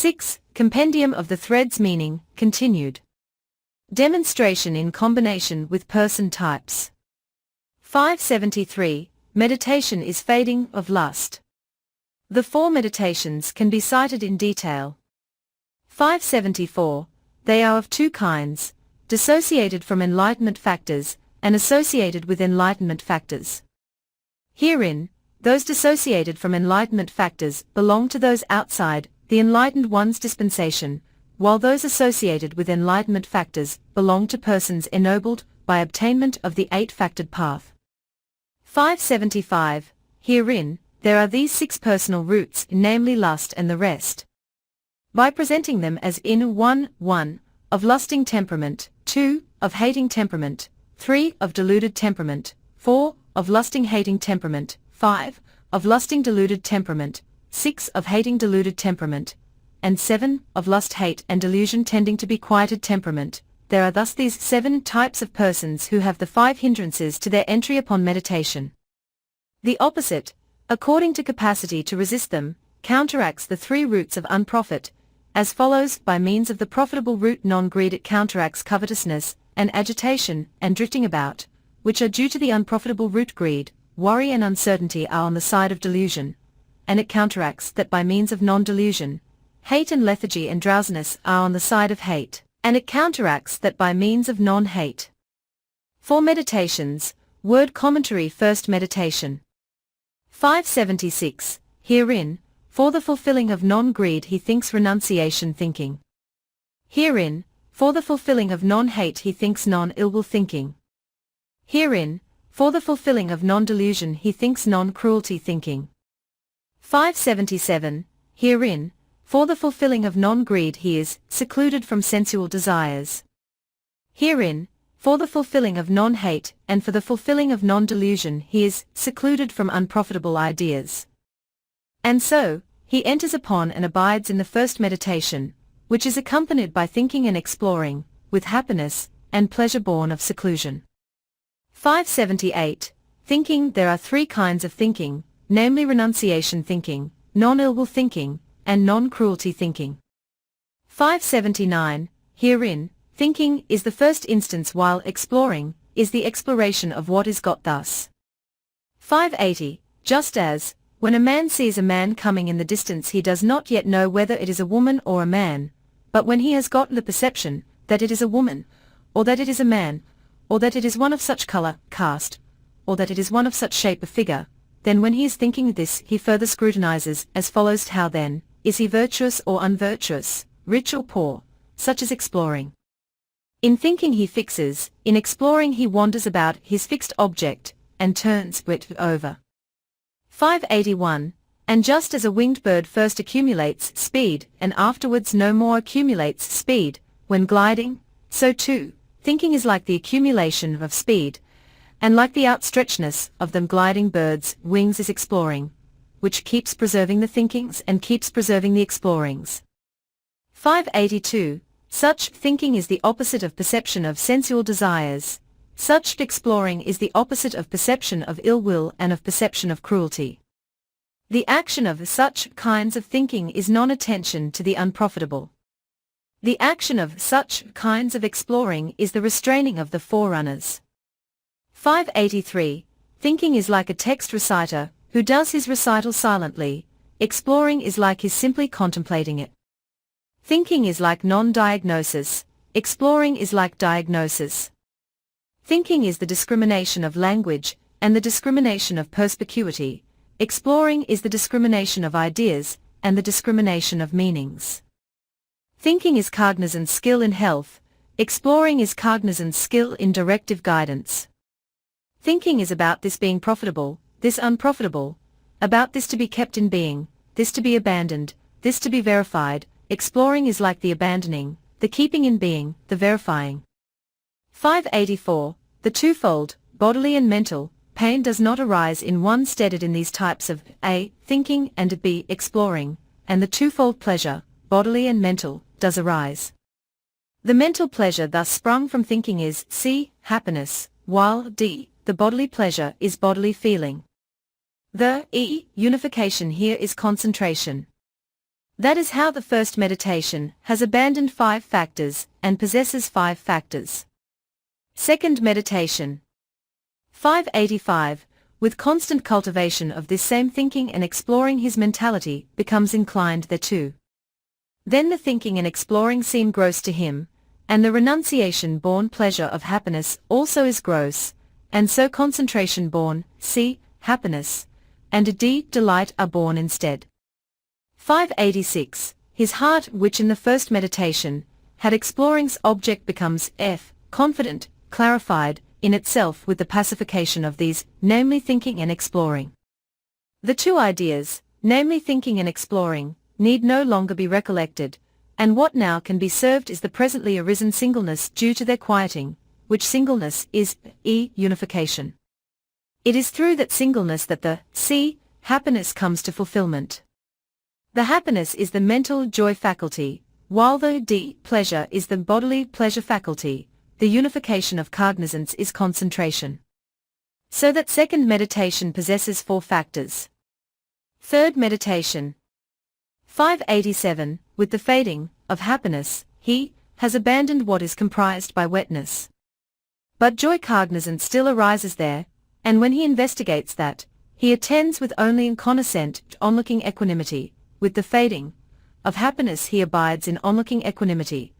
6. Compendium of the thread's meaning, continued. Demonstration in combination with person types. 573. Meditation is fading of lust. The four meditations can be cited in detail. 574. They are of two kinds, dissociated from enlightenment factors, and associated with enlightenment factors. Herein, those dissociated from enlightenment factors belong to those outside the enlightened one's dispensation, while those associated with enlightenment factors belong to persons ennobled by obtainment of the eight-factored path. 575. Herein, there are these six personal roots, namely lust and the rest. By presenting them as in 1, of lusting temperament, 2, of hating temperament, 3, of deluded temperament, 4, of lusting hating temperament, 5, of lusting deluded temperament, 6, of hating deluded temperament, and 7, of lust hate and delusion tending to be quieted temperament, there are thus these 7 types of persons who have the 5 hindrances to their entry upon meditation. The opposite, according to capacity to resist them, counteracts the 3 roots of unprofit, as follows: by means of the profitable root non-greed it counteracts covetousness, and agitation, and drifting about, which are due to the unprofitable root greed. Worry and uncertainty are on the side of delusion, and it counteracts that by means of non-delusion. Hate and lethargy and drowsiness are on the side of hate, and it counteracts that by means of non-hate. 4 meditations, word commentary. First meditation. 576. Herein, for the fulfilling of non-greed he thinks renunciation thinking. Herein, for the fulfilling of non-hate he thinks non-ill-will thinking. Herein, for the fulfilling of non-delusion he thinks non-cruelty thinking. 577. Herein, for the fulfilling of non-greed he is secluded from sensual desires. Herein, for the fulfilling of non-hate and for the fulfilling of non-delusion he is secluded from unprofitable ideas. And so, he enters upon and abides in the first meditation, which is accompanied by thinking and exploring, with happiness and pleasure born of seclusion. 578. Thinking. There are 3 kinds of thinking, namely renunciation thinking, non-ill-will thinking, and non-cruelty thinking. 579. Herein, thinking is the first instance while exploring is the exploration of what is got thus. 580. Just as, when a man sees a man coming in the distance he does not yet know whether it is a woman or a man, but when he has got the perception that it is a woman, or that it is a man, or that it is one of such color, caste, or that it is one of such shape of figure, then when he is thinking this he further scrutinizes as follows: how then, is he virtuous or unvirtuous, rich or poor? Such is exploring. In thinking he fixes, in exploring he wanders about his fixed object, and turns it over. 581. And just as a winged bird first accumulates speed and afterwards no more accumulates speed, when gliding, so too, thinking is like the accumulation of speed, and like the outstretchedness of them gliding birds' wings is exploring, which keeps preserving the thinkings and keeps preserving the explorings. 582. Such thinking is the opposite of perception of sensual desires. Such exploring is the opposite of perception of ill will and of perception of cruelty. The action of such kinds of thinking is non-attention to the unprofitable. The action of such kinds of exploring is the restraining of the forerunners. 583. Thinking is like a text reciter, who does his recital silently. Exploring is like his simply contemplating it. Thinking is like non-diagnosis. Exploring is like diagnosis. Thinking is the discrimination of language, and the discrimination of perspicuity. Exploring is the discrimination of ideas, and the discrimination of meanings. Thinking is cognizant skill in health. Exploring is cognizant skill in directive guidance. Thinking is about this being profitable, this unprofitable, about this to be kept in being, this to be abandoned, this to be verified. Exploring is like the abandoning, the keeping in being, the verifying. 584. The twofold, bodily and mental, pain does not arise in one steaded in these types of A. Thinking and B. Exploring, and the twofold pleasure, bodily and mental, does arise. The mental pleasure thus sprung from thinking is C. Happiness, while D. The bodily pleasure is bodily feeling. The unification here is concentration. That is how the first meditation has abandoned 5 factors and possesses 5 factors. Second meditation. 585. With constant cultivation of this same thinking and exploring, his mentality becomes inclined thereto. Then the thinking and exploring seem gross to him, and the renunciation-born pleasure of happiness also is gross, and so concentration-born, c. happiness, and a d. delight are born instead. 586. His heart, which in the first meditation had exploring's object, becomes f. confident, clarified, in itself with the pacification of these, namely thinking and exploring. The two ideas, namely thinking and exploring, need no longer be recollected, and what now can be served is the presently arisen singleness due to their quieting, which singleness is unification. It is through that singleness that the c. happiness comes to fulfillment. The happiness is the mental joy faculty, while the d. pleasure is the bodily pleasure faculty. The unification of cognizance is concentration. So that second meditation possesses 4 factors. Third meditation. 587. With the fading of happiness, he has abandoned what is comprised by wetness. But joy cognizance still arises there, and when he investigates that, he attends with only incognoscent onlooking equanimity. With the fading of happiness he abides in onlooking equanimity,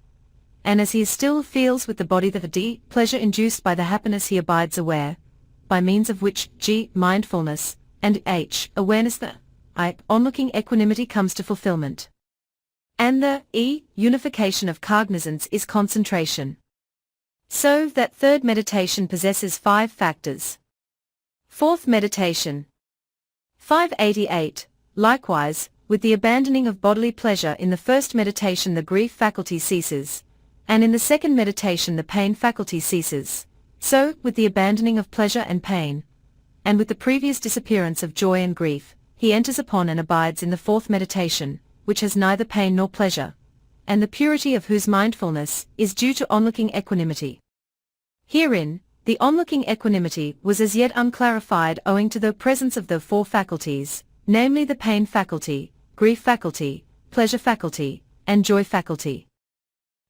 and as he still feels with the body the d. pleasure induced by the happiness, he abides aware, by means of which g. mindfulness, and h. awareness, the I onlooking equanimity comes to fulfillment. And the e. unification of cognizance is concentration. So that third meditation possesses 5 factors. Fourth meditation. 588. Likewise, with the abandoning of bodily pleasure in the first meditation the grief faculty ceases, and in the second meditation the pain faculty ceases. So, with the abandoning of pleasure and pain, and with the previous disappearance of joy and grief, he enters upon and abides in the fourth meditation, which has neither pain nor pleasure, and the purity of whose mindfulness is due to onlooking equanimity. Herein, the onlooking equanimity was as yet unclarified owing to the presence of the 4 faculties, namely the pain faculty, grief faculty, pleasure faculty, and joy faculty.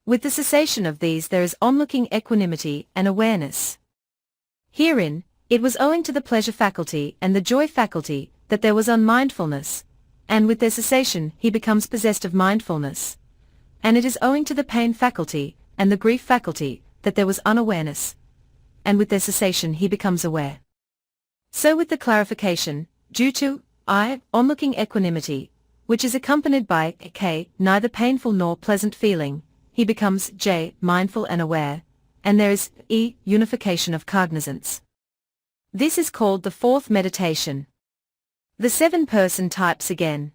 With the cessation of these there is onlooking equanimity and awareness. Herein, it was owing to the pleasure faculty and the joy faculty that there was unmindfulness, and with their cessation he becomes possessed of mindfulness. And it is owing to the pain faculty and the grief faculty that there was unawareness, and with their cessation he becomes aware. So with the clarification, due to I. onlooking equanimity, which is accompanied by k. neither painful nor pleasant feeling, he becomes j. mindful and aware, and there is e. unification of cognizance. This is called the fourth meditation. The 7-person types again.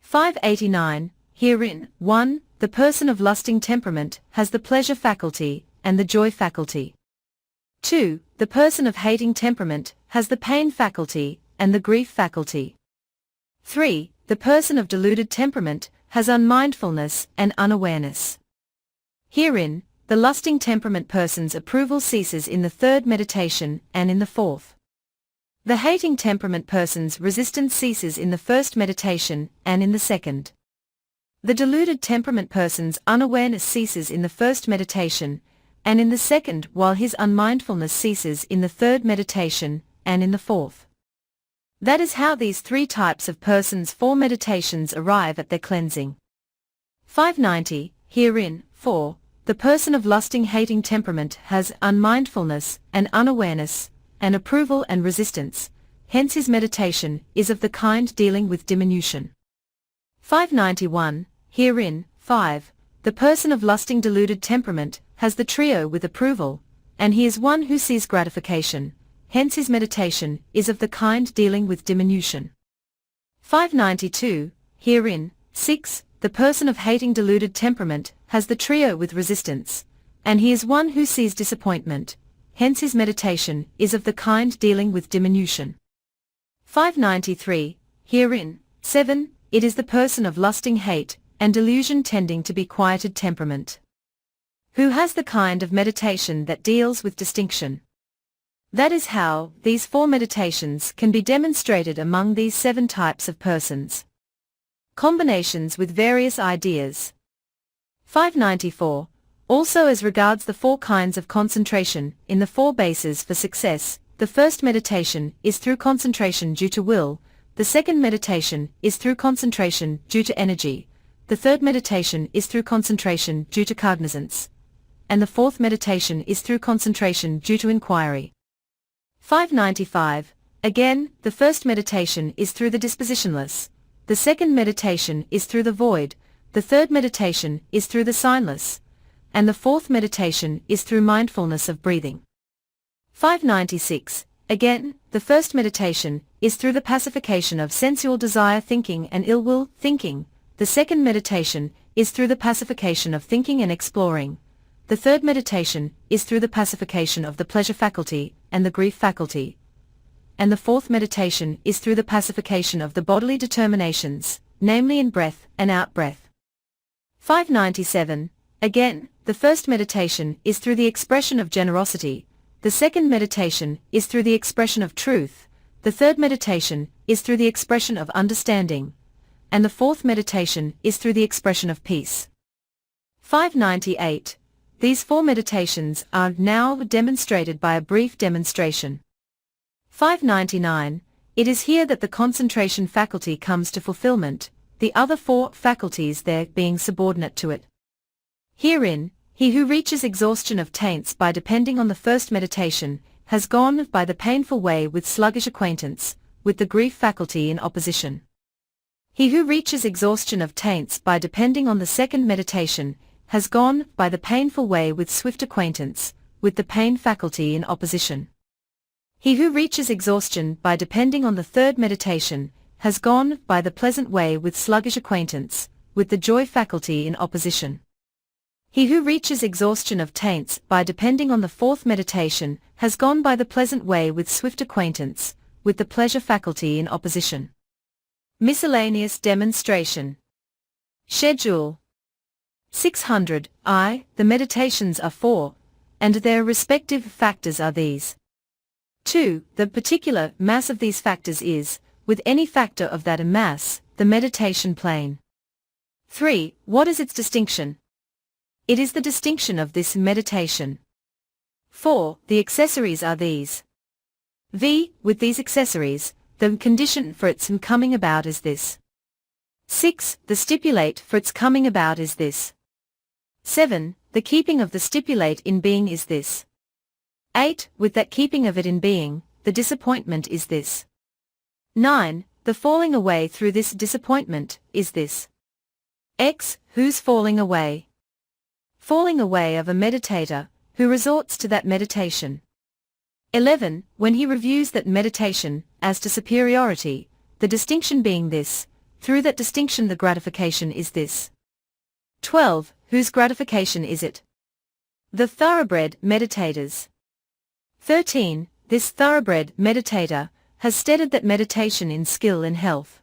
589. Herein, 1. The person of lusting temperament has the pleasure faculty and the joy faculty. 2. The person of hating temperament has the pain faculty and the grief faculty. 3. The person of deluded temperament has unmindfulness and unawareness. Herein, the lusting temperament person's approval ceases in the third meditation and in the fourth. The hating temperament person's resistance ceases in the first meditation and in the second. The deluded temperament person's unawareness ceases in the first meditation and in the second, while his unmindfulness ceases in the third meditation and in the fourth. That is how these 3 types of persons' 4 meditations arrive at their cleansing. 590. Herein, 4. The person of lusting hating temperament has unmindfulness and unawareness, and approval and resistance, hence his meditation is of the kind dealing with diminution. 591. Herein, 5. The person of lusting deluded temperament has the trio with approval, and he is one who sees gratification, hence his meditation is of the kind dealing with diminution. 592. Herein, 6. The person of hating deluded temperament has the trio with resistance, and he is one who sees disappointment, hence his meditation is of the kind dealing with diminution. 593. Herein, 7. It is the person of lusting hate and delusion tending to be quieted temperament, who has the kind of meditation that deals with distinction. That is how these 4 meditations can be demonstrated among these 7 types of persons. Combinations with various ideas. 594. Also as regards the 4 kinds of concentration, in the 4 bases for success, the first meditation is through concentration due to will, the second meditation is through concentration due to energy, the third meditation is through concentration due to cognizance, and the fourth meditation is through concentration due to inquiry. 595. Again, the first meditation is through the dispositionless, the second meditation is through the void, the third meditation is through the signless, and the fourth meditation is through mindfulness of breathing. 596. Again, the first meditation is through the pacification of sensual desire thinking and ill will thinking, the second meditation is through the pacification of thinking and exploring, the third meditation is through the pacification of the pleasure faculty and the grief faculty, and the fourth meditation is through the pacification of the bodily determinations, namely in breath and out-breath. 597. Again, the first meditation is through the expression of generosity, the second meditation is through the expression of truth, the third meditation is through the expression of understanding, and the fourth meditation is through the expression of peace. 598. These 4 meditations are now demonstrated by a brief demonstration. 599. It is here that the concentration faculty comes to fulfillment, the other 4 faculties there being subordinate to it. Herein, he who reaches exhaustion of taints by depending on the first meditation, has gone by the painful way with sluggish acquaintance, with the grief faculty in opposition. He who reaches exhaustion of taints by depending on the second meditation, has gone by the painful way with swift acquaintance, with the pain faculty in opposition. He who reaches exhaustion by depending on the third meditation, has gone by the pleasant way with sluggish acquaintance, with the joy faculty in opposition. He who reaches exhaustion of taints by depending on the fourth meditation, has gone by the pleasant way with swift acquaintance, with the pleasure faculty in opposition. Miscellaneous demonstration. Schedule 600. The meditations are 4, and their respective factors are these. 2. The particular mass of these factors is, with any factor of that mass, the meditation plane. 3. What is its distinction? It is the distinction of this meditation. 4. The accessories are these. With these accessories, the condition for its coming about is this. 6. The stipulate for its coming about is this. 7. The keeping of the stipulate in being is this. 8. With that keeping of it in being, the disappointment is this. 9. The falling away through this disappointment is this. Whose falling away? Falling away of a meditator, who resorts to that meditation. 11. When he reviews that meditation, as to superiority, the distinction being this, through that distinction the gratification is this. 12. Whose gratification is it? The thoroughbred meditators. 13. This thoroughbred meditator has steadied that meditation in skill and health.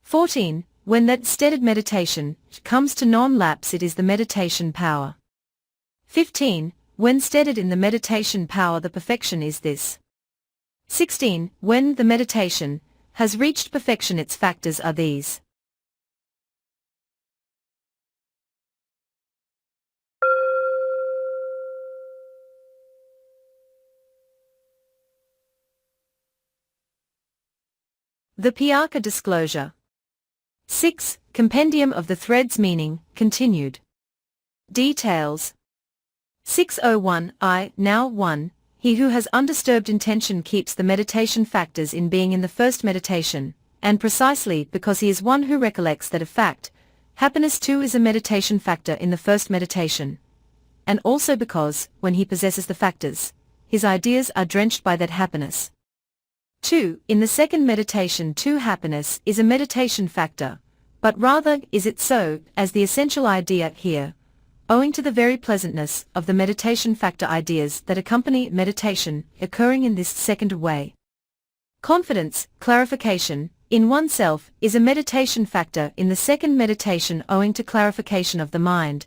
14. When that steadied meditation comes to non-lapse, it is the meditation power. 15. When steadied in the meditation power, the perfection is this. 16. When the meditation has reached perfection, its factors are these. The Piaka Disclosure. 6. Compendium of the Thread's Meaning, continued. Details. 601. Now 1. He who has undisturbed intention keeps the meditation factors in being in the first meditation, and precisely because he is one who recollects that a fact, happiness too is a meditation factor in the first meditation, and also because, when he possesses the factors, his ideas are drenched by that happiness. 2. In the second meditation too happiness is a meditation factor, but rather is it so, as the essential idea here, owing to the very pleasantness of the meditation factor ideas that accompany meditation occurring in this second way. Confidence, clarification, in oneself is a meditation factor in the second meditation owing to clarification of the mind,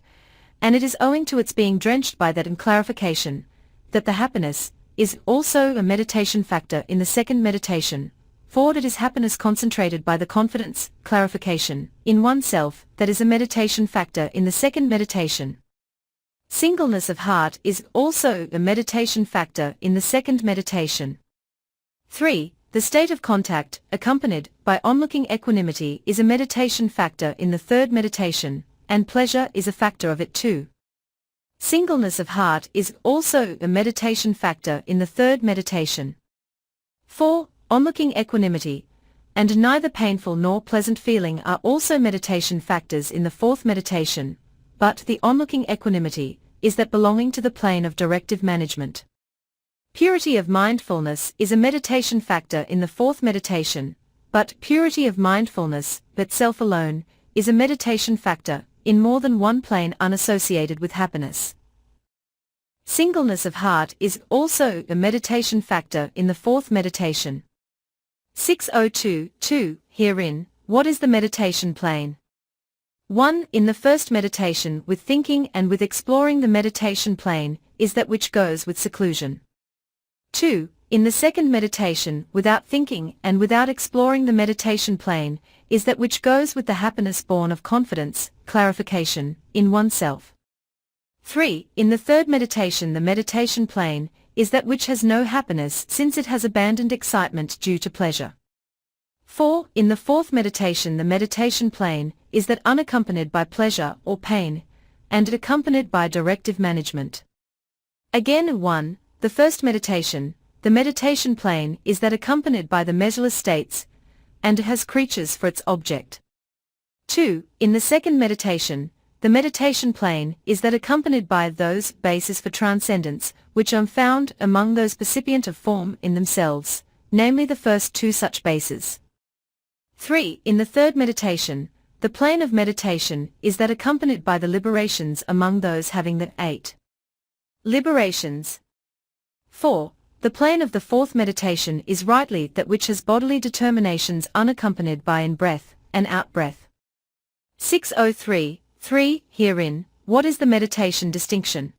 and it is owing to its being drenched by that in clarification, that the happiness is also a meditation factor in the second meditation, 4. It is happiness concentrated by the confidence, clarification, in oneself, that is a meditation factor in the second meditation. Singleness of heart is also a meditation factor in the second meditation. 3. The state of contact, accompanied by onlooking equanimity, is a meditation factor in the third meditation, and pleasure is a factor of it too. Singleness of heart is also a meditation factor in the third meditation. 4. Onlooking equanimity, and neither painful nor pleasant feeling are also meditation factors in the fourth meditation, but the onlooking equanimity is that belonging to the plane of directive management. Purity of mindfulness is a meditation factor in the fourth meditation, but purity of mindfulness, but self alone, is a meditation factor in more than one plane unassociated with happiness. Singleness of heart is also a meditation factor in the fourth meditation. 602.2. Herein, what is the meditation plane? 1. In the first meditation with thinking and with exploring, the meditation plane is that which goes with seclusion. 2. In the second meditation without thinking and without exploring, the meditation plane is that which goes with the happiness born of confidence, clarification, in oneself. 3. In the third meditation, the meditation plane is that which has no happiness, since it has abandoned excitement due to pleasure. 4. In the fourth meditation, the meditation plane is that unaccompanied by pleasure or pain, and accompanied by directive management. Again 1. The first meditation, the meditation plane is that accompanied by the measureless states, and has creatures for its object. 2. In the second meditation, the meditation plane is that accompanied by those bases for transcendence, which are found among those percipient of form in themselves, namely the first two such bases. 3. In the third meditation, the plane of meditation is that accompanied by the liberations among those having the 8 liberations. 4. The plane of the fourth meditation is rightly that which has bodily determinations unaccompanied by in-breath and out-breath. 603. 3. Herein, what is the meditation distinction?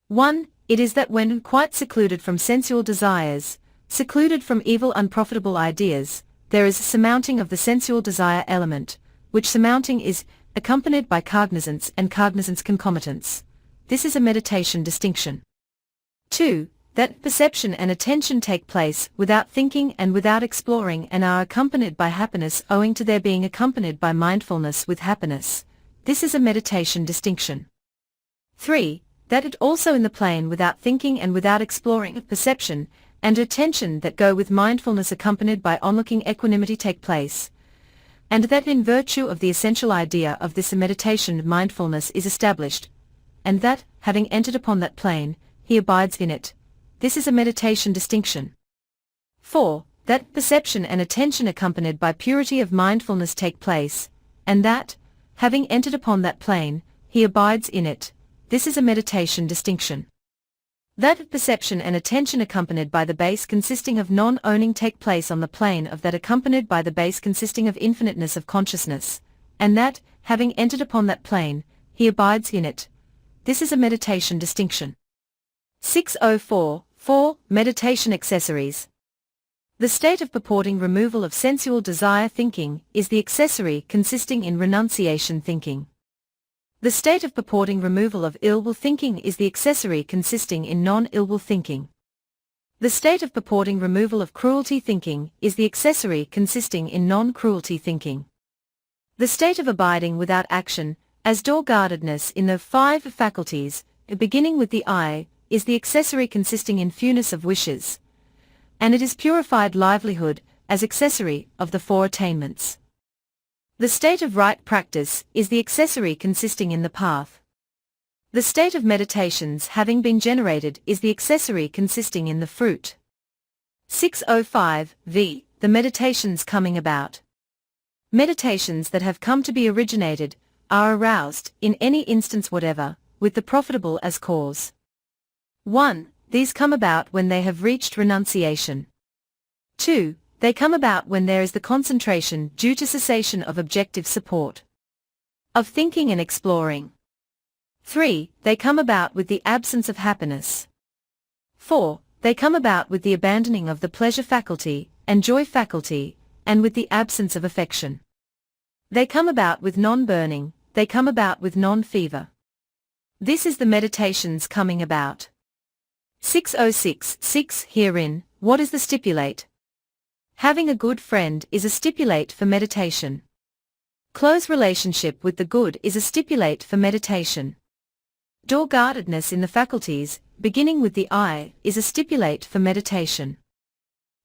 1. It is that when quite secluded from sensual desires, secluded from evil unprofitable ideas, there is a surmounting of the sensual desire element, which surmounting is accompanied by cognizance and cognizance concomitants. This is a meditation distinction. 2. That perception and attention take place without thinking and without exploring, and are accompanied by happiness owing to their being accompanied by mindfulness with happiness. This is a meditation distinction. 3. That it also in the plane without thinking and without exploring, perception and attention that go with mindfulness accompanied by onlooking equanimity take place, and that in virtue of the essential idea of this meditation mindfulness is established, and that, having entered upon that plane, he abides in it. This is a meditation distinction. 4. That perception and attention accompanied by purity of mindfulness take place, and that, having entered upon that plane, he abides in it. This is a meditation distinction. That perception and attention accompanied by the base consisting of non-owning take place on the plane of that accompanied by the base consisting of infiniteness of consciousness, and that, having entered upon that plane, he abides in it. This is a meditation distinction. 604. 4. Meditation accessories. The state of purporting removal of sensual desire thinking is the accessory consisting in renunciation thinking. The state of purporting removal of ill will thinking is the accessory consisting in non-ill will thinking. The state of purporting removal of cruelty thinking is the accessory consisting in non-cruelty thinking. The state of abiding without action, as door-guardedness in the 5 faculties, beginning with the eye, is the accessory consisting in fewness of wishes, and it is purified livelihood, as accessory of the 4 attainments. The state of right practice is the accessory consisting in the path. The state of meditations having been generated is the accessory consisting in the fruit. 605. V. The meditations coming about. Meditations that have come to be originated are aroused, in any instance whatever, with the profitable as cause. 1. These come about when they have reached renunciation. 2. They come about when there is the concentration due to cessation of objective support of thinking and exploring. 3. They come about with the absence of happiness. 4. They come about with the abandoning of the pleasure faculty, and joy faculty, and with the absence of affection. They come about with non-burning, they come about with non-fever. This is the meditation's coming about. 606. Herein, what is the stipulate? Having a good friend is a stipulate for meditation. Close relationship with the good is a stipulate for meditation. Door-guardedness in the faculties, beginning with the eye, is a stipulate for meditation.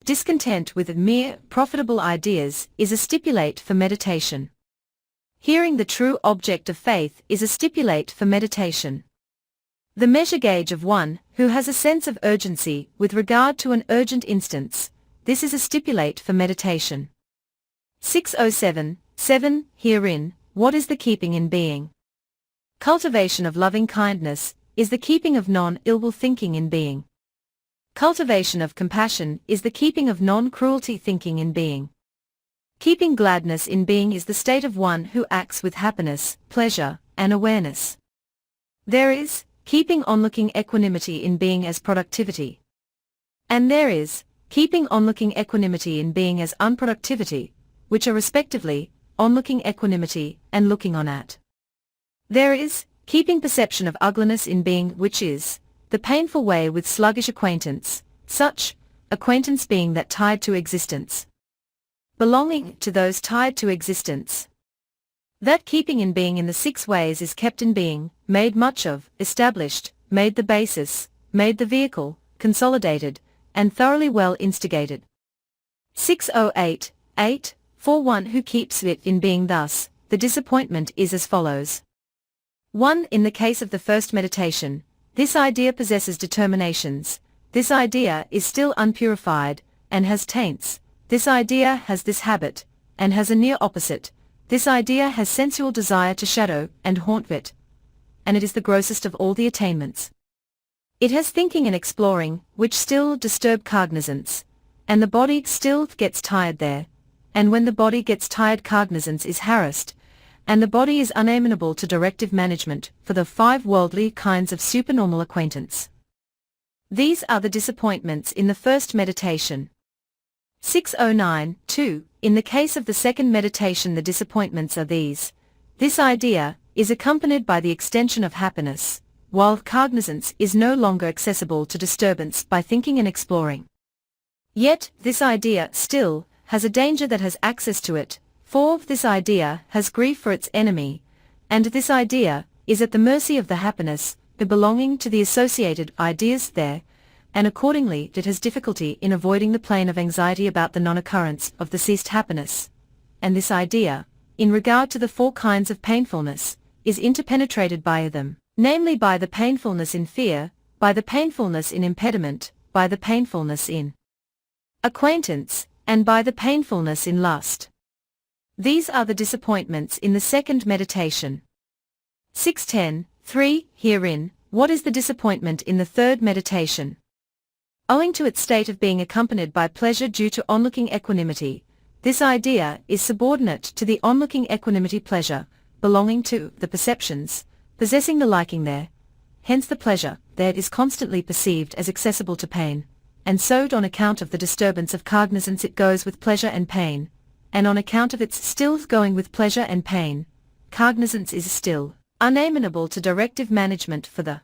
Discontent with mere, profitable ideas is a stipulate for meditation. Hearing the true object of faith is a stipulate for meditation. The measure gauge of one who has a sense of urgency with regard to an urgent instance, this is a stipulate for meditation. 607. Herein, what is the keeping in being? Cultivation of loving kindness is the keeping of non-ill will thinking in being. Cultivation of compassion is the keeping of non-cruelty thinking in being. Keeping gladness in being is the state of one who acts with happiness, pleasure, and awareness. There is keeping onlooking equanimity in being as productivity. And there is keeping onlooking equanimity in being as unproductivity, which are respectively onlooking equanimity and looking on at. There is keeping perception of ugliness in being, which is the painful way with sluggish acquaintance, such acquaintance being that tied to existence. Belonging to those tied to existence. That keeping in being in the 6 ways is kept in being, made much of, established, made the basis, made the vehicle, consolidated, and thoroughly well instigated. 608. For one who keeps it in being thus, the disappointment is as follows. 1. In the case of the first meditation, this idea possesses determinations, this idea is still unpurified, and has taints, this idea has this habit, and has a near opposite, this idea has sensual desire to shadow and haunt it, and it is the grossest of all the attainments. It has thinking and exploring, which still disturb cognizance, and the body still gets tired there, and when the body gets tired cognizance is harassed, and the body is unamenable to directive management for the 5 worldly kinds of supernormal acquaintance. These are the disappointments in the first meditation. 609. 2. In the case of the second meditation the disappointments are these. This idea is accompanied by the extension of happiness, while cognizance is no longer accessible to disturbance by thinking and exploring. Yet, this idea still has a danger that has access to it, for this idea has grief for its enemy, and this idea is at the mercy of the happiness belonging to the associated ideas there, and accordingly it has difficulty in avoiding the plane of anxiety about the non-occurrence of the ceased happiness. And this idea, in regard to the 4 kinds of painfulness, is interpenetrated by them, namely by the painfulness in fear, by the painfulness in impediment, by the painfulness in acquaintance, and by the painfulness in lust. These are the disappointments in the second meditation. 610. 3. Herein, what is the disappointment in the third meditation? Owing to its state of being accompanied by pleasure due to onlooking equanimity, this idea is subordinate to the onlooking equanimity pleasure, belonging to the perceptions, possessing the liking there, hence the pleasure there is constantly perceived as accessible to pain, and so on account of the disturbance of cognizance it goes with pleasure and pain, and on account of its still going with pleasure and pain, cognizance is still unamenable to directive management for the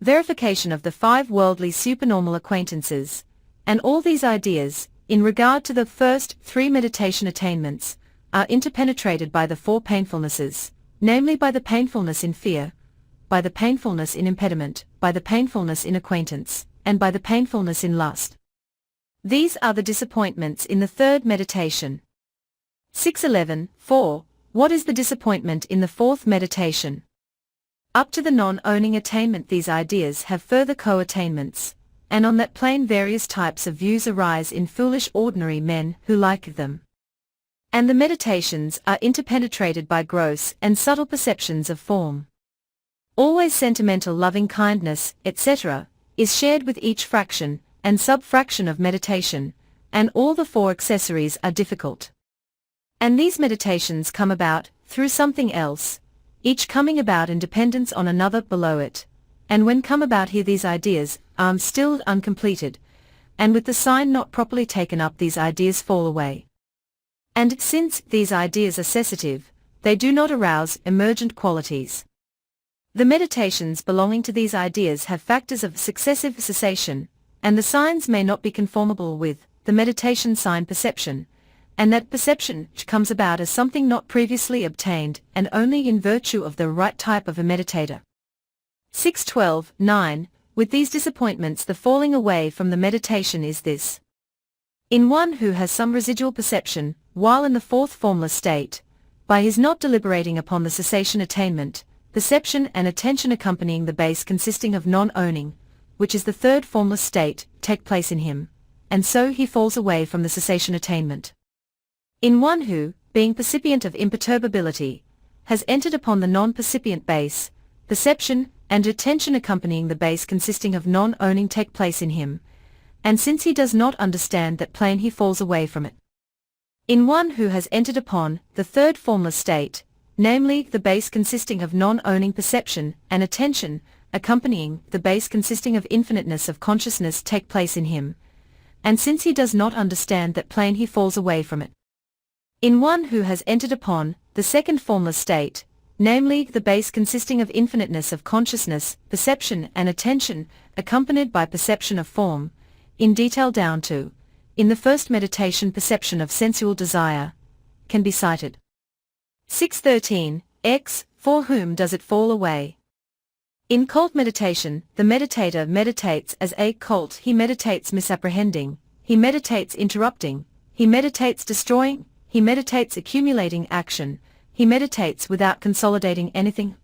verification of the 5 worldly supernormal acquaintances, and all these ideas, in regard to the first 3 meditation attainments, are interpenetrated by the 4 painfulnesses, namely by the painfulness in fear, by the painfulness in impediment, by the painfulness in acquaintance, and by the painfulness in lust. These are the disappointments in the third meditation. 611. 4. What is the disappointment in the fourth meditation? Up to the non-owning attainment these ideas have further co-attainments, and on that plane various types of views arise in foolish ordinary men who like them. And the meditations are interpenetrated by gross and subtle perceptions of form. Always sentimental loving kindness, etc., is shared with each fraction and sub-fraction of meditation, and all the 4 accessories are difficult. And these meditations come about through something else, each coming about in dependence on another below it, and when come about here these ideas are still uncompleted, and with the sign not properly taken up these ideas fall away. And since these ideas are cessative, they do not arouse emergent qualities. The meditations belonging to these ideas have factors of successive cessation, and the signs may not be conformable with the meditation sign perception, and that perception comes about as something not previously obtained and only in virtue of the right type of a meditator. 6.12.9 With these disappointments the falling away from the meditation is this. In one who has some residual perception, while in the fourth formless state, by his not deliberating upon the cessation attainment, perception and attention accompanying the base consisting of non-owning, which is the third formless state, take place in him, and so he falls away from the cessation attainment. In one who, being percipient of imperturbability, has entered upon the non-percipient base, perception and attention accompanying the base consisting of non-owning take place in him, and since he does not understand that plane he falls away from it. In one who has entered upon the third formless state, namely the base consisting of non-owning perception and attention accompanying the base consisting of infiniteness of consciousness take place in him, and since he does not understand that plane he falls away from it. In one who has entered upon the second formless state, namely the base consisting of infiniteness of consciousness, perception and attention, accompanied by perception of form, in detail down to, in the first meditation perception of sensual desire, can be cited. 6.13 X. For whom does it fall away? In cult meditation, the meditator meditates as a cult. He meditates misapprehending, he meditates interrupting, he meditates destroying, he meditates accumulating action, he meditates without consolidating anything,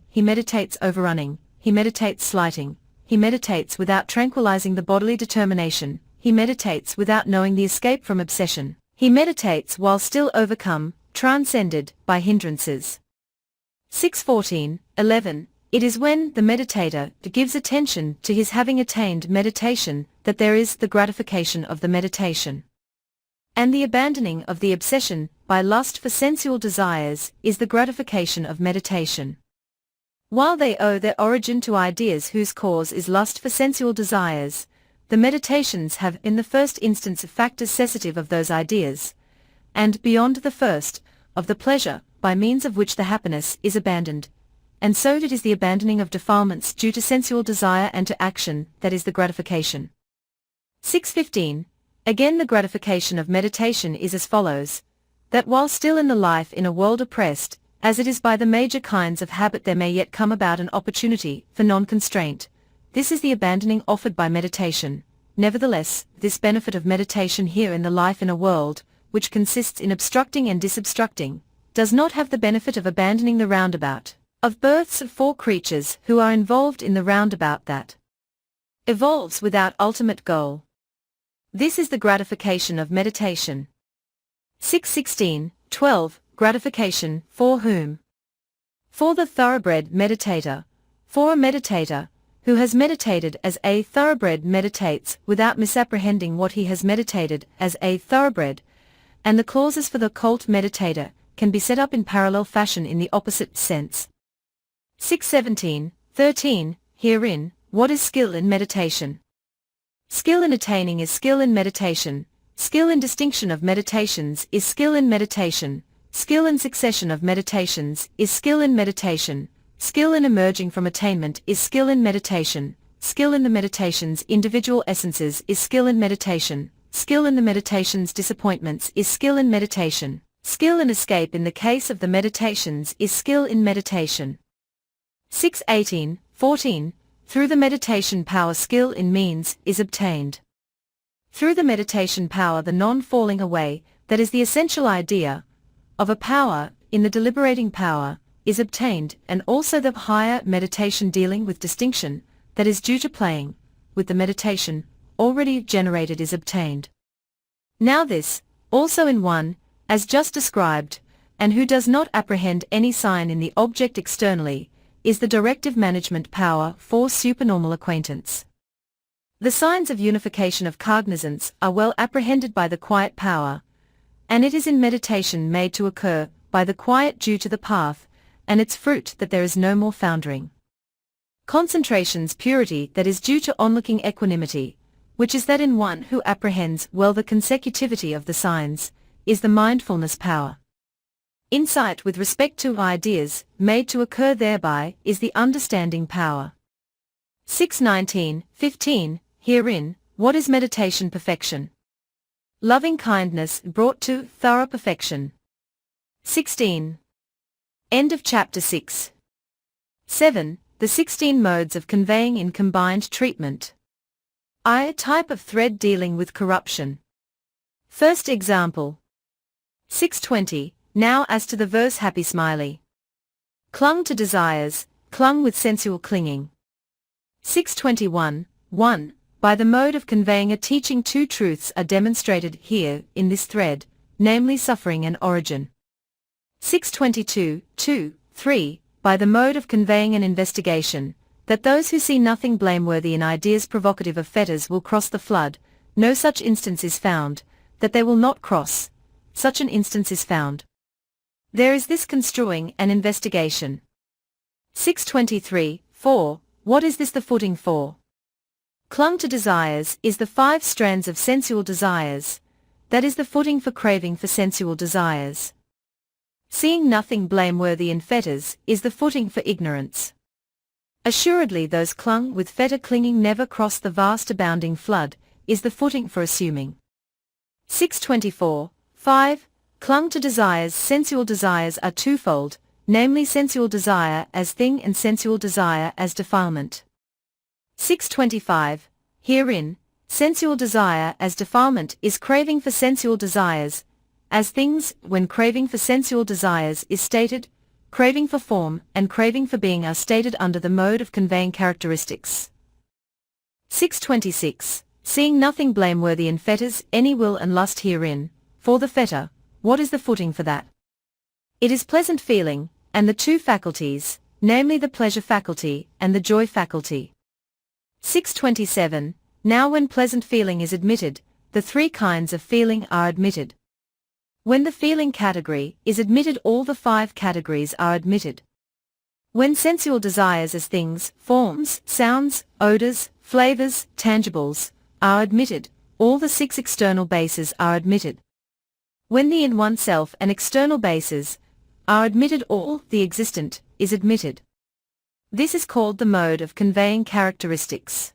he meditates overrunning, he meditates slighting, he meditates without tranquilizing the bodily determination, he meditates without knowing the escape from obsession, he meditates while still overcome, transcended, by hindrances. 6.14.11 It is when the meditator gives attention to his having attained meditation that there is the gratification of the meditation. And the abandoning of the obsession by lust for sensual desires is the gratification of meditation. While they owe their origin to ideas whose cause is lust for sensual desires, the meditations have in the first instance factors cessative of those ideas, and beyond the first, of the pleasure, by means of which the happiness is abandoned, and so it is the abandoning of defilements due to sensual desire and to action that is the gratification. 6.15 Again the gratification of meditation is as follows, that while still in the life in a world oppressed, as it is by the major kinds of habit there may yet come about an opportunity for non-constraint, this is the abandoning offered by meditation. Nevertheless, this benefit of meditation here in the life in a world, which consists in obstructing and disobstructing, does not have the benefit of abandoning the roundabout, of births of four creatures who are involved in the roundabout that evolves without ultimate goal. This is the gratification of meditation. 6.16.12 Gratification, for whom? For the thoroughbred meditator. For a meditator, who has meditated as a thoroughbred meditates without misapprehending what he has meditated as a thoroughbred, and the clauses for the cult meditator can be set up in parallel fashion in the opposite sense. 6.17.13 Herein, what is skill in meditation? Skill in attaining is skill in meditation, skill in distinction of meditations is skill in meditation, skill in succession of meditations is skill in meditation, skill in emerging from attainment is skill in meditation, skill in the meditation's individual essences is skill in meditation, skill in the meditation's disappointments is skill in meditation, skill in escape in the case of the meditations is skill in meditation. 6.18.14 Through the meditation power skill in means is obtained. Through the meditation power the non-falling away, that is the essential idea, of a power, in the deliberating power, is obtained, and also the higher meditation dealing with distinction, that is due to playing, with the meditation, already generated is obtained. Now this, also in one, as just described, and who does not apprehend any sign in the object externally, is the directive management power for supernormal acquaintance. The signs of unification of cognizance are well apprehended by the quiet power, and it is in meditation made to occur by the quiet due to the path, and its fruit that there is no more foundering. Concentration's purity that is due to onlooking equanimity, which is that in one who apprehends well the consecutivity of the signs, is the mindfulness power. Insight with respect to ideas, made to occur thereby, is the understanding power. 6:19-15, herein, what is meditation perfection? Loving kindness brought to thorough perfection. 16. End of chapter 6. 7. The 16 modes of conveying in combined treatment. A type of thread dealing with corruption. First example. 6:20. Now as to the verse happy smiley. Clung to desires, clung with sensual clinging. 6:21. 1. By the mode of conveying a teaching two truths are demonstrated here in this thread, namely suffering and origin. 6:22. 2. 3. By the mode of conveying an investigation, that those who see nothing blameworthy in ideas provocative of fetters will cross the flood, no such instance is found, that they will not cross, such an instance is found. There is this construing and investigation. 6:23. 4. What is this the footing for? Clung to desires is the 5 strands of sensual desires, that is the footing for craving for sensual desires. Seeing nothing blameworthy in fetters is the footing for ignorance. Assuredly those clung with fetter clinging never cross the vast abounding flood, is the footing for assuming. 6:24. 5. Clung to desires. Sensual desires are twofold, namely sensual desire as thing and sensual desire as defilement. 6:25. Herein, sensual desire as defilement is craving for sensual desires, as things. When craving for sensual desires is stated, craving for form and craving for being are stated under the mode of conveying characteristics. 6:26. Seeing nothing blameworthy in fetters, any will and lust herein, for the fetter, what is the footing for that? It is pleasant feeling, and the two faculties, namely the pleasure faculty and the joy faculty. 6:27. Now when pleasant feeling is admitted, the 3 kinds of feeling are admitted. When the feeling category is admitted, all the 5 categories are admitted. When sensual desires as things, forms, sounds, odors, flavors, tangibles, are admitted, all the 6 external bases are admitted. When the in oneself and external bases are admitted, all the existent is admitted. This is called the mode of conveying characteristics.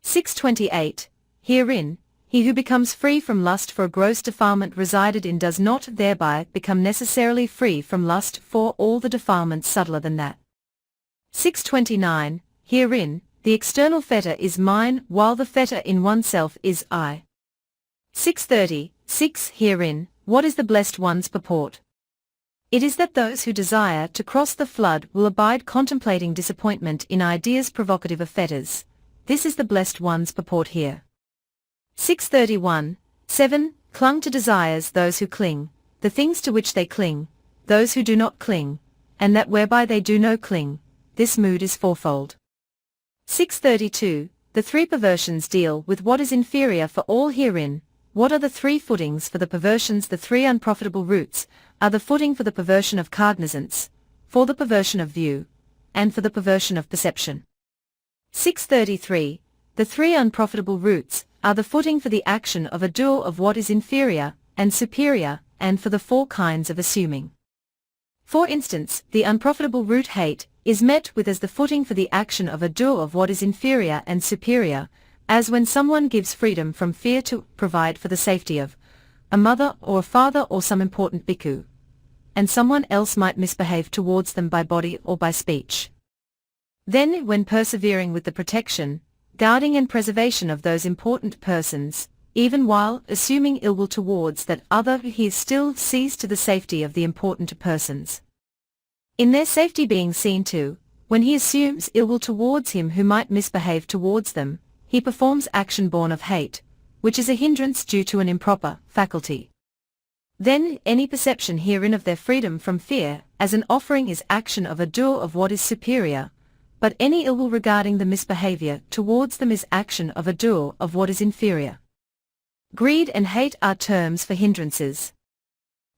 6:28. Herein, he who becomes free from lust for a gross defilement resided in does not thereby become necessarily free from lust for all the defilements subtler than that. 6:29. Herein, the external fetter is mine while the fetter in oneself is I. 6:30. 6. Herein, what is the blessed one's purport? It is that those who desire to cross the flood will abide contemplating disappointment in ideas provocative of fetters. This is the blessed one's purport here. 6:31. 7. Clung to desires those who cling, the things to which they cling, those who do not cling, and that whereby they do no cling, this mood is fourfold. 6:32. The 3 perversions deal with what is inferior for all herein. What are the 3 footings for the perversions? The 3 unprofitable roots are the footing for the perversion of cognizance, for the perversion of view, and for the perversion of perception. 6:33. The 3 unprofitable roots are the footing for the action of a doer of what is inferior and superior, and for the 4 kinds of assuming. For instance, the unprofitable root hate is met with as the footing for the action of a doer of what is inferior and superior, as when someone gives freedom from fear to provide for the safety of a mother or a father or some important bhikkhu, and someone else might misbehave towards them by body or by speech. Then, when persevering with the protection, guarding and preservation of those important persons, even while assuming ill will towards that other, he still sees to the safety of the important persons. In their safety being seen to, when he assumes ill will towards him who might misbehave towards them, he performs action born of hate, which is a hindrance due to an improper faculty. Then, any perception herein of their freedom from fear, as an offering is action of a doer of what is superior, but any ill will regarding the misbehavior towards them is action of a doer of what is inferior. Greed and hate are terms for hindrances.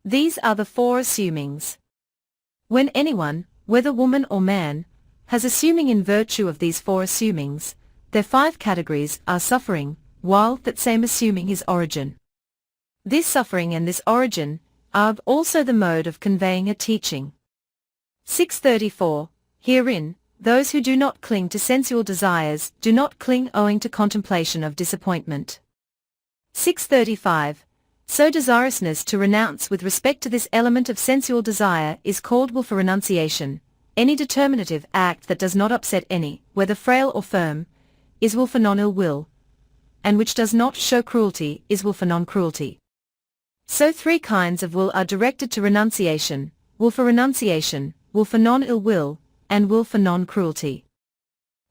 These are the 4 assumings. When anyone, whether woman or man, has assuming in virtue of these 4 assumings, their 5 categories are suffering, while that same assuming his origin. This suffering and this origin are also the mode of conveying a teaching. 634. Herein, those who do not cling to sensual desires do not cling owing to contemplation of disappointment. 635. So desirousness to renounce with respect to this element of sensual desire is called will for renunciation. Any determinative act that does not upset any, whether frail or firm, is will for non-ill will, and which does not show cruelty is will for non-cruelty. So three kinds of will are directed to renunciation: will for renunciation, will for non-ill will, and will for non-cruelty.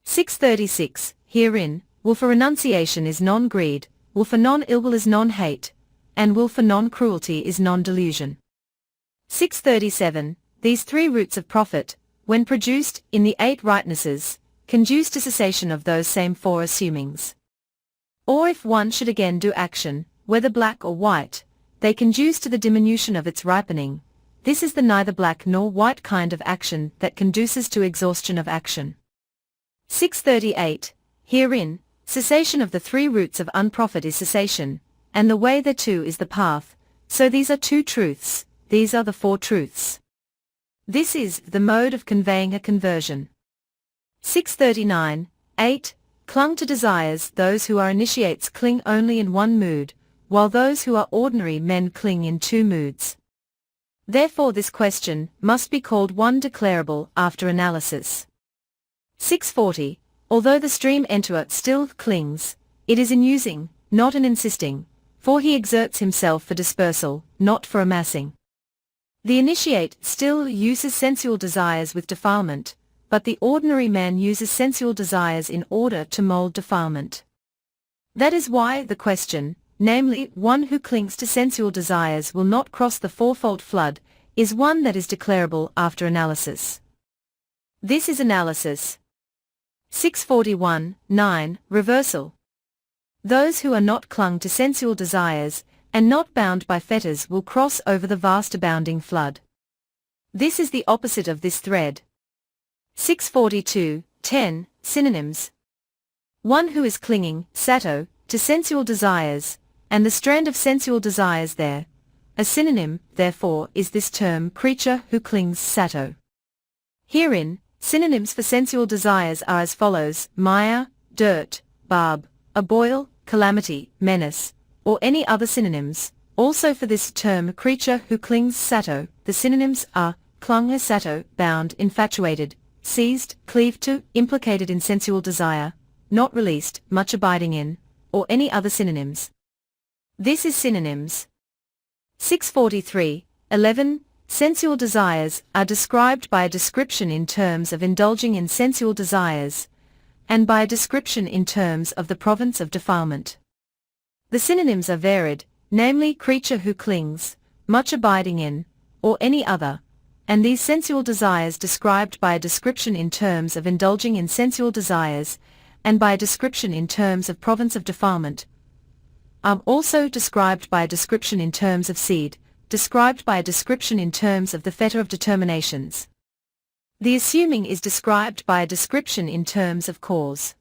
636. Herein, will for renunciation is non-greed, will for non-ill will is non-hate, and will for non-cruelty is non-delusion. 637. These three roots of profit, when produced in the eight rightnesses, conduce to cessation of those same four assumings. Or if one should again do action, whether black or white, they conduce to the diminution of its ripening. This is the neither black nor white kind of action that conduces to exhaustion of action. 638. Herein, cessation of the three roots of unprofit is cessation, and the way thereto is the path, so these are two truths, these are the four truths. This is the mode of conveying a conversion. 639. 8. Clung to desires. Those who are initiates cling only in one mood, while those who are ordinary men cling in two moods. Therefore this question must be called one declarable after analysis. 640. Although the stream enterer still clings, it is in using, not in insisting, for he exerts himself for dispersal, not for amassing. The initiate still uses sensual desires with defilement, but the ordinary man uses sensual desires in order to mold defilement. That is why the question, namely, one who clings to sensual desires will not cross the fourfold flood, is one that is declarable after analysis. This is analysis. 641. 9. Reversal. Those who are not clung to sensual desires, and not bound by fetters will cross over the vast abounding flood. This is the opposite of this thread. 642. 10. Synonyms. One who is clinging, sato, to sensual desires, and the strand of sensual desires there. A synonym, therefore, is this term creature who clings sato. Herein, synonyms for sensual desires are as follows: maya, dirt, barb, a boil, calamity, menace, or any other synonyms. Also for this term creature who clings sato, the synonyms are clung sato, bound, infatuated, seized, cleaved to, implicated in sensual desire, not released, much abiding in, or any other synonyms. This is synonyms. 643. 11. Sensual desires are described by a description in terms of indulging in sensual desires, and by a description in terms of the province of defilement. The synonyms are varied, namely creature who clings, much abiding in, or any other, and these sensual desires described by a description in terms of indulging in sensual desires, and by a description in terms of province of defilement, are also described by a description in terms of seed, described by a description in terms of the fetter of determinations. The assuming is described by a description in terms of cause.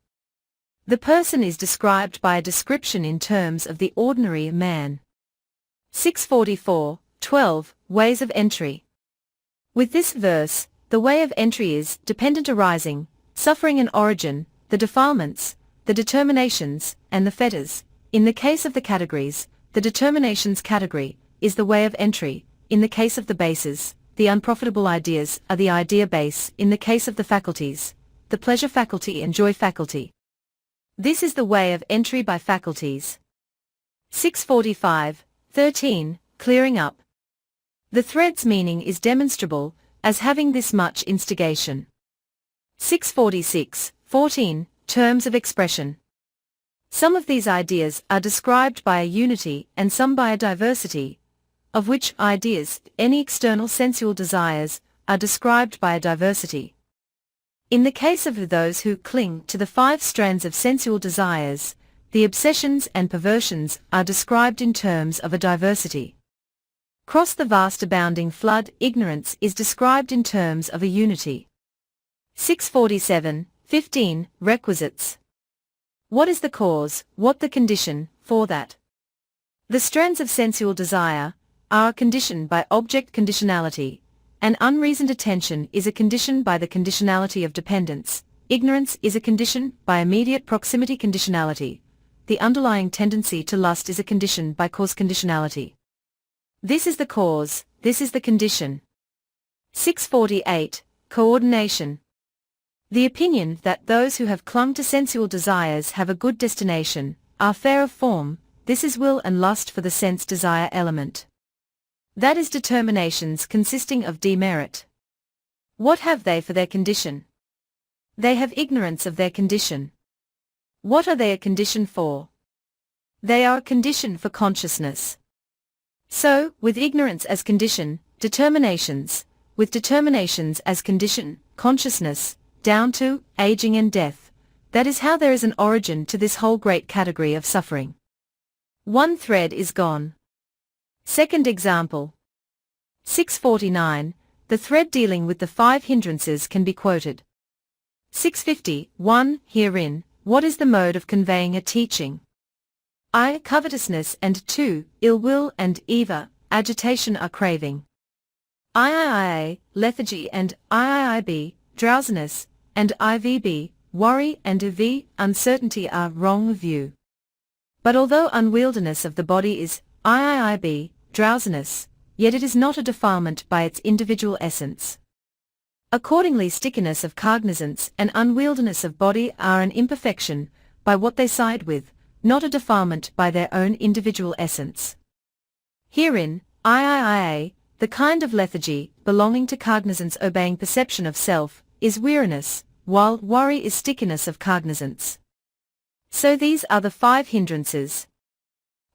The person is described by a description in terms of the ordinary man. 644. 12. Ways of entry. With this verse, the way of entry is dependent arising, suffering and origin, the defilements, the determinations, and the fetters. In the case of the categories, the determinations category is the way of entry. In the case of the bases, the unprofitable ideas are the idea base. In the case of the faculties, the pleasure faculty and joy faculty. This is the way of entry by faculties. 645. 13. Clearing up. The thread's meaning is demonstrable, as having this much instigation. 646. 14. Terms of expression. Some of these ideas are described by a unity and some by a diversity, of which ideas, any external sensual desires, are described by a diversity. In the case of those who cling to the 5 strands of sensual desires, the obsessions and perversions are described in terms of a diversity. Cross the vast abounding flood, ignorance is described in terms of a unity. 647. 15. Requisites. What is the cause, what the condition, for that? The strands of sensual desire are a condition by object conditionality, and unreasoned attention is a condition by the conditionality of dependence. Ignorance is a condition by immediate proximity conditionality. The underlying tendency to lust is a condition by cause conditionality. This is the cause, this is the condition. 648. Coordination. The opinion that those who have clung to sensual desires have a good destination, are fair of form, this is will and lust for the sense desire element. That is determinations consisting of demerit. What have they for their condition? They have ignorance of their condition. What are they a condition for? They are a condition for consciousness. So, with ignorance as condition, determinations, with determinations as condition, consciousness, down to aging and death, that is how there is an origin to this whole great category of suffering. One thread is gone. Second example. 649, the thread dealing with the 5 hindrances can be quoted. 650, 1. Herein, what is the mode of conveying a teaching? I. Covetousness, and 2. Ill will and eva, agitation are craving. IIIA, lethargy, and IIIB, drowsiness, and IVB, worry, and IV, uncertainty are wrong view. But although unwieldiness of the body is IIIB, drowsiness, yet it is not a defilement by its individual essence. Accordingly, stickiness of cognizance and unwieldiness of body are an imperfection, by what they side with, not a defilement by their own individual essence. Herein, IIIA, the kind of lethargy, belonging to cognizance obeying perception of self, is weariness, while worry is stickiness of cognizance. So these are the 5 hindrances.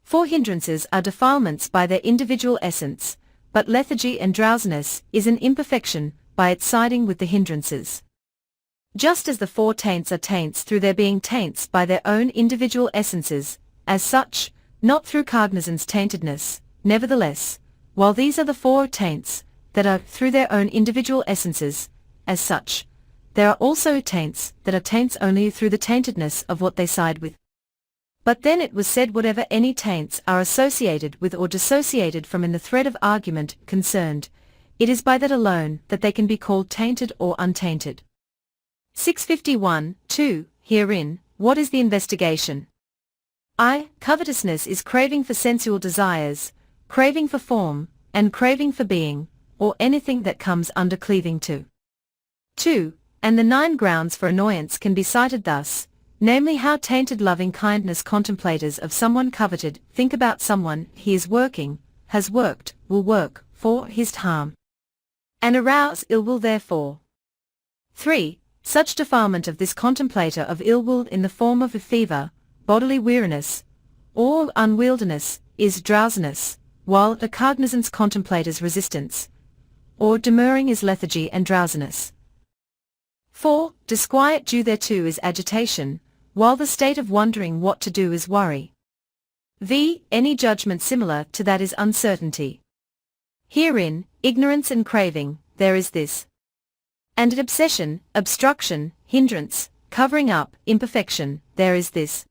4 hindrances are defilements by their individual essence, but lethargy and drowsiness is an imperfection, by its siding with the hindrances. Just as the 4 taints are taints through their being taints by their own individual essences, as such, not through cognizance taintedness, nevertheless, while these are the 4 taints, that are through their own individual essences, as such, there are also taints that are taints only through the taintedness of what they side with. But then it was said whatever any taints are associated with or dissociated from in the thread of argument concerned, it is by that alone that they can be called tainted or untainted. 651, 2. Herein, what is the investigation? I. Covetousness is craving for sensual desires, craving for form, and craving for being, or anything that comes under cleaving to. 2. And the 9 grounds for annoyance can be cited thus, namely how tainted loving-kindness contemplators of someone coveted think about someone he is working, has worked, will work, for his harm, and arouse ill will therefore. 3. Such defilement of this contemplator of ill will in the form of a fever, bodily weariness, or unwieldiness, is drowsiness, while a cognizance contemplator's resistance, or demurring is lethargy and drowsiness. 4. Disquiet due thereto is agitation, while the state of wondering what to do is worry. V. Any judgment similar to that is uncertainty. Herein, ignorance and craving, there is this. And an obsession, obstruction, hindrance, covering up, imperfection, there is this.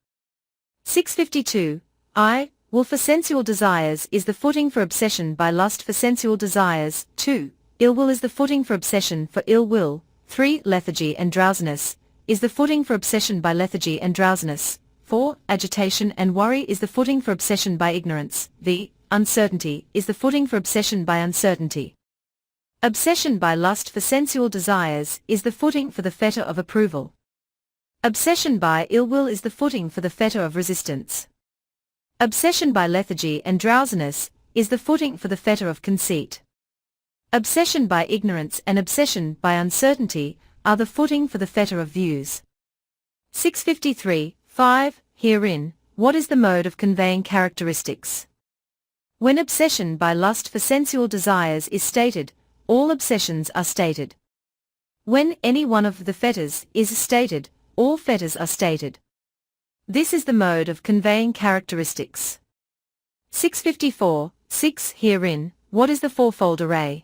652. I. Will for sensual desires is the footing for obsession by lust for sensual desires. 2. Ill will is the footing for obsession for ill will. 3. Lethargy and drowsiness is the footing for obsession by lethargy and drowsiness. 4. Agitation and worry is the footing for obsession by ignorance. V. Uncertainty is the footing for obsession by uncertainty. Obsession by lust for sensual desires is the footing for the fetter of approval. Obsession by ill will is the footing for the fetter of resistance. Obsession by lethargy and drowsiness is the footing for the fetter of conceit. Obsession by ignorance and obsession by uncertainty are the footing for the fetter of views. 653. 5. Herein, what is the mode of conveying characteristics? When obsession by lust for sensual desires is stated, all obsessions are stated. When any one of the fetters is stated, all fetters are stated. This is the mode of conveying characteristics. 654. 6. Herein, what is the fourfold array?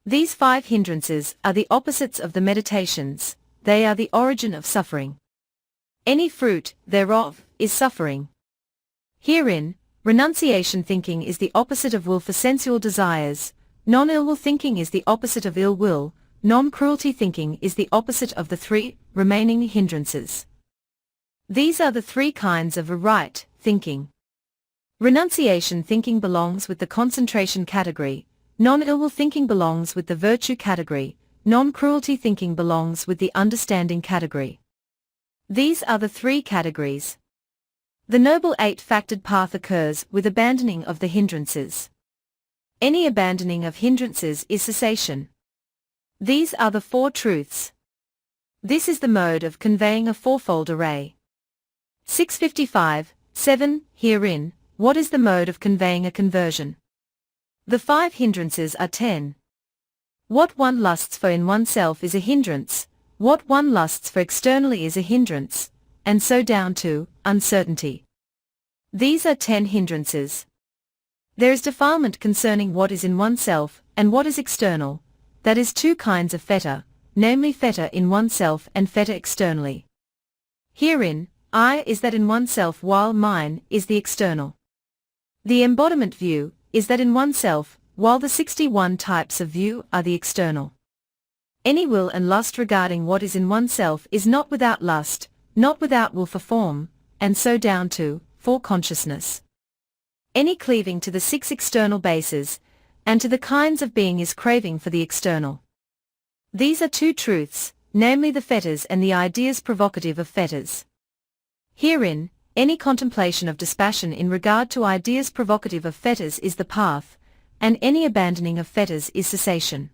These 5 hindrances are the opposites of the meditations, they are the origin of suffering. Any fruit, thereof, is suffering. Herein, renunciation thinking is the opposite of will for sensual desires, non-ill will thinking is the opposite of ill will, non-cruelty thinking is the opposite of the three remaining hindrances. These are the three kinds of a right thinking. Renunciation thinking belongs with the concentration category, non-ill will thinking belongs with the virtue category, non-cruelty thinking belongs with the understanding category. These are the three categories. The noble eight-factored path occurs with abandoning of the hindrances. Any abandoning of hindrances is cessation. These are the four truths. This is the mode of conveying a fourfold array. 655, 7. Herein, what is the mode of conveying a conversion? The five hindrances are 10. What one lusts for in oneself is a hindrance, what one lusts for externally is a hindrance, and so down to uncertainty. These are 10 hindrances. There is defilement concerning what is in oneself and what is external, that is two kinds of fetter, namely fetter in oneself and fetter externally. Herein, I is that in oneself while mine is the external. The embodiment view is that in oneself, while the 61 types of view are the external. Any will and lust regarding what is in oneself is not without lust, not without will for form, and so down to, for consciousness. Any cleaving to the 6 external bases, and to the kinds of being is craving for the external. These are two truths, namely the fetters and the ideas provocative of fetters. Herein, any contemplation of dispassion in regard to ideas provocative of fetters is the path, and any abandoning of fetters is cessation.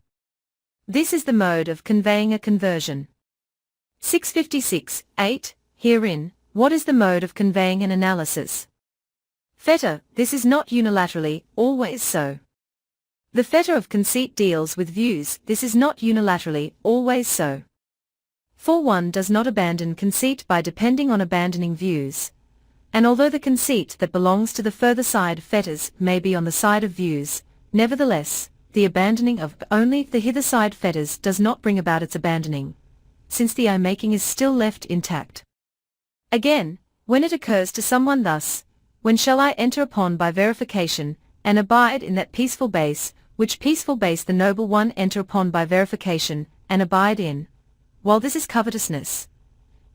This is the mode of conveying a conversion. 656, 8. Herein, what is the mode of conveying an analysis? Fetter, this is not unilaterally, always so. The fetter of conceit deals with views, this is not unilaterally, always so. For one does not abandon conceit by depending on abandoning views. And although the conceit that belongs to the further side fetters may be on the side of views, nevertheless, the abandoning of only the hither side fetters does not bring about its abandoning, since the I-making is still left intact. Again, when it occurs to someone thus, when shall I enter upon by verification, and abide in that peaceful base, which peaceful base the noble one enter upon by verification, and abide in, while this is covetousness.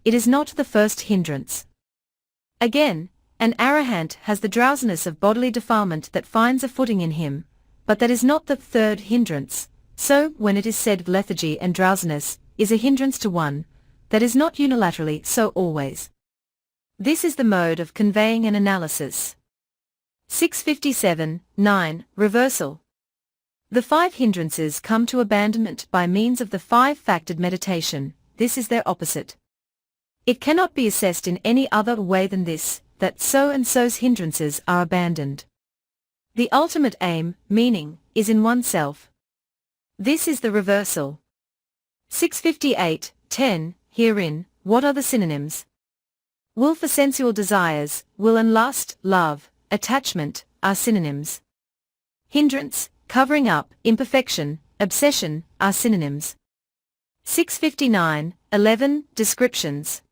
It is not the first hindrance. Again, an arahant has the drowsiness of bodily defilement that finds a footing in him, but that is not the third hindrance. So, when it is said lethargy and drowsiness is a hindrance to one, that is not unilaterally so always. This is the mode of conveying an analysis. 657, 9. Reversal. The five hindrances come to abandonment by means of the five-factored meditation, this is their opposite. It cannot be assessed in any other way than this, that so and so's hindrances are abandoned. The ultimate aim, meaning, is in oneself. This is the reversal. 658, 10. Herein, what are the synonyms? Will for sensual desires, will and lust, love, attachment, are synonyms. Hindrance, covering up, imperfection, obsession, are synonyms. 659, 11. Descriptions.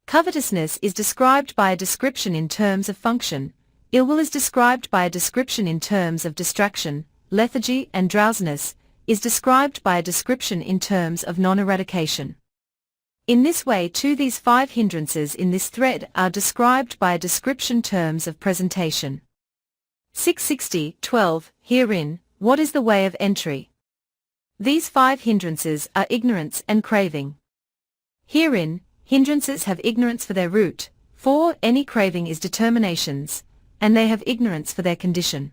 Covetousness is described by a description in terms of function, ill will is described by a description in terms of distraction, lethargy and drowsiness is described by a description in terms of non-eradication. In this way too these five hindrances in this thread are described by a description terms of presentation. 660, 12. Herein, what is the way of entry? These five hindrances are ignorance and craving. Herein, hindrances have ignorance for their root, for any craving is determinations, and they have ignorance for their condition.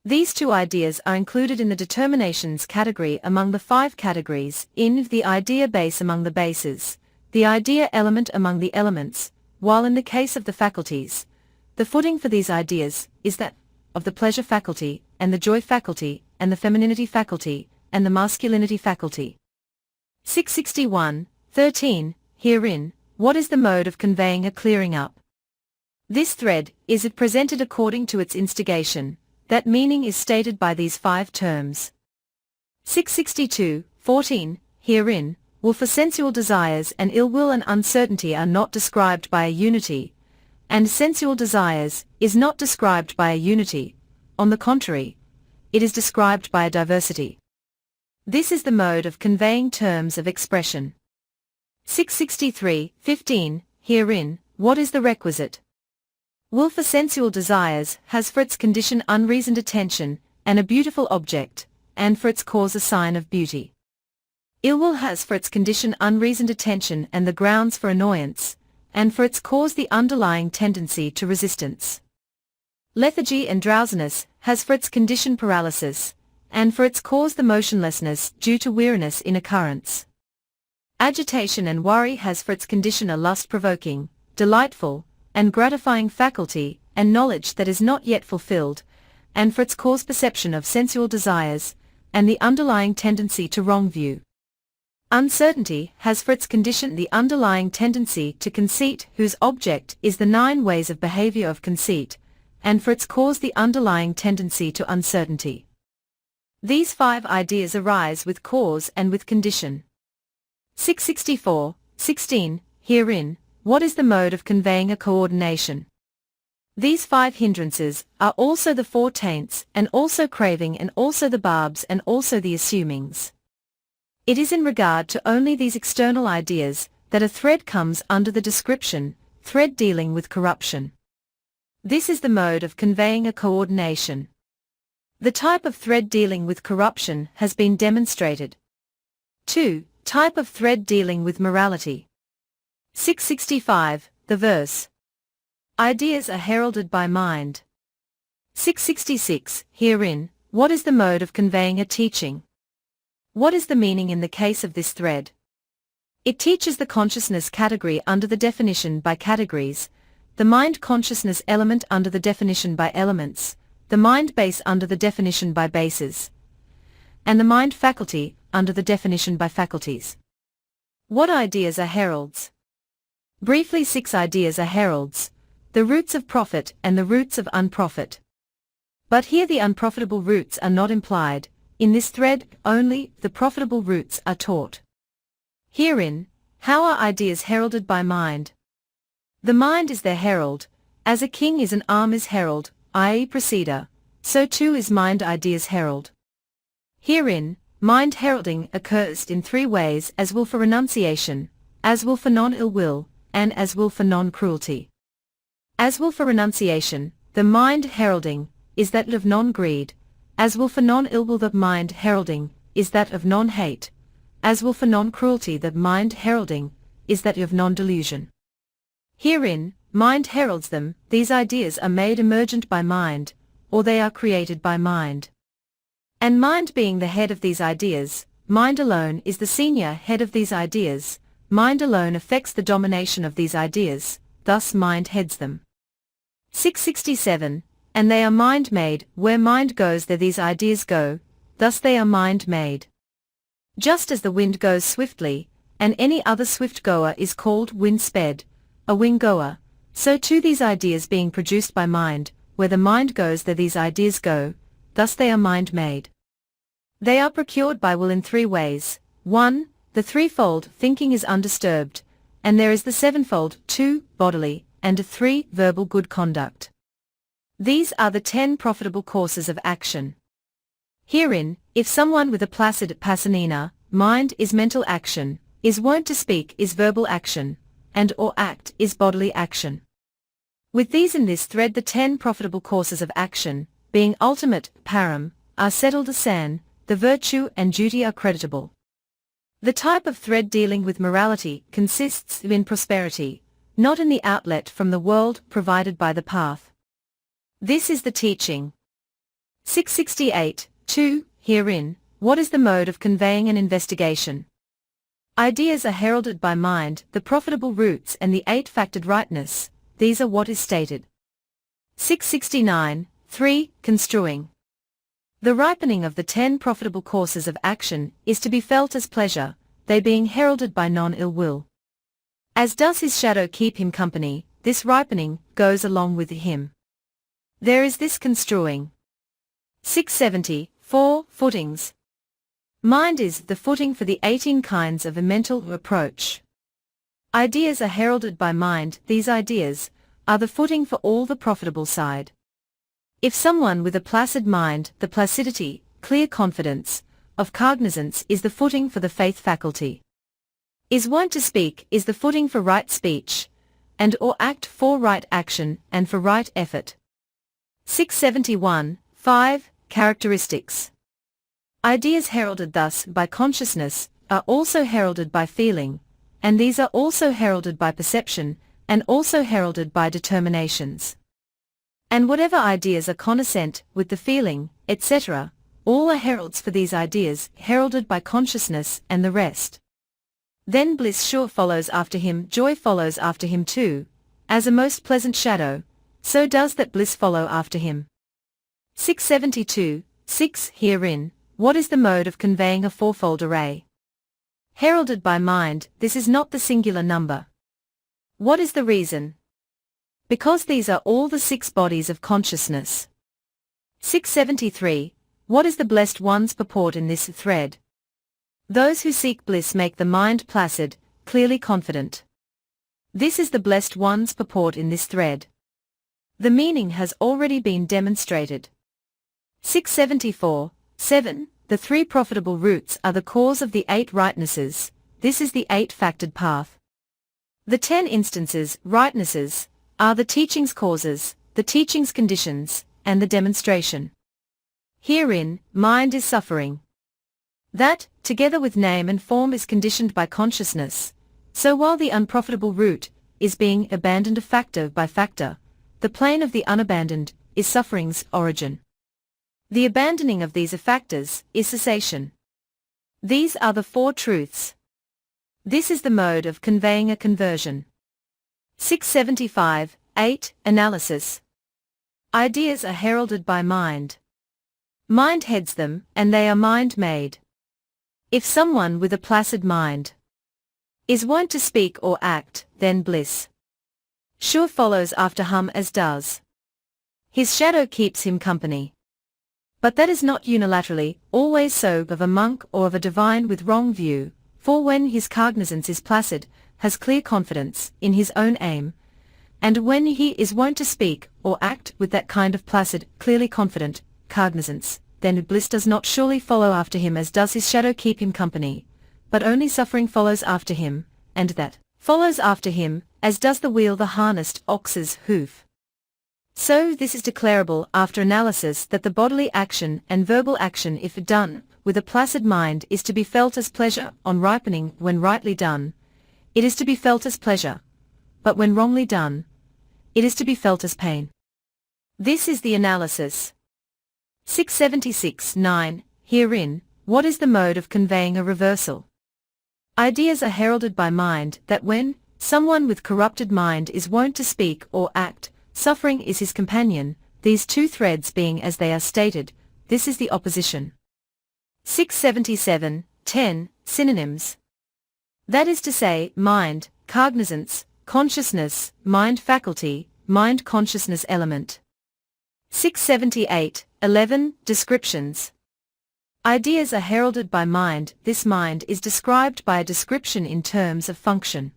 These two ideas are included in the determinations category among the five categories, in the idea base among the bases, the idea element among the elements, while in the case of the faculties, the footing for these ideas is that of the pleasure faculty, and the joy faculty, and the femininity faculty, and the masculinity faculty. 661, 13. Herein, what is the mode of conveying a clearing up? This thread, is it presented according to its instigation, that meaning is stated by these five terms. 662, 14. Herein, will for sensual desires and ill will and uncertainty are not described by a unity, and sensual desires is not described by a unity, on the contrary, it is described by a diversity. This is the mode of conveying terms of expression. 663-15, herein, what is the requisite? Will for sensual desires has for its condition unreasoned attention, and a beautiful object, and for its cause a sign of beauty. Ill will has for its condition unreasoned attention and the grounds for annoyance, and for its cause the underlying tendency to resistance. Lethargy and drowsiness has for its condition paralysis, and for its cause the motionlessness due to weariness in occurrence. Agitation and worry has for its condition a lust-provoking, delightful, and gratifying faculty, and knowledge that is not yet fulfilled, and for its cause perception of sensual desires, and the underlying tendency to wrong view. Uncertainty has for its condition the underlying tendency to conceit, whose object is the 9 ways of behavior of conceit, and for its cause the underlying tendency to uncertainty. These 5 ideas arise with cause and with condition. 664-16, herein, what is the mode of conveying a coordination? These 5 hindrances are also the 4 taints, and also craving, and also the barbs, and also the assumings. It is in regard to only these external ideas that a thread comes under the description, thread dealing with corruption. This is the mode of conveying a coordination. The type of thread dealing with corruption has been demonstrated. 2. Type of thread dealing with morality. 665, the verse. Ideas are heralded by mind. 666, herein, what is the mode of conveying a teaching? What is the meaning in the case of this thread? It teaches the consciousness category under the definition by categories, the mind consciousness element under the definition by elements, the mind base under the definition by bases, and the mind faculty under the definition by faculties. What ideas are heralds? Briefly, 6 ideas are heralds, the roots of profit and the roots of unprofit. But here the unprofitable roots are not implied, in this thread only the profitable roots are taught. Herein, how are ideas heralded by mind? The mind is their herald, as a king is an army's herald, i.e. preceder, so too is mind ideas herald. Herein, mind heralding occurs in 3 ways, as will for renunciation, as will for non-ill will, and as will for non-cruelty. As will for renunciation, the mind heralding, is that of non-greed, as will for non-ill will the mind heralding, is that of non-hate, as will for non-cruelty the mind heralding, is that of non-delusion. Herein, mind heralds them, these ideas are made emergent by mind, or they are created by mind. And mind being the head of these ideas, mind alone is the senior head of these ideas, mind alone affects the domination of these ideas, thus mind heads them. 667, and they are mind-made, where mind goes there these ideas go, thus they are mind-made. Just as the wind goes swiftly, and any other swift goer is called wind-sped, a wing-goer, so too these ideas being produced by mind, where the mind goes there these ideas go, thus they are mind-made. They are procured by will in 3 ways. 1. The threefold thinking is undisturbed, and there is the sevenfold, 2. Bodily, and 3. Verbal good conduct. These are the 10 profitable courses of action. Herein, if someone with a placid pasanina, mind is mental action, is wont to speak is verbal action, and or act is bodily action. With these in this thread the 10 profitable courses of action, being ultimate, param, are settled asan, the virtue and duty are creditable. The type of thread dealing with morality consists in prosperity, not in the outlet from the world provided by the path. This is the teaching. 668, 2, herein, what is the mode of conveying an investigation? Ideas are heralded by mind, the profitable roots and the 8-factored rightness, these are what is stated. 669, 3, construing. The ripening of the 10 profitable courses of action is to be felt as pleasure, they being heralded by non-ill will. As does his shadow keep him company, this ripening goes along with him. There is this construing. 670, 4, footings. Mind is the footing for the 18 kinds of a mental approach. Ideas are heralded by mind. These ideas are the footing for all the profitable side. If someone with a placid mind, the placidity, clear confidence, of cognizance is the footing for the faith faculty. Is wont to speak is the footing for right speech, and or act for right action and for right effort. 671. 5. Characteristics. Ideas heralded thus by consciousness are also heralded by feeling, and these are also heralded by perception, and also heralded by determinations. And whatever ideas are cognoscent with the feeling, etc., all are heralds for these ideas, heralded by consciousness and the rest. Then bliss sure follows after him, joy follows after him too, as a most pleasant shadow, so does that bliss follow after him. 672. 6. Herein, what is the mode of conveying a fourfold array? Heralded by mind, this is not the singular number. What is the reason? Because these are all the 6 bodies of consciousness. 673. What is the blessed one's purport in this thread? Those who seek bliss make the mind placid, clearly confident. This is the blessed one's purport in this thread. The meaning has already been demonstrated. 674. 7. The 3 profitable routes are the cause of the 8 rightnesses. This is the 8-factored path. The 10 instances, rightnesses, are the teaching's causes, the teaching's conditions, and the demonstration. Herein, mind is suffering. That, together with name and form, is conditioned by consciousness. So while the unprofitable route is being abandoned factor by factor, the plane of the unabandoned is suffering's origin. The abandoning of these factors is cessation. These are the 4 truths. This is the mode of conveying a conversion. 675. 8. Analysis. Ideas are heralded by mind. Mind heads them, and they are mind-made. If someone with a placid mind is wont to speak or act, then bliss sure follows after him as does. His shadow keeps him company. But that is not unilaterally always so of a monk or of a divine with wrong view, for when his cognizance is placid, has clear confidence in his own aim, and when he is wont to speak or act with that kind of placid, clearly confident cognizance, then bliss does not surely follow after him as does his shadow keep him company, but only suffering follows after him, and that follows after him, as does the wheel the harnessed ox's hoof. So this is declarable after analysis that the bodily action and verbal action, if done with a placid mind, is to be felt as pleasure on ripening. When rightly done, it is to be felt as pleasure, but when wrongly done, it is to be felt as pain. This is the analysis. 676. 9. Herein, what is the mode of conveying a reversal? Ideas are heralded by mind that when someone with corrupted mind is wont to speak or act, suffering is his companion, these 2 threads being as they are stated, this is the opposition. 677. 10. Synonyms. That is to say, mind, cognizance, consciousness, mind faculty, mind consciousness element. 678. 11. Descriptions. Ideas are heralded by mind. This mind is described by a description in terms of function.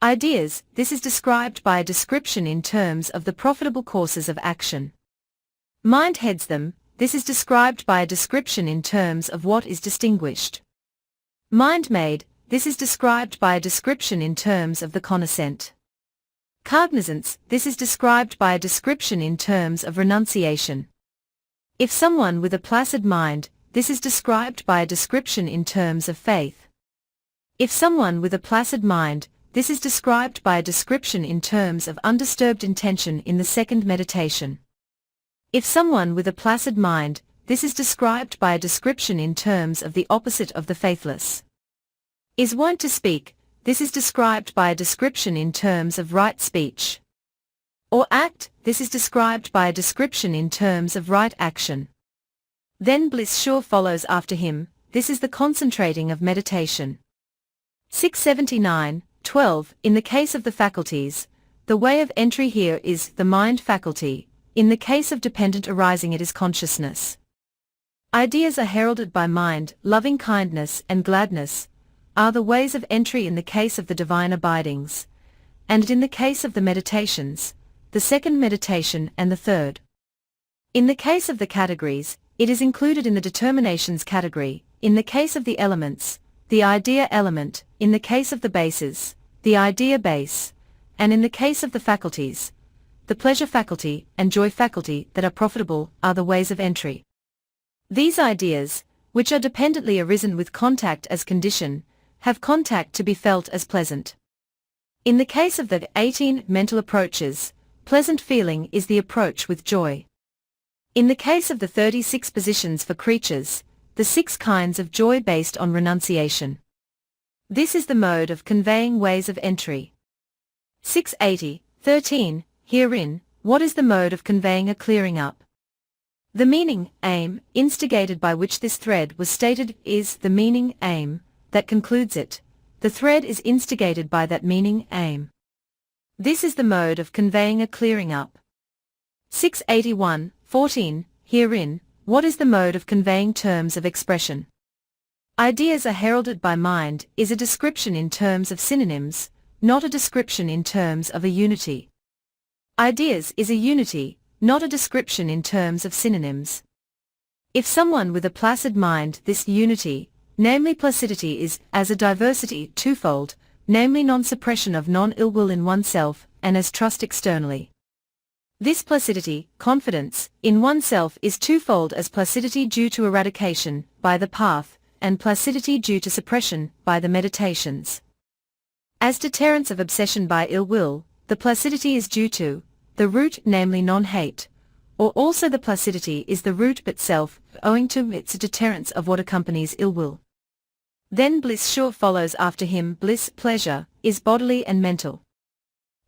Ideas, this is described by a description in terms of the profitable courses of action. Mind heads them, this is described by a description in terms of what is distinguished. Mind made, this is described by a description in terms of the cognoscent. Cognizance, this is described by a description in terms of renunciation. If someone with a placid mind, this is described by a description in terms of faith. If someone with a placid mind, this is described by a description in terms of undisturbed intention in the second meditation. If someone with a placid mind, this is described by a description in terms of the opposite of the faithless. Is wont to speak, this is described by a description in terms of right speech. Or act, this is described by a description in terms of right action. Then bliss sure follows after him, this is the concentrating of meditation. 679. 12. In the case of the faculties, the way of entry here is the mind faculty, in the case of dependent arising it is consciousness. Ideas are heralded by mind, loving kindness and gladness, are the ways of entry in the case of the divine abidings, and in the case of the meditations, the second meditation and the third. In the case of the categories, it is included in the determinations category, in the case of the elements, the idea element, in the case of the bases, the idea base, and in the case of the faculties, the pleasure faculty and joy faculty that are profitable are the ways of entry. These ideas, which are dependently arisen with contact as condition, have contact to be felt as pleasant. In the case of the 18 mental approaches, pleasant feeling is the approach with joy. In the case of the 36 positions for creatures, the 6 kinds of joy based on renunciation. This is the mode of conveying ways of entry. 680, 13, herein, what is the mode of conveying a clearing up? The meaning, aim, instigated by which this thread was stated is the meaning, aim, that concludes it. The thread is instigated by that meaning, aim. This is the mode of conveying a clearing up. 681, 14, herein, what is the mode of conveying terms of expression? Ideas are heralded by mind is a description in terms of synonyms, not a description in terms of a unity. Ideas is a unity, not a description in terms of synonyms. If someone with a placid mind this unity, namely placidity is, as a diversity twofold, namely non-suppression of non-ill will in oneself, and as trust externally. This placidity, confidence, in oneself is twofold as placidity due to eradication, by the path, and placidity due to suppression, by the meditations. As deterrence of obsession by ill will, the placidity is due to the root, namely non-hate, or also the placidity is the root but self, owing to its deterrence of what accompanies ill will. Then bliss sure follows after him. Bliss, pleasure, is bodily and mental.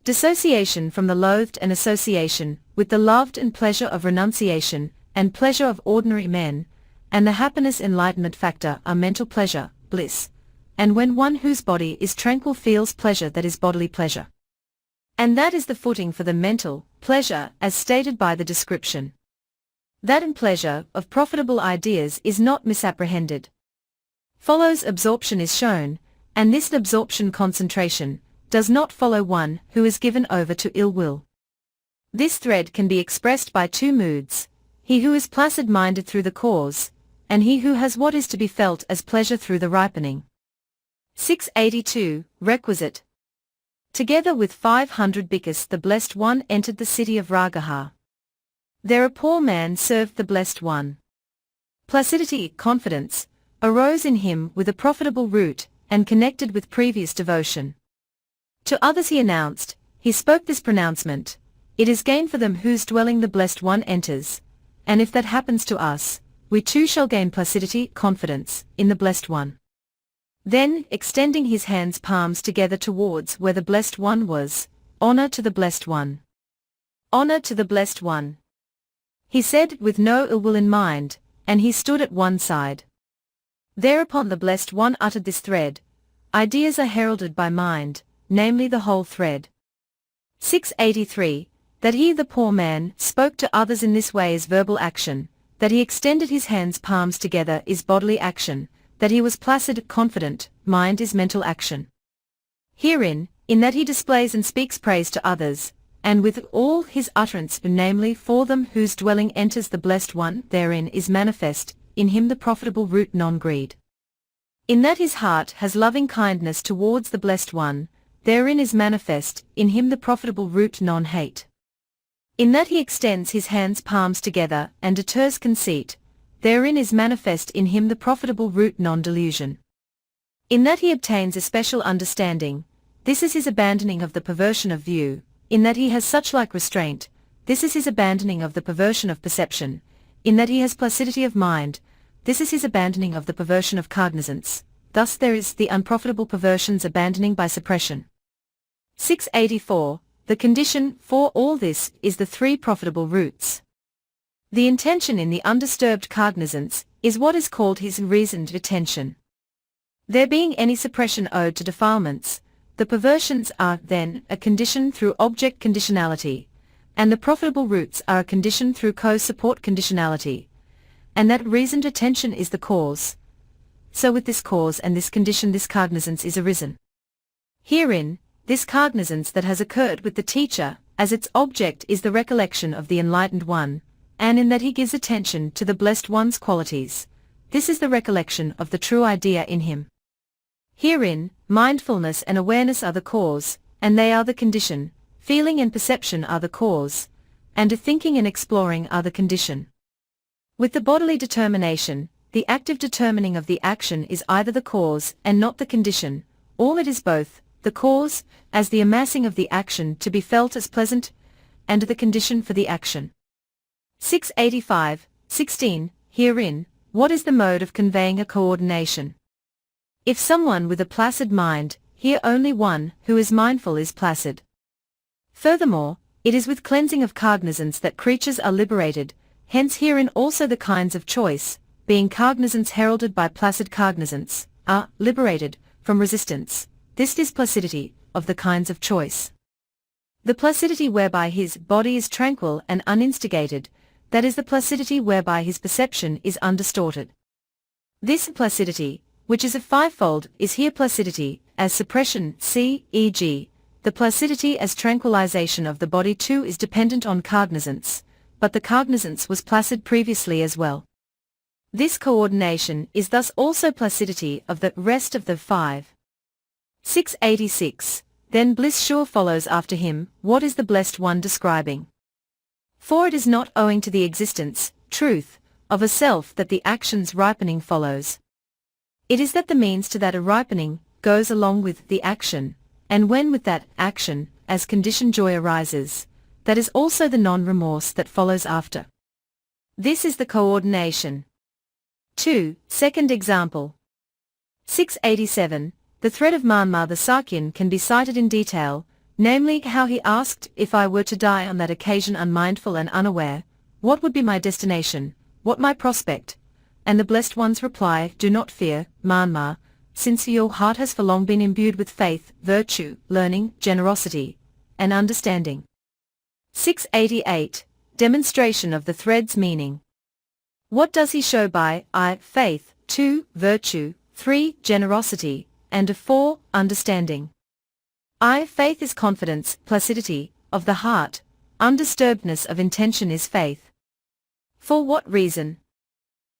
Dissociation from the loathed and association with the loved and pleasure of renunciation and pleasure of ordinary men, and the happiness enlightenment factor are mental pleasure, bliss, and when one whose body is tranquil feels pleasure that is bodily pleasure. And that is the footing for the mental pleasure as stated by the description. That in pleasure of profitable ideas is not misapprehended. Follows absorption is shown, and this absorption concentration does not follow one who is given over to ill will. This thread can be expressed by 2 moods, he who is placid-minded through the cause, and he who has what is to be felt as pleasure through the ripening. 682, requisite. Together with 500 bhikkhus the Blessed One entered the city of Ragaha. There a poor man served the Blessed One. Placidity, confidence, arose in him with a profitable root, and connected with previous devotion. To others he announced, he spoke this pronouncement, it is gain for them whose dwelling the Blessed One enters, and if that happens to us, we too shall gain placidity, confidence, in the Blessed One. Then, extending his hands palms together towards where the Blessed One was, honor to the Blessed One. Honor to the Blessed One. He said with no ill will in mind, and he stood at one side. Thereupon the Blessed One uttered this thread, ideas are heralded by mind, namely the whole thread. 683, that he the poor man spoke to others in this way is verbal action, that he extended his hands palms together is bodily action, that he was placid, confident, mind is mental action. Herein, in that he displays and speaks praise to others, and with all his utterance namely for them whose dwelling enters the Blessed One therein is manifest, in him the profitable root non-greed. In that his heart has loving kindness towards the Blessed One, therein is manifest, in him the profitable root non-hate. In that he extends his hands palms together and deters conceit, therein is manifest in him the profitable root non-delusion. In that he obtains a special understanding, this is his abandoning of the perversion of view, in that he has such like restraint, this is his abandoning of the perversion of perception, in that he has placidity of mind, this is his abandoning of the perversion of cognizance, thus there is the unprofitable perversions abandoning by suppression. 684, the condition for all this is the 3 profitable roots. The intention in the undisturbed cognizance is what is called his reasoned attention. There being any suppression owed to defilements, the perversions are, then, a condition through object conditionality, and the profitable roots are a condition through co-support conditionality, and that reasoned attention is the cause. So with this cause and this condition this cognizance is arisen. Herein, this cognizance that has occurred with the teacher, as its object is the recollection of the enlightened one, and in that he gives attention to the blessed one's qualities, this is the recollection of the true idea in him. Herein, mindfulness and awareness are the cause, and they are the condition, feeling and perception are the cause, and thinking and exploring are the condition. With the bodily determination, the active determining of the action is either the cause and not the condition, or it is both, the cause, as the amassing of the action to be felt as pleasant, and the condition for the action. 685.16. Herein, what is the mode of conveying a coordination? If someone with a placid mind, here only one who is mindful is placid. Furthermore, it is with cleansing of cognizance that creatures are liberated, hence herein also the kinds of choice, being cognizance heralded by placid cognizance, are liberated from resistance. This is placidity of the kinds of choice. The placidity whereby his body is tranquil and uninstigated, that is the placidity whereby his perception is undistorted. This placidity, which is a fivefold, is here placidity as suppression, e.g., the placidity as tranquilization of the body too is dependent on cognizance, but the cognizance was placid previously as well. This coordination is thus also placidity of the rest of the five. 686. Then bliss sure follows after him. What is the blessed one describing? For it is not owing to the existence, truth, of a self that the action's ripening follows. It is that the means to that a ripening goes along with the action, and when with that action, as conditioned joy arises, that is also the non-remorse that follows after. This is the coordination. 2. Second example. 687. The thread of Manma the Sakyan can be cited in detail, namely how he asked, if I were to die on that occasion unmindful and unaware, what would be my destination, what my prospect? And the Blessed One's reply, do not fear, Manma, since your heart has for long been imbued with faith, virtue, learning, generosity, and understanding. 688. Demonstration of the thread's meaning. What does he show by I, faith, 2, virtue, 3, generosity, and 4, understanding? I, faith is confidence, placidity, of the heart, undisturbedness of intention is faith. For what reason?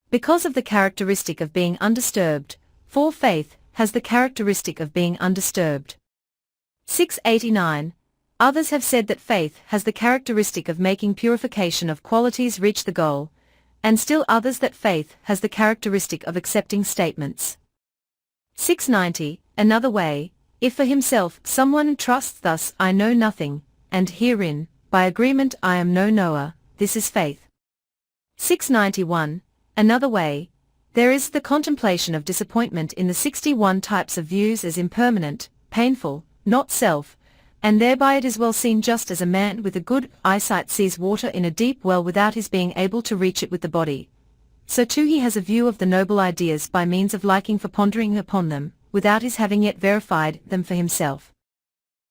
Because of the characteristic of being undisturbed, for faith has the characteristic of being undisturbed. 689. Others have said that faith has the characteristic of making purification of qualities reach the goal, and still others that faith has the characteristic of accepting statements. 690. Another way, if for himself someone trusts thus I know nothing, and herein, by agreement I am no knower, this is faith. 691. Another way, there is the contemplation of disappointment in the 61 types of views as impermanent, painful, not self, and thereby it is well seen just as a man with a good eyesight sees water in a deep well without his being able to reach it with the body. So too he has a view of the noble ideas by means of liking for pondering upon them, without his having yet verified them for himself.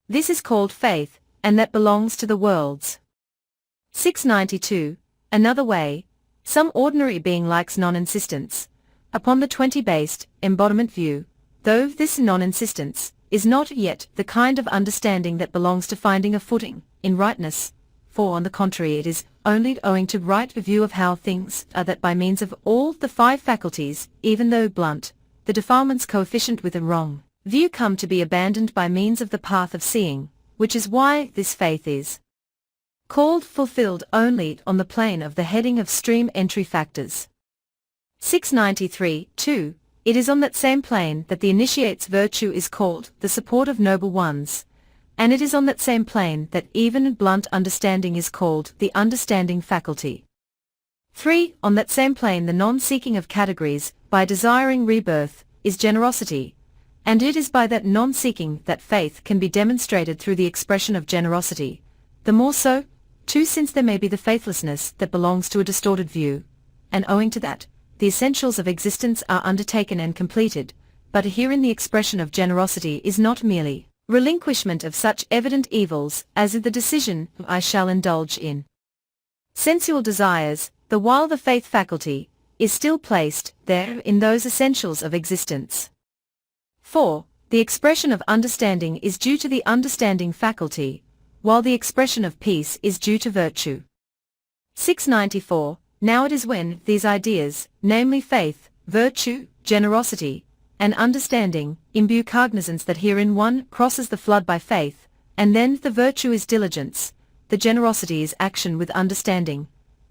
This is called faith, and that belongs to the worlds. 692. Another way, some ordinary being likes non-insistence, upon the 20-based, embodiment view, though this non-insistence is not yet the kind of understanding that belongs to finding a footing in rightness, for on the contrary it is only owing to right view of how things are that by means of all the five faculties, even though blunt, the defilements coefficient with a wrong view come to be abandoned by means of the path of seeing, which is why this faith is called fulfilled only on the plane of the heading of stream entry factors. 693. 2. It is on that same plane that the initiate's virtue is called the support of noble ones, and it is on that same plane that even blunt understanding is called the understanding faculty. 3. On that same plane the non-seeking of categories, by desiring rebirth, is generosity, and it is by that non-seeking that faith can be demonstrated through the expression of generosity, the more so, too, since there may be the faithlessness that belongs to a distorted view, and owing to that, the essentials of existence are undertaken and completed, but herein the expression of generosity is not merely relinquishment of such evident evils as is the decision I shall indulge in sensual desires, the while the faith faculty is still placed there in those essentials of existence. 4. The expression of understanding is due to the understanding faculty, while the expression of peace is due to virtue. 694. Now it is when these ideas, namely faith, virtue, generosity, and understanding, imbue cognizance that herein one crosses the flood by faith, and then the virtue is diligence, the generosity is action with understanding,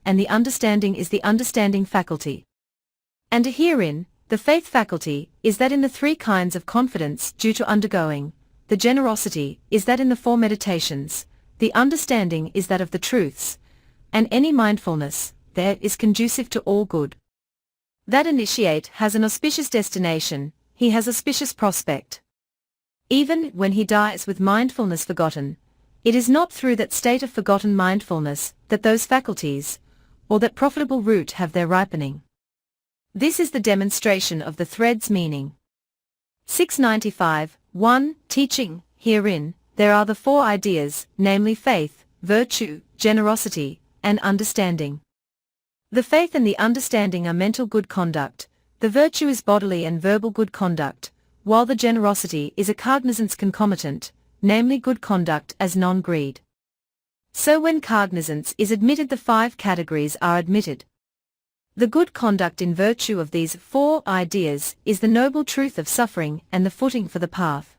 and the understanding is the understanding faculty. And herein, the faith faculty is that in the three kinds of confidence due to undergoing, the generosity is that in the four meditations, the understanding is that of the truths, and any mindfulness there is conducive to all good. That initiate has an auspicious destination, he has auspicious prospect. Even when he dies with mindfulness forgotten, it is not through that state of forgotten mindfulness that those faculties, or that profitable root have their ripening. This is the demonstration of the thread's meaning. 695. 1. Teaching. Herein, there are the four ideas, namely faith, virtue, generosity, and understanding. The faith and the understanding are mental good conduct, the virtue is bodily and verbal good conduct, while the generosity is a cognizance concomitant, namely good conduct as non-greed. So when cognizance is admitted the five categories are admitted. The good conduct in virtue of these four ideas is the noble truth of suffering and the footing for the path.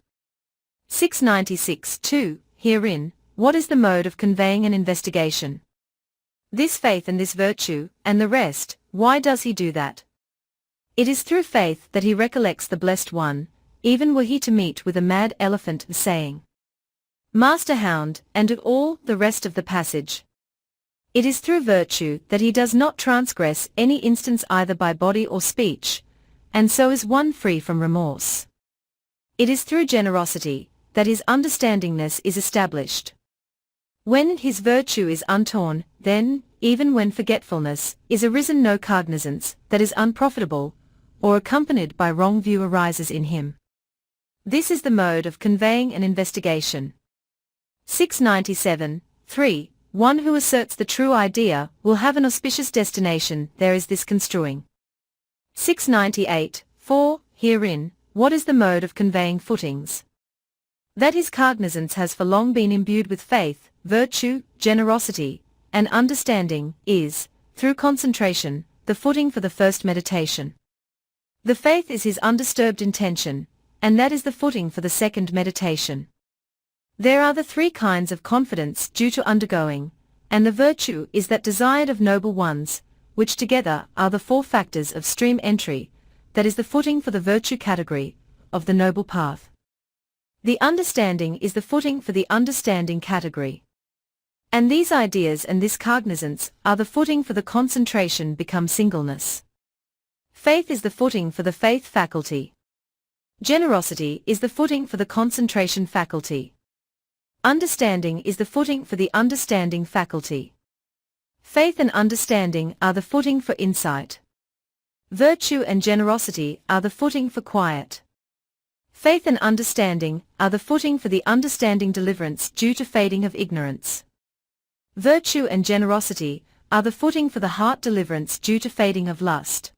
696. 2. Herein, what is the mode of conveying an investigation? This faith and this virtue, and the rest, why does he do that? It is through faith that he recollects the Blessed One, even were he to meet with a mad elephant saying, Master Hound, and do all the rest of the passage. It is through virtue that he does not transgress any instance either by body or speech, and so is one free from remorse. It is through generosity that his understandingness is established. When his virtue is untorn, then, even when forgetfulness is arisen, no cognizance that is unprofitable, or accompanied by wrong view arises in him. This is the mode of conveying an investigation. 697. 3. One who asserts the true idea will have an auspicious destination, there is this construing. 698. 4. Herein, what is the mode of conveying footings? That his cognizance has for long been imbued with faith, virtue, generosity, and understanding, is, through concentration, the footing for the first meditation. The faith is his undisturbed intention, and that is the footing for the second meditation. There are the three kinds of confidence due to undergoing, and the virtue is that desired of noble ones, which together are the four factors of stream entry, that is the footing for the virtue category, of the noble path. The understanding is the footing for the understanding category. And these ideas and this cognizance are the footing for the concentration become singleness. Faith is the footing for the faith faculty. Generosity is the footing for the concentration faculty. Understanding is the footing for the understanding faculty. Faith and understanding are the footing for insight. Virtue and generosity are the footing for quiet. Faith and understanding are the footing for the understanding deliverance due to fading of ignorance. Virtue and generosity are the footing for the heart deliverance due to fading of lust.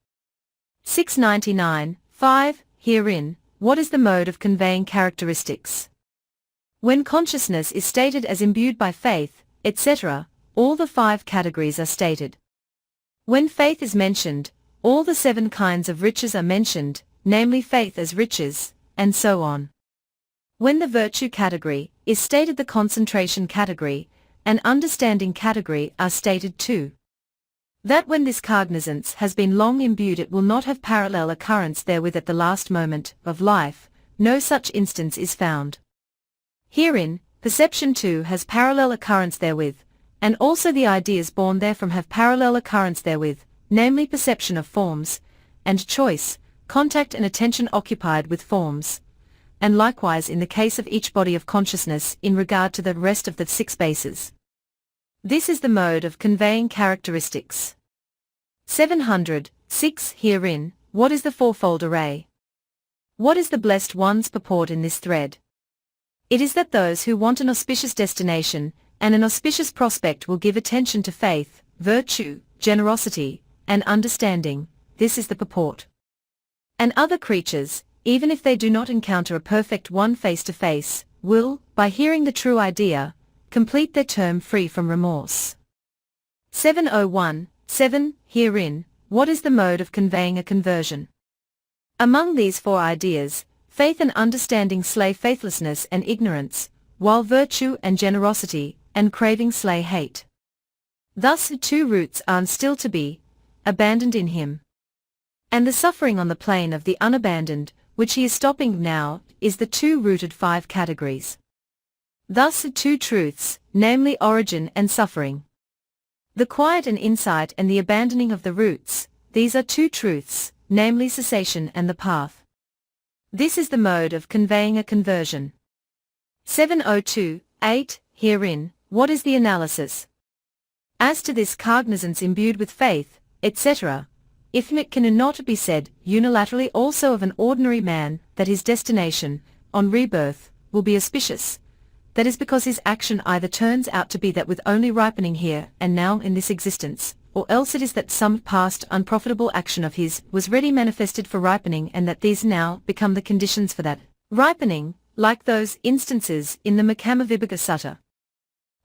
699. 5. Herein, what is the mode of conveying characteristics? When consciousness is stated as imbued by faith, etc., all the five categories are stated. When faith is mentioned, all the seven kinds of riches are mentioned, namely faith as riches, and so on. When the virtue category is stated, the concentration category and understanding category are stated too. That when this cognizance has been long imbued it will not have parallel occurrence therewith at the last moment of life, no such instance is found. Herein, perception too has parallel occurrence therewith, and also the ideas born therefrom have parallel occurrence therewith, namely perception of forms, and choice, contact and attention occupied with forms, and likewise in the case of each body of consciousness in regard to the rest of the six bases. This is the mode of conveying characteristics. 706. Herein, what is the fourfold array? What is the Blessed One's purport in this thread? It is that those who want an auspicious destination, and an auspicious prospect will give attention to faith, virtue, generosity, and understanding, this is the purport. And other creatures, even if they do not encounter a perfect one face to face, will, by hearing the true idea, complete their term free from remorse. 701. 7. Herein, what is the mode of conveying a conversion? Among these four ideas, faith and understanding slay faithlessness and ignorance, while virtue and generosity and craving slay hate. Thus the two roots are still to be abandoned in him. And the suffering on the plane of the unabandoned, which he is stopping now, is the two-rooted five categories. Thus the two truths, namely origin and suffering. The quiet and insight and the abandoning of the roots, these are two truths, namely cessation and the path. This is the mode of conveying a conversion. 702. 8. Herein, what is the analysis? As to this cognizance imbued with faith, etc., if it cannot be said unilaterally also of an ordinary man that his destination, on rebirth, will be auspicious, that is because his action either turns out to be that with only ripening here and now in this existence, or else it is that some past unprofitable action of his was ready manifested for ripening and that these now become the conditions for that ripening, like those instances in the Makamavibhaga Sutta.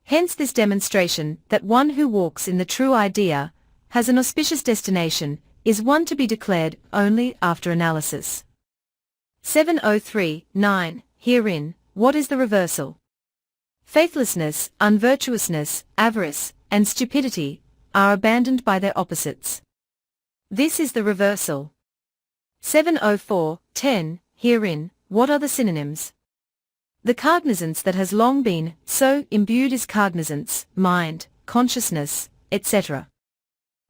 Hence this demonstration that one who walks in the true idea, has an auspicious destination, is one to be declared only after analysis. 703. 9. Herein, what is the reversal? Faithlessness, unvirtuousness, avarice, and stupidity, are abandoned by their opposites. This is the reversal. 704. 10. Herein, what are the synonyms? The cognizance that has long been so imbued is cognizance, mind, consciousness, etc.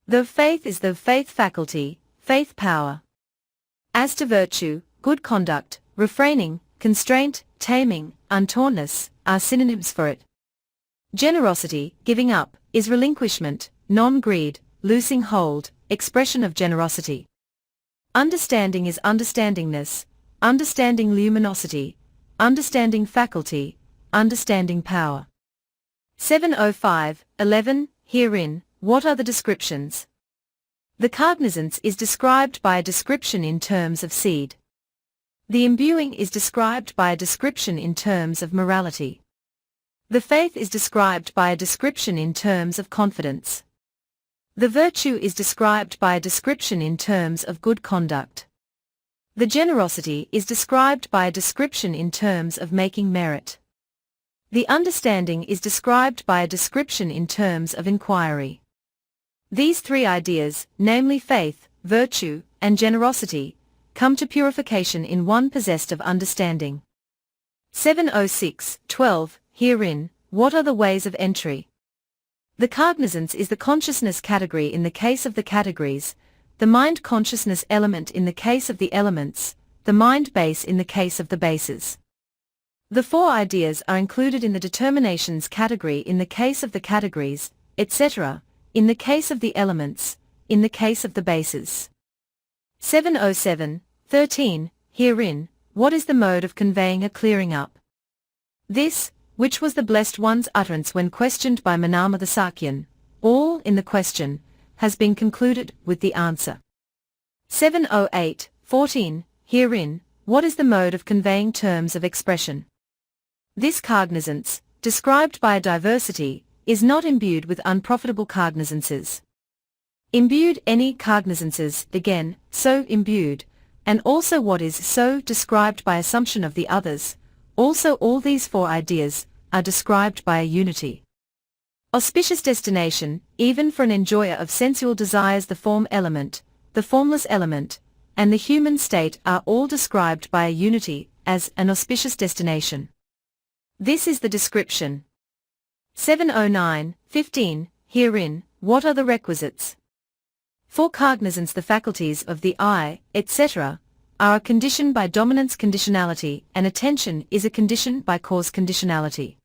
The faith is the faith faculty, faith power. As to virtue, good conduct, refraining, constraint, taming, untornness, are synonyms for it. Generosity, giving up, is relinquishment, non-greed, loosing hold, expression of generosity. Understanding is understandingness, understanding luminosity, understanding faculty, understanding power. 705. 11. Herein, what are the descriptions? The cognizance is described by a description in terms of seed. The imbuing is described by a description in terms of morality. The faith is described by a description in terms of confidence. The virtue is described by a description in terms of good conduct. The generosity is described by a description in terms of making merit. The understanding is described by a description in terms of inquiry. These three ideas, namely faith, virtue, and generosity, come to purification in one possessed of understanding. 706. 12. Herein, what are the ways of entry? The cognizance is the consciousness category in the case of the categories, the mind consciousness element in the case of the elements, the mind base in the case of the bases. The four ideas are included in the determinations category in the case of the categories, etc., in the case of the elements, in the case of the bases. 707. 13. Herein, what is the mode of conveying a clearing up? This, which was the Blessed One's utterance when questioned by Manama the Sakyan, all in the question, has been concluded with the answer. 708. 14. Herein, what is the mode of conveying terms of expression? This cognizance, described by a diversity, is not imbued with unprofitable cognizances. Imbued any cognizances, again, so imbued, and also what is so described by assumption of the others, also all these four ideas, are described by a unity. Auspicious destination, even for an enjoyer of sensual desires, the form element, the formless element, and the human state are all described by a unity, as an auspicious destination. This is the description. 709. 15. Herein, what are the requisites? For cognizance the faculties of the eye, etc., are a condition by dominance conditionality, and attention is a condition by cause conditionality.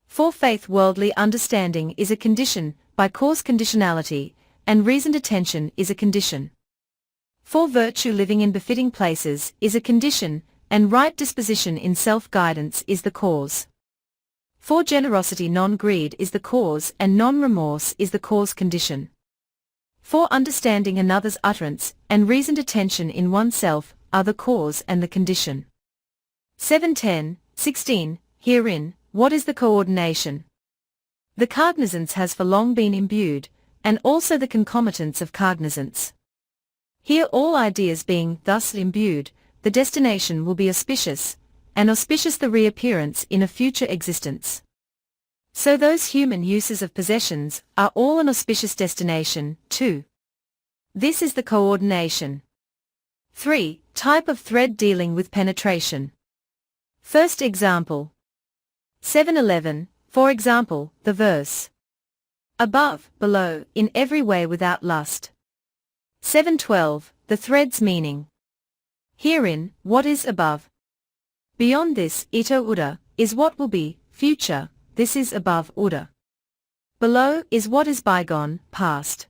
For faith worldly understanding is a condition by cause conditionality, and reasoned attention is a condition. For virtue living in befitting places is a condition, and right disposition in self-guidance is the cause. For generosity non-greed is the cause and non-remorse is the cause condition. 4. Understanding another's utterance and reasoned attention in oneself are the cause and the condition. 7. 10, 16. Herein, what is the coordination? The cognizance has for long been imbued, and also the concomitants of cognizance. Here all ideas being thus imbued, the destination will be auspicious, and auspicious the reappearance in a future existence. So those human uses of possessions are all an auspicious destination, too. This is the coordination. 3. Type of thread dealing with penetration. First example. 7:11, for example, the verse. Above, below, in every way without lust. 7:12, the thread's meaning. Herein, what is above? Beyond this, ito uda, is what will be, future, this is above uda. Below is what is bygone, past.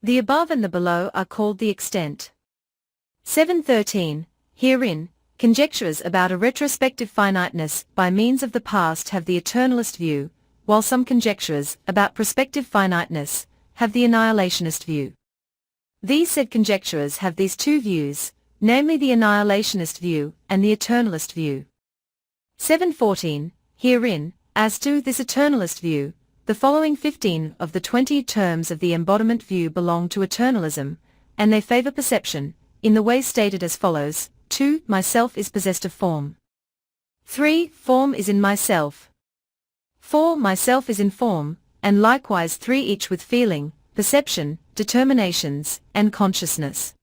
The above and the below are called the extent. 7:13, herein, conjectures about a retrospective finiteness by means of the past have the eternalist view, while some conjectures about prospective finiteness have the annihilationist view. These said conjecturers have these two views, namely the annihilationist view and the eternalist view. 7:14, herein, as to this eternalist view, the following 15 of the 20 terms of the embodiment view belong to eternalism, and they favor perception, in the way stated as follows. 2. Myself is possessed of form. 3. Form is in myself. 4. Myself is in form, and likewise 3 each with feeling, perception, determinations, and consciousness.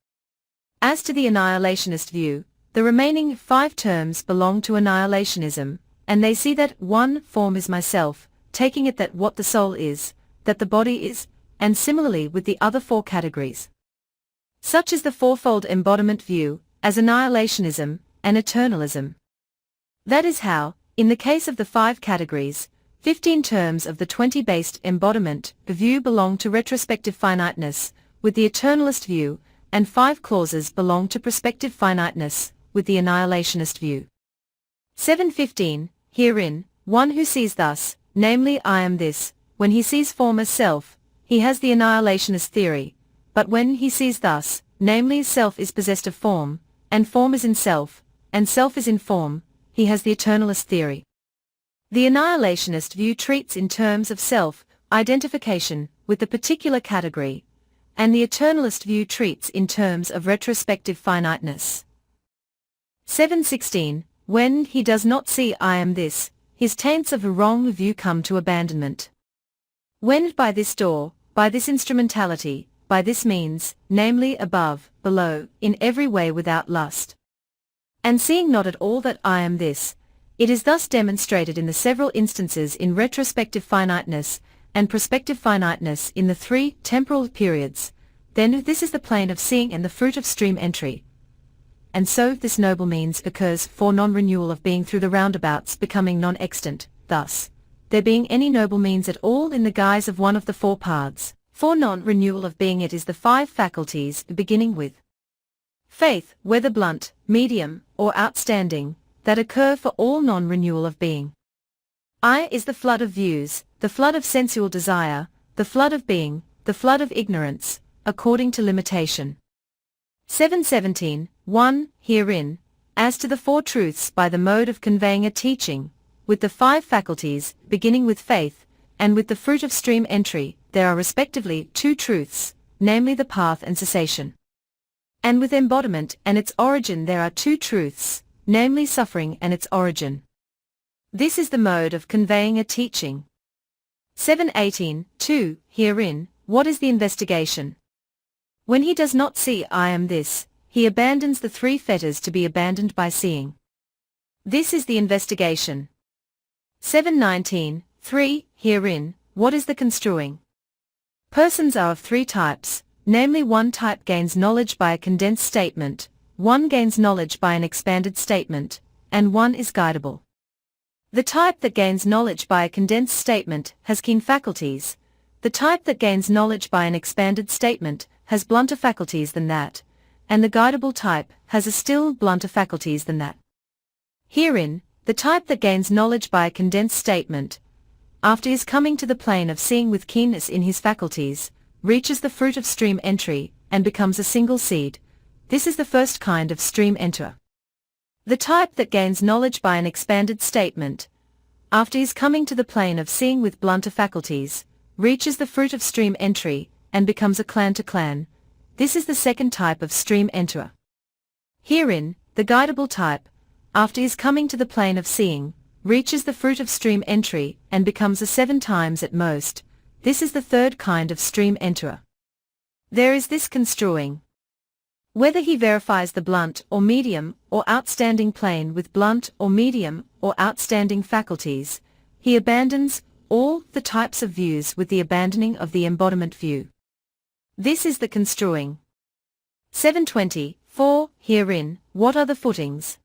As to the annihilationist view, the remaining 5 terms belong to annihilationism, and they see that 1. Form is myself, taking it that what the soul is, that the body is, and similarly with the other 4 categories. Such is the fourfold embodiment view, as annihilationism and eternalism. That is how, in the case of the 5 categories, 15 terms of the 20-based embodiment view belong to retrospective finiteness, with the eternalist view, and 5 clauses belong to prospective finiteness, with the annihilationist view. 7:15, herein, one who sees thus, namely I am this, when he sees form as self, he has the annihilationist theory, but when he sees thus, namely self is possessed of form, and form is in self, and self is in form, he has the eternalist theory. The annihilationist view treats in terms of self-identification with the particular category, and the eternalist view treats in terms of retrospective finiteness. 7:16, when he does not see I am this, his taints of a wrong view come to abandonment. When by this door, by this instrumentality, by this means, namely above, below, in every way without lust. And seeing not at all that I am this, it is thus demonstrated in the several instances in retrospective finiteness and prospective finiteness in the 3 temporal periods, then this is the plane of seeing and the fruit of stream entry. And so this noble means occurs for non-renewal of being through the roundabouts becoming non-extant, thus, there being any noble means at all in the guise of one of the 4 paths. For non-renewal of being it is the 5 faculties beginning with faith, whether blunt, medium, or outstanding, that occur for all non-renewal of being. I is the flood of views, the flood of sensual desire, the flood of being, the flood of ignorance, according to limitation. 7:17, 1. Herein, as to the 4 truths by the mode of conveying a teaching, with the 5 faculties, beginning with faith, and with the fruit of stream entry, there are respectively 2 truths, namely the path and cessation. And with embodiment and its origin there are 2 truths, namely suffering and its origin. This is the mode of conveying a teaching. 7:18, 2. Herein, what is the investigation? When he does not see I am this, he abandons the 3 fetters to be abandoned by seeing. This is the investigation. 7:19, 3. Herein, what is the construing? Persons are of 3 types, namely 1 type gains knowledge by a condensed statement, 1 gains knowledge by an expanded statement, and 1 is guidable. The type that gains knowledge by a condensed statement has keen faculties, the type that gains knowledge by an expanded statement has blunter faculties than that, and the guidable type has a still blunter faculties than that. Herein, the type that gains knowledge by a condensed statement, after his coming to the plane of seeing with keenness in his faculties, reaches the fruit of stream entry, and becomes a single seed. This is the first kind of stream enterer. The type that gains knowledge by an expanded statement, after his coming to the plane of seeing with blunter faculties, reaches the fruit of stream entry, and becomes a clan to clan. This is the second type of stream enterer. Herein, the guidable type, after his coming to the plane of seeing, reaches the fruit of stream entry, and becomes a 7 times at most. This is the third kind of stream enterer. There is this construing. Whether he verifies the blunt or medium or outstanding plane with blunt or medium or outstanding faculties, he abandons all the types of views with the abandoning of the embodiment view. This is the construing. 724. Herein, what are the footings?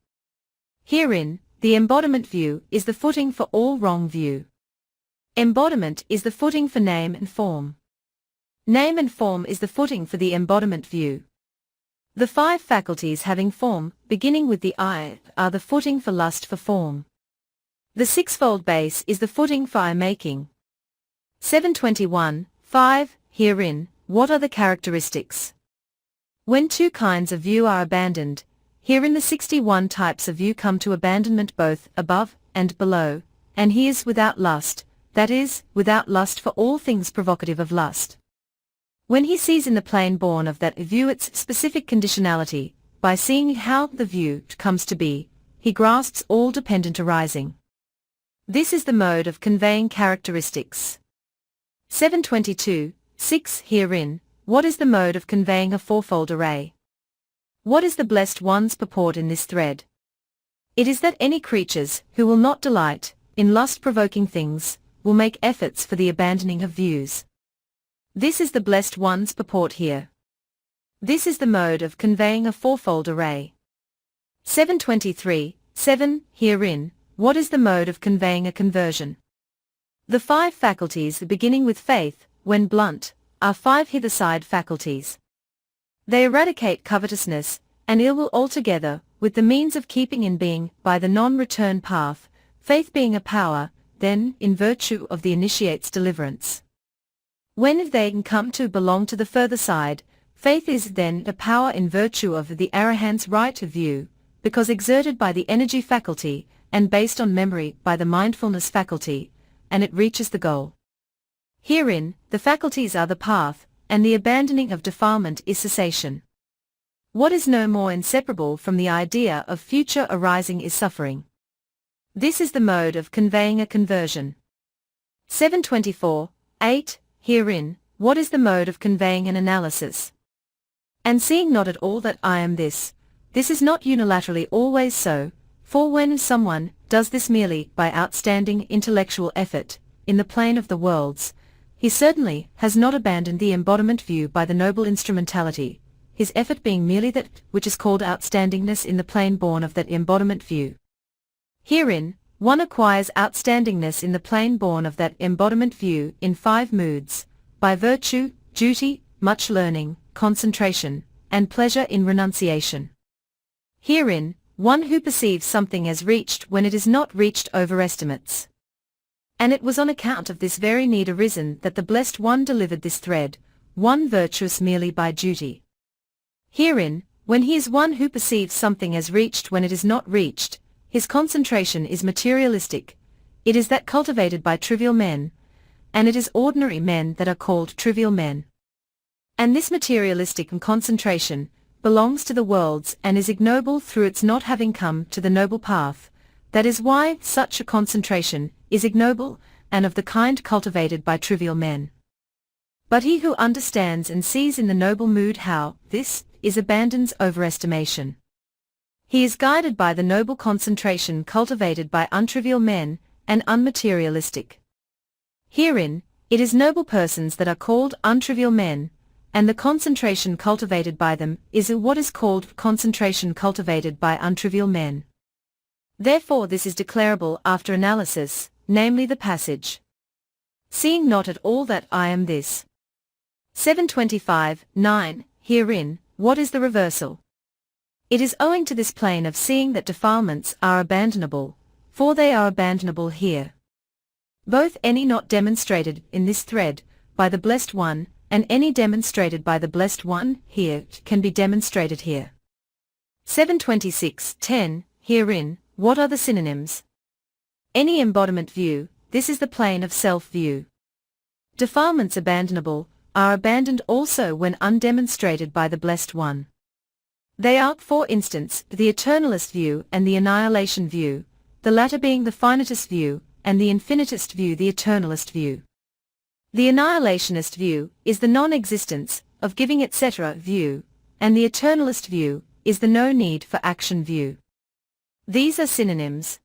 Herein, the embodiment view is the footing for all wrong view. Embodiment is the footing for name and form. Name and form is the footing for the embodiment view. The 5 faculties having form, beginning with the I, are the footing for lust for form. The 6-fold base is the footing for I-making. 721. 5. Herein, what are the characteristics? When 2 kinds of view are abandoned, herein the 61 types of view come to abandonment both above and below, and he is without lust, that is, without lust for all things provocative of lust. When he sees in the plane born of that view its specific conditionality, by seeing how the view comes to be, he grasps all dependent arising. This is the mode of conveying characteristics. 722. 6. Herein, what is the mode of conveying a 4-fold array? What is the Blessed One's purport in this thread? It is that any creatures who will not delight in lust-provoking things will make efforts for the abandoning of views. This is the Blessed One's purport here. This is the mode of conveying a 4-fold array. 723. 7. Herein, what is the mode of conveying a conversion? The 5 faculties beginning with faith, when blunt, are 5 hither-side faculties. They eradicate covetousness and ill will altogether, with the means of keeping in being by the non-return path, faith being a power, then, in virtue of the initiate's deliverance. When they come to belong to the further side, faith is then a power in virtue of the arahant's right of view, because exerted by the energy faculty, and based on memory by the mindfulness faculty, and it reaches the goal. Herein, the faculties are the path, and the abandoning of defilement is cessation. What is no more inseparable from the idea of future arising is suffering. This is the mode of conveying a conversion. 724. 8. Herein, what is the mode of conveying an analysis? And seeing not at all that I am this is not unilaterally always so, for when someone does this merely by outstanding intellectual effort, in the plane of the worlds, he certainly has not abandoned the embodiment view by the noble instrumentality, his effort being merely that which is called outstandingness in the plane born of that embodiment view. Herein, one acquires outstandingness in the plane born of that embodiment view in 5 moods, by virtue, duty, much learning, concentration, and pleasure in renunciation. Herein, one who perceives something as reached when it is not reached overestimates. And it was on account of this very need arisen that the Blessed One delivered this thread, one virtuous merely by duty. Herein, when he is one who perceives something as reached when it is not reached, his concentration is materialistic, it is that cultivated by trivial men, and it is ordinary men that are called trivial men. And this materialistic concentration belongs to the worlds and is ignoble through its not having come to the noble path. That is why such a concentration is ignoble, and of the kind cultivated by trivial men. But he who understands and sees in the noble mood how this is abandons overestimation. He is guided by the noble concentration cultivated by untrivial men, and unmaterialistic. Herein, it is noble persons that are called untrivial men, and the concentration cultivated by them is what is called concentration cultivated by untrivial men. Therefore this is declarable after analysis, namely the passage. Seeing not at all that I am this. 725. 9. Herein, what is the reversal? It is owing to this plane of seeing that defilements are abandonable, for they are abandonable here. Both any not demonstrated in this thread, by the Blessed One, and any demonstrated by the Blessed One here can be demonstrated here. 726.10. Herein, what are the synonyms? Any embodiment view, this is the plane of self-view. Defilements abandonable, are abandoned also when undemonstrated by the Blessed One. They are, for instance, the eternalist view and the annihilation view, the latter being the finitist view, and the infinitist view the eternalist view. The annihilationist view is the non-existence, of giving etc. view, and the eternalist view is the no need for action view. These are synonyms.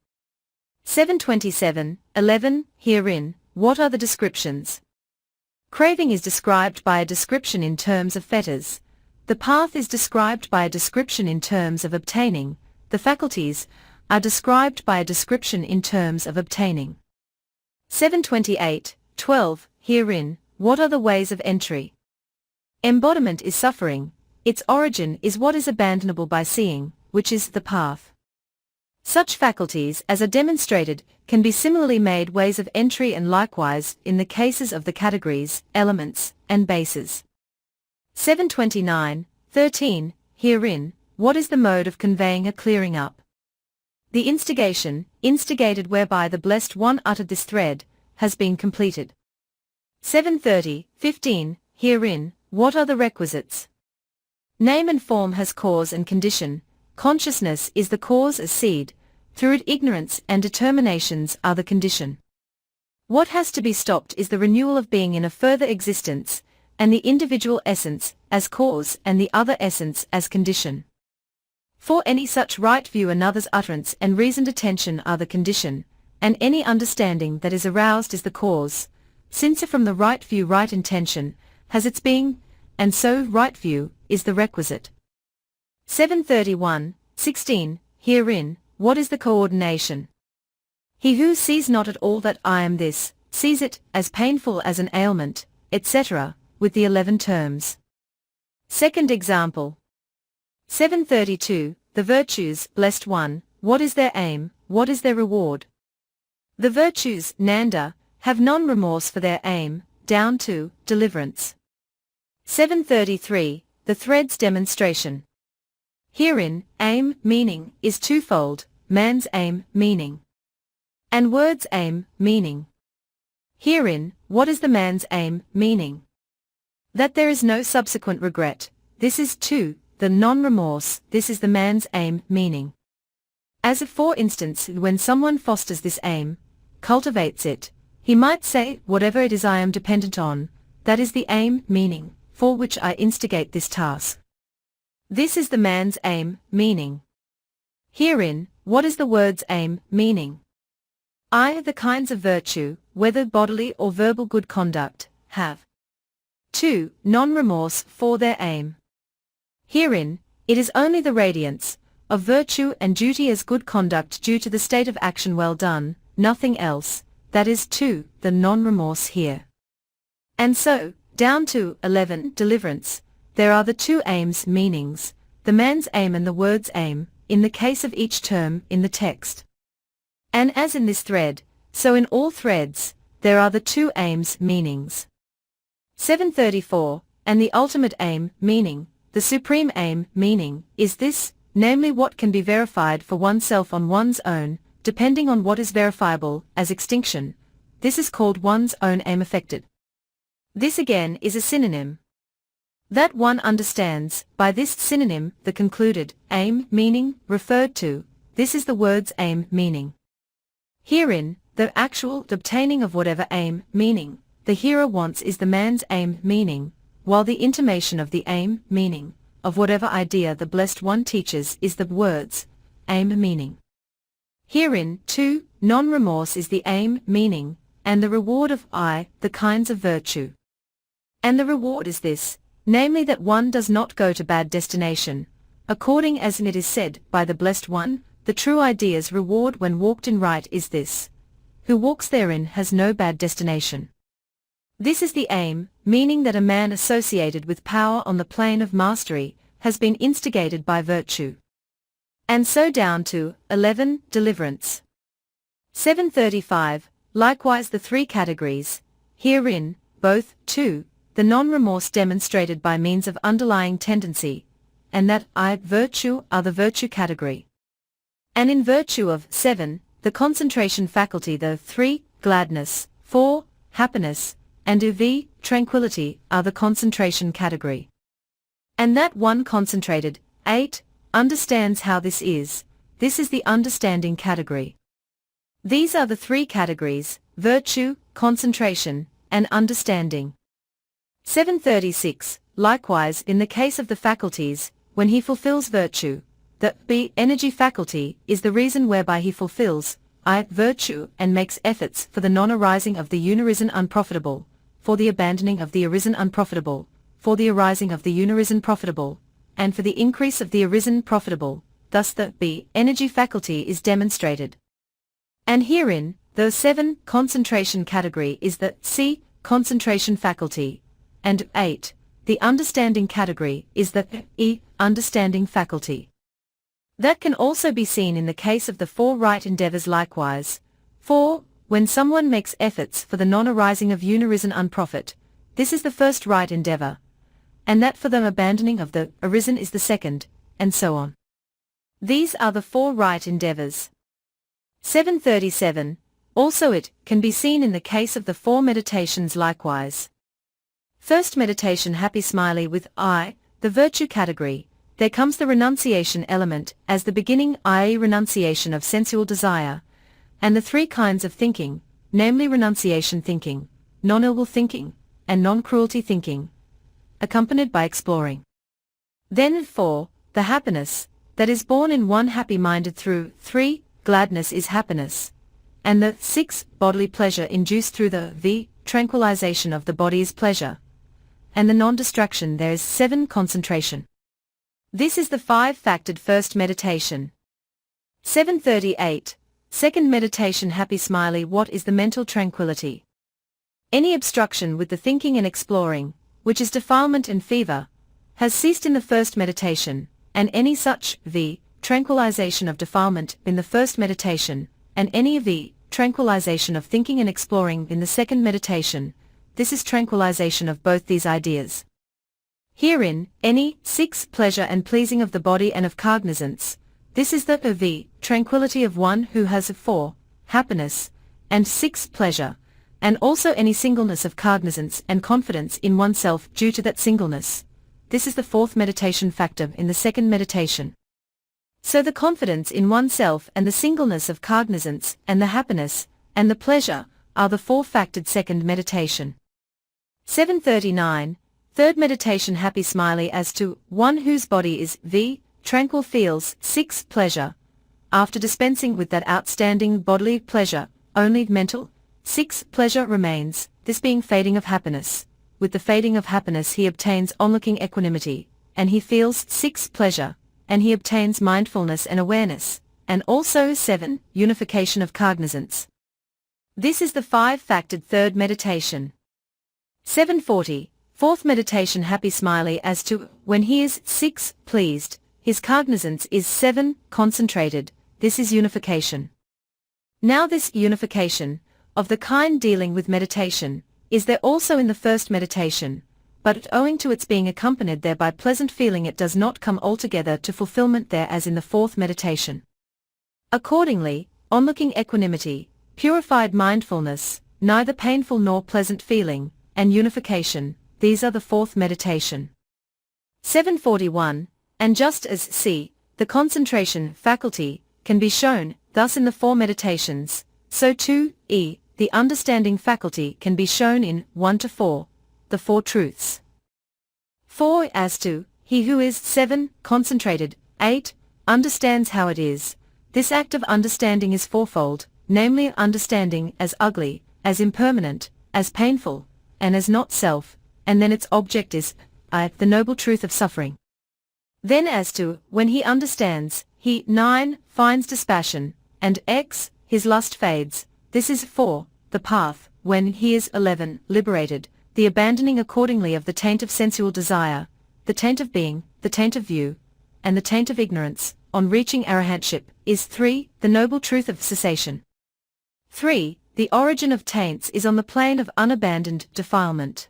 727.11. Herein, what are the descriptions? Craving is described by a description in terms of fetters. The path is described by a description in terms of obtaining. The faculties are described by a description in terms of obtaining. 728.12. Herein, what are the ways of entry? Embodiment is suffering. Its origin is what is abandonable by seeing, which is the path. Such faculties as are demonstrated can be similarly made ways of entry, and likewise in the cases of the categories, elements, and bases. 729.13. Herein, what is the mode of conveying a clearing up? The instigation, instigated whereby the Blessed One uttered this thread, has been completed. 730.15. Herein, what are the requisites? Name and form has cause and condition. Consciousness is the cause as seed, through it ignorance and determinations are the condition. What has to be stopped is the renewal of being in a further existence, and the individual essence as cause and the other essence as condition. For any such right view another's utterance and reasoned attention are the condition, and any understanding that is aroused is the cause, since from the right view right intention has its being, and so right view is the requisite. 731.16. Herein, what is the coordination? He who sees not at all that I am this, sees it as painful as an ailment, etc., with the 11 terms. Second example. 732. The virtues, Blessed One, what is their aim, what is their reward? The virtues, Nanda, have non-remorse for their aim, down to deliverance. 733. The thread's demonstration. Herein, aim, meaning, is twofold, man's aim, meaning, and word's aim, meaning. Herein, what is the man's aim, meaning? That there is no subsequent regret, this is 2, the non-remorse, this is the man's aim, meaning. As if for instance when someone fosters this aim, cultivates it, he might say, whatever it is I am dependent on, that is the aim, meaning, for which I instigate this task. This is the man's aim, meaning. Herein, what is the word's aim, meaning? The kinds of virtue, whether bodily or verbal good conduct, have 2. Non-remorse for their aim. Herein, it is only the radiance of virtue and duty as good conduct due to the state of action well done, nothing else, that is 2. The non-remorse here. And so, down to 11. Deliverance, there are the 2 aims, meanings, the man's aim and the word's aim, in the case of each term in the text. And as in this thread, so in all threads, there are the 2 aims, meanings. 734. And the ultimate aim, meaning, the supreme aim, meaning, is this, namely what can be verified for oneself on one's own, depending on what is verifiable, as extinction. This is called one's own aim affected. This again is a synonym. That one understands, by this synonym, the concluded, aim, meaning, referred to, this is the word's aim, meaning. Herein, the actual obtaining of whatever aim, meaning, the hearer wants is the man's aim, meaning, while the intimation of the aim, meaning, of whatever idea the Blessed One teaches is the word's aim, meaning. Herein, 2, non-remorse is the aim, meaning, and the reward of the kinds of virtue. And the reward is this, namely that one does not go to bad destination, according as it is said by the Blessed One, the true idea's reward when walked in right is this, who walks therein has no bad destination. This is the aim, meaning that a man associated with power on the plane of mastery has been instigated by virtue. And so down to 11. Deliverance. 735. Likewise the 3 categories, herein, both 2, the non-remorse demonstrated by means of underlying tendency, and that I, virtue, are the virtue category. And in virtue of 7, the concentration faculty, the 3, gladness, 4, happiness, and v, tranquility, are the concentration category. And that one concentrated, 8, understands how this is the understanding category. These are the three categories: virtue, concentration, and understanding. 736. Likewise, in the case of the faculties, when he fulfills virtue, the B energy faculty is the reason whereby he fulfills I virtue and makes efforts for the non-arising of the unarisen unprofitable, for the abandoning of the arisen unprofitable, for the arising of the unarisen profitable, and for the increase of the arisen profitable. Thus the B energy faculty is demonstrated. And herein, the 7 concentration category is the C concentration faculty, and 8, the understanding category, is the E understanding faculty. That can also be seen in the case of the 4 right endeavors likewise. For, when someone makes efforts for the non-arising of unarisen unprofit, this is the first right endeavor, and that for the abandoning of the arisen is the second, and so on. These are the 4 right endeavors. 737. Also it can be seen in the case of the 4 meditations likewise. First meditation, happy smiley with I, the virtue category. There comes the renunciation element as the beginning, i.e. renunciation of sensual desire, and the 3 kinds of thinking, namely renunciation thinking, non-ill-will thinking, and non-cruelty thinking, accompanied by exploring. Then 4, the happiness, that is born in one happy-minded through 3, gladness is happiness, and the 6, bodily pleasure induced through the v, tranquilization of the body is pleasure, and the non-distraction there is 7, concentration. This is the 5-factored first meditation. 738. Second meditation, happy smiley. What is the mental tranquility? Any obstruction with the thinking and exploring, which is defilement and fever, has ceased in the first meditation, and any such v, tranquilization of defilement in the first meditation, and any v, tranquilization of thinking and exploring in the second meditation, this is tranquilization of both these ideas. Herein, any 6 pleasure and pleasing of the body and of cognizance, this is the v, tranquility of one who has 4, happiness, and 6 pleasure, and also any singleness of cognizance and confidence in oneself due to that singleness. This is the 4th meditation factor in the second meditation. So the confidence in oneself and the singleness of cognizance and the happiness and the pleasure are the 4-factored second meditation. 739. Third meditation, happy smiley as to one whose body is v, tranquil, feels 6 pleasure. After dispensing with that outstanding bodily pleasure, only mental 6 pleasure remains, this being fading of happiness. With the fading of happiness he obtains onlooking equanimity, and he feels 6 pleasure, and he obtains mindfulness and awareness, and also 7, unification of cognizance. This is the 5-factored third meditation. 740. Fourth meditation, happy smiley as to when he is 6, pleased, his cognizance is 7, concentrated, this is unification. Now this unification, of the kind dealing with meditation, is there also in the first meditation, but owing to its being accompanied there by pleasant feeling it does not come altogether to fulfillment there as in the 4th meditation. Accordingly, onlooking equanimity, purified mindfulness, neither painful nor pleasant feeling, and unification, these are the 4th meditation. 741. And just as C, the concentration faculty, can be shown thus in the 4 meditations, so too E, the understanding faculty, can be shown in 1 to 4, the 4 truths. 4 as to he who is 7, concentrated, 8, understands how it is. This act of understanding is fourfold, namely understanding as ugly, as impermanent, as painful, and as not self, and then its object is I, the noble truth of suffering. Then as to when he understands, he 9 finds dispassion, and X, his lust fades. This is 4, the path, when he is 11, liberated, the abandoning accordingly of the taint of sensual desire, the taint of being, the taint of view, and the taint of ignorance, on reaching arahantship, is 3, the noble truth of cessation. 3. The origin of taints is on the plane of unabandoned defilement.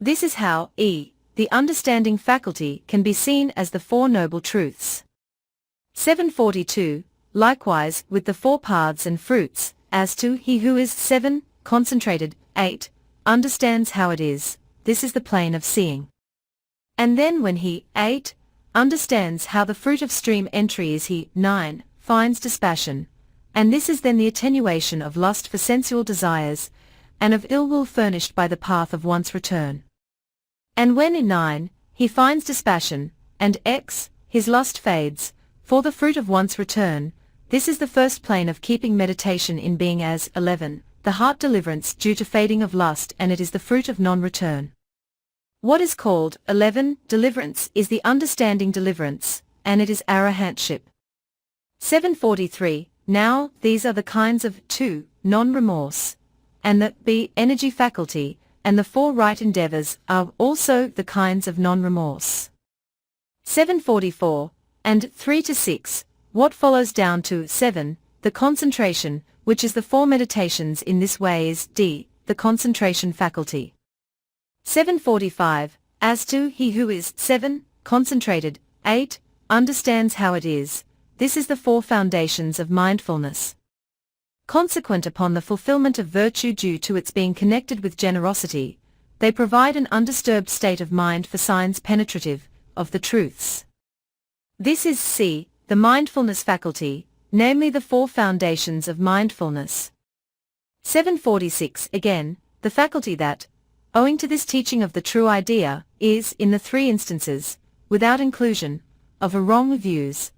This is how the understanding faculty can be seen as the Four Noble Truths. 742, likewise with the four paths and fruits, as to he who is 7, concentrated, 8, understands how it is, this is the plane of seeing. And then when he, 8, understands how the fruit of stream entry is he, 9, finds dispassion, and this is then the attenuation of lust for sensual desires, and of ill will furnished by the path of once return. And when in 9, he finds dispassion, and x, his lust fades, for the fruit of once return, this is the first plane of keeping meditation in being as 11, the heart deliverance due to fading of lust, and it is the fruit of non-return. What is called 11 deliverance is the understanding deliverance, and it is arahantship. 743, now these are the kinds of 2, non-remorse, and the b energy faculty, and the 4 right endeavors are also the kinds of non-remorse. 744, and 3 to 6, what follows down to 7, the concentration, which is the 4 meditations in this way is d, the concentration faculty. 745, as to he who is 7, concentrated, 8, understands how it is, this is the 4 foundations of mindfulness. Consequent upon the fulfillment of virtue due to its being connected with generosity, they provide an undisturbed state of mind for signs penetrative of the truths. This is c, the mindfulness faculty, namely the 4 foundations of mindfulness. 746 again, the faculty that, owing to this teaching of the true idea, is, in the 3 instances, without inclusion, of a wrong views,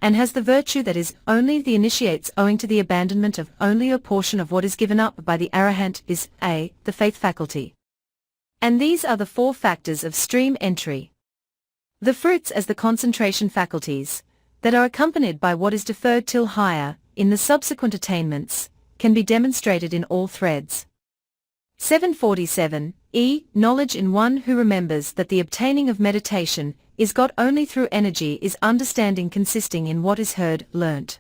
and has the virtue that is only the initiates owing to the abandonment of only a portion of what is given up by the arahant is a, the faith faculty. And these are the 4 factors of stream entry. The fruits as the concentration faculties, that are accompanied by what is deferred till higher, in the subsequent attainments, can be demonstrated in all threads. 747, knowledge in one who remembers that the obtaining of meditation is got only through energy is understanding consisting in what is heard, learnt.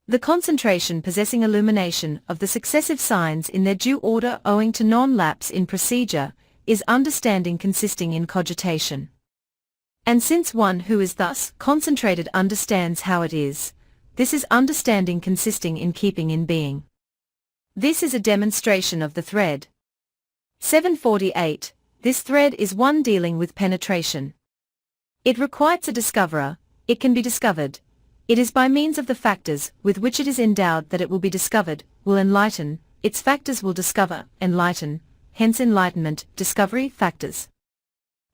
The concentration possessing illumination of the successive signs in their due order owing to non-lapse in procedure, is understanding consisting in cogitation. And since one who is thus concentrated understands how it is, this is understanding consisting in keeping in being. This is a demonstration of the thread. 748, this thread is one dealing with penetration. It requires a discoverer, it can be discovered. It is by means of the factors with which it is endowed that it will be discovered, will enlighten, its factors will discover, enlighten, hence enlightenment, discovery, factors.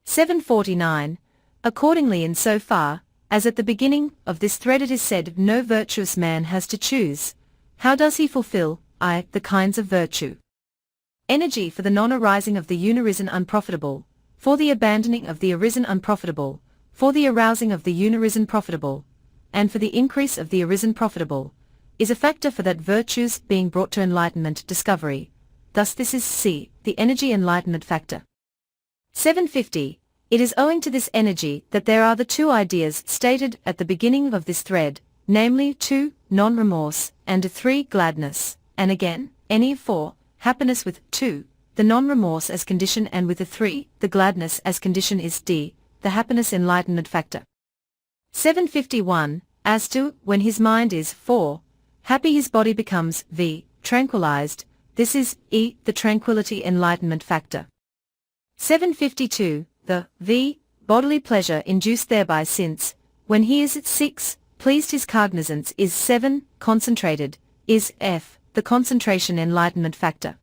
749, accordingly in so far, as at the beginning of this thread it is said no virtuous man has to choose, how does he fulfill, the kinds of virtue? Energy for the non-arising of the unarisen unprofitable, for the abandoning of the arisen unprofitable, for the arousing of the unarisen profitable, and for the increase of the arisen profitable, is a factor for that virtues being brought to enlightenment discovery. Thus this is c, the energy enlightenment factor. 750, it is owing to this energy that there are the 2 ideas stated at the beginning of this thread, namely 2, non-remorse, and 3, gladness, and again, any 4, happiness with 2, the non-remorse as condition, and with the 3, the gladness as condition is d, the happiness enlightenment factor. 751, as to, when his mind is 4, happy his body becomes v, tranquilized, this is e, the tranquility enlightenment factor. 752, the v, bodily pleasure induced thereby since, when he is at 6, pleased his cognizance is 7, concentrated, is f, the concentration enlightenment factor.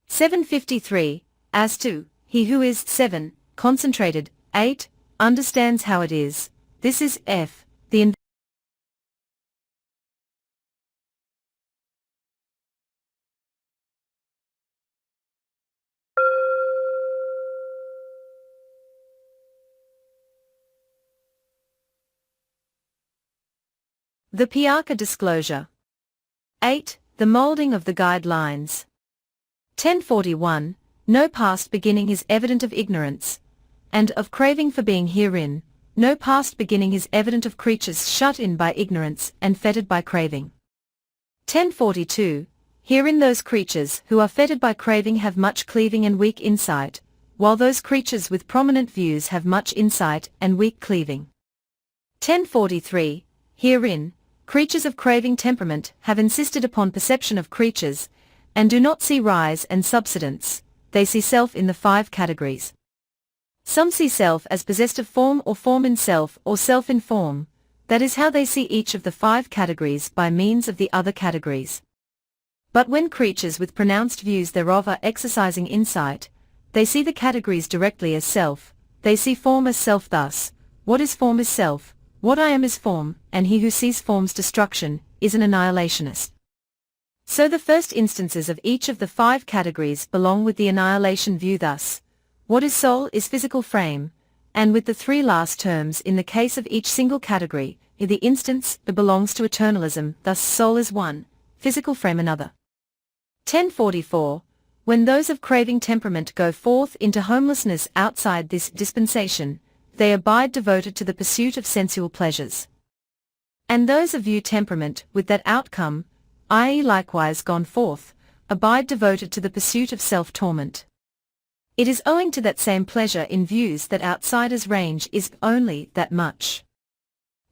753, as to, he who is 7, concentrated, 8, understands how it is, this is f, the Piaka disclosure. 8. The moulding of the guidelines. 1041, no past beginning is evident of ignorance, and of craving for being herein, no past beginning is evident of creatures shut in by ignorance and fettered by craving. 1042, herein those creatures who are fettered by craving have much cleaving and weak insight, while those creatures with prominent views have much insight and weak cleaving. 1043. Herein, creatures of craving temperament have insisted upon perception of creatures, and do not see rise and subsidence, they see self in the 5 categories. Some see self as possessed of form or form in self or self in form, that is how they see each of the 5 categories by means of the other categories. But when creatures with pronounced views thereof are exercising insight, they see the categories directly as self, they see form as self thus, what is form is self, what I am is form, and he who sees form's destruction, is an annihilationist. So the first instances of each of the 5 categories belong with the annihilation view thus, what is soul is physical frame, and with the 3 last terms in the case of each single category, in the instance it belongs to eternalism, thus soul is one, physical frame another. 1044. When those of craving temperament go forth into homelessness outside this dispensation, they abide devoted to the pursuit of sensual pleasures. And those of view temperament with that outcome, i.e. likewise gone forth, abide devoted to the pursuit of self-torment. It is owing to that same pleasure in views that outsiders' range is only that much.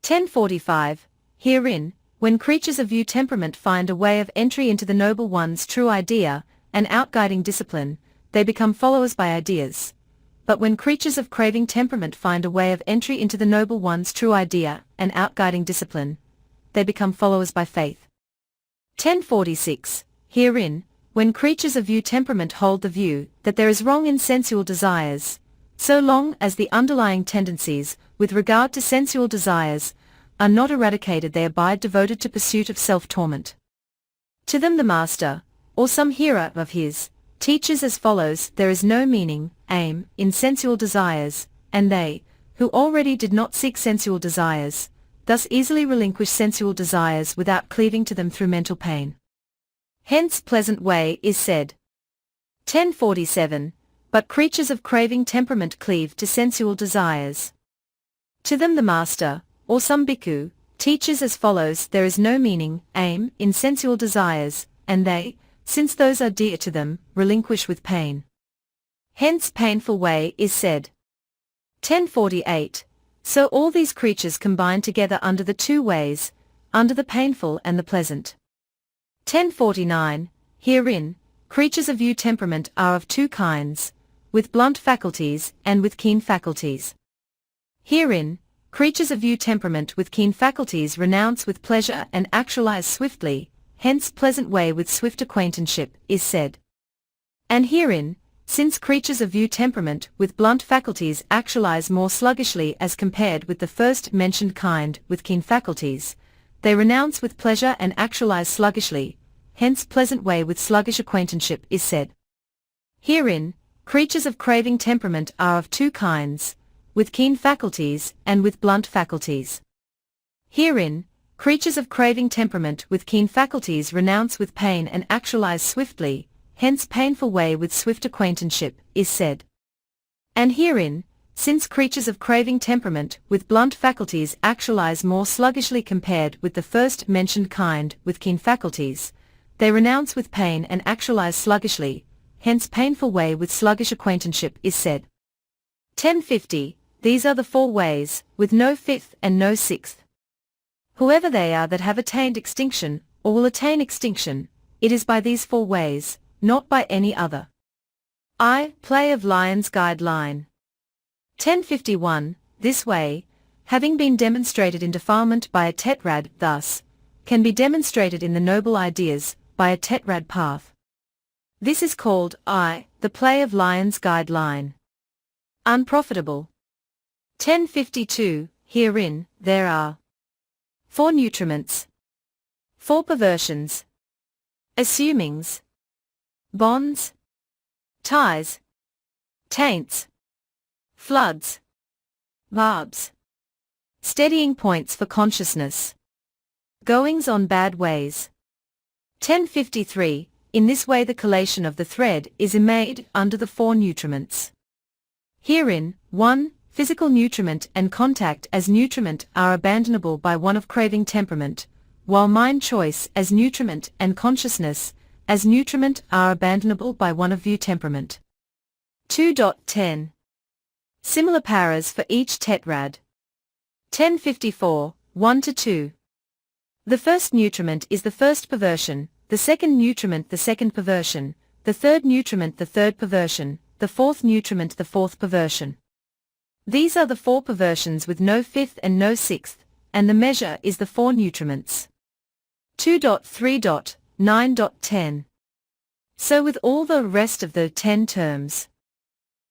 1045. Herein, when creatures of view temperament find a way of entry into the Noble One's true idea, and outguiding discipline, they become followers by ideas. But when creatures of craving temperament find a way of entry into the Noble One's true idea, and outguiding discipline, they become followers by faith. 1046. Herein, when creatures of view temperament hold the view that there is wrong in sensual desires, so long as the underlying tendencies, with regard to sensual desires, are not eradicated they abide devoted to pursuit of self-torment. To them the master, or some hearer of his, teaches as follows: there is no meaning, aim, in sensual desires, and they, who already did not seek sensual desires, thus easily relinquish sensual desires without cleaving to them through mental pain. Hence pleasant way is said. 1047. But creatures of craving temperament cleave to sensual desires. To them the master, or some bhikkhu, teaches as follows: there is no meaning, aim, in sensual desires, and they, since those are dear to them, relinquish with pain. Hence painful way is said. 1048. So all these creatures combine together under the 2 ways, under the painful and the pleasant. 1049. Herein, creatures of view temperament are of 2 kinds, with blunt faculties and with keen faculties. Herein, creatures of view temperament with keen faculties renounce with pleasure and actualize swiftly, hence pleasant way with swift acquaintanceship is said. And herein, since creatures of view temperament with blunt faculties actualize more sluggishly as compared with the first mentioned kind with keen faculties, they renounce with pleasure and actualize sluggishly, hence pleasant way with sluggish acquaintanceship is said. Herein, creatures of craving temperament are of 2 kinds, with keen faculties and with blunt faculties. Herein, creatures of craving temperament with keen faculties renounce with pain and actualize swiftly, hence painful way with swift acquaintanceship is said. And herein, since creatures of craving temperament with blunt faculties actualize more sluggishly compared with the first mentioned kind with keen faculties, they renounce with pain and actualize sluggishly, hence painful way with sluggish acquaintanceship is said. 1050. These are the 4 ways, with no 5th and no 6th. Whoever they are that have attained extinction, or will attain extinction, it is by these 4 ways, not by any other. Play of Lion's Guide Line. 1051. This way, having been demonstrated in defilement by a tetrad thus, can be demonstrated in the noble ideas by a tetrad path. This is called the play of Lion's Guide Line. Unprofitable. 1052. Herein, there are 4 nutriments, 4 perversions, assumings, bonds, ties, taints, floods, barbs, steadying points for consciousness, goings on bad ways. 1053. In this way the collation of the thread is made under the 4 nutriments. Herein, 1. Physical nutriment and contact as nutriment are abandonable by one of craving temperament, while mind choice as nutriment and consciousness as nutriment are abandonable by one of view temperament. 2.10. Similar paras for each tetrad. 1054, 1-2. The first nutriment is the first perversion, the second nutriment the second perversion, the third nutriment the third perversion, the fourth nutriment the fourth perversion. These are the four perversions with no fifth and no sixth, and the measure is the four nutriments. 2.3.9.10. So with all the rest of the 10 terms.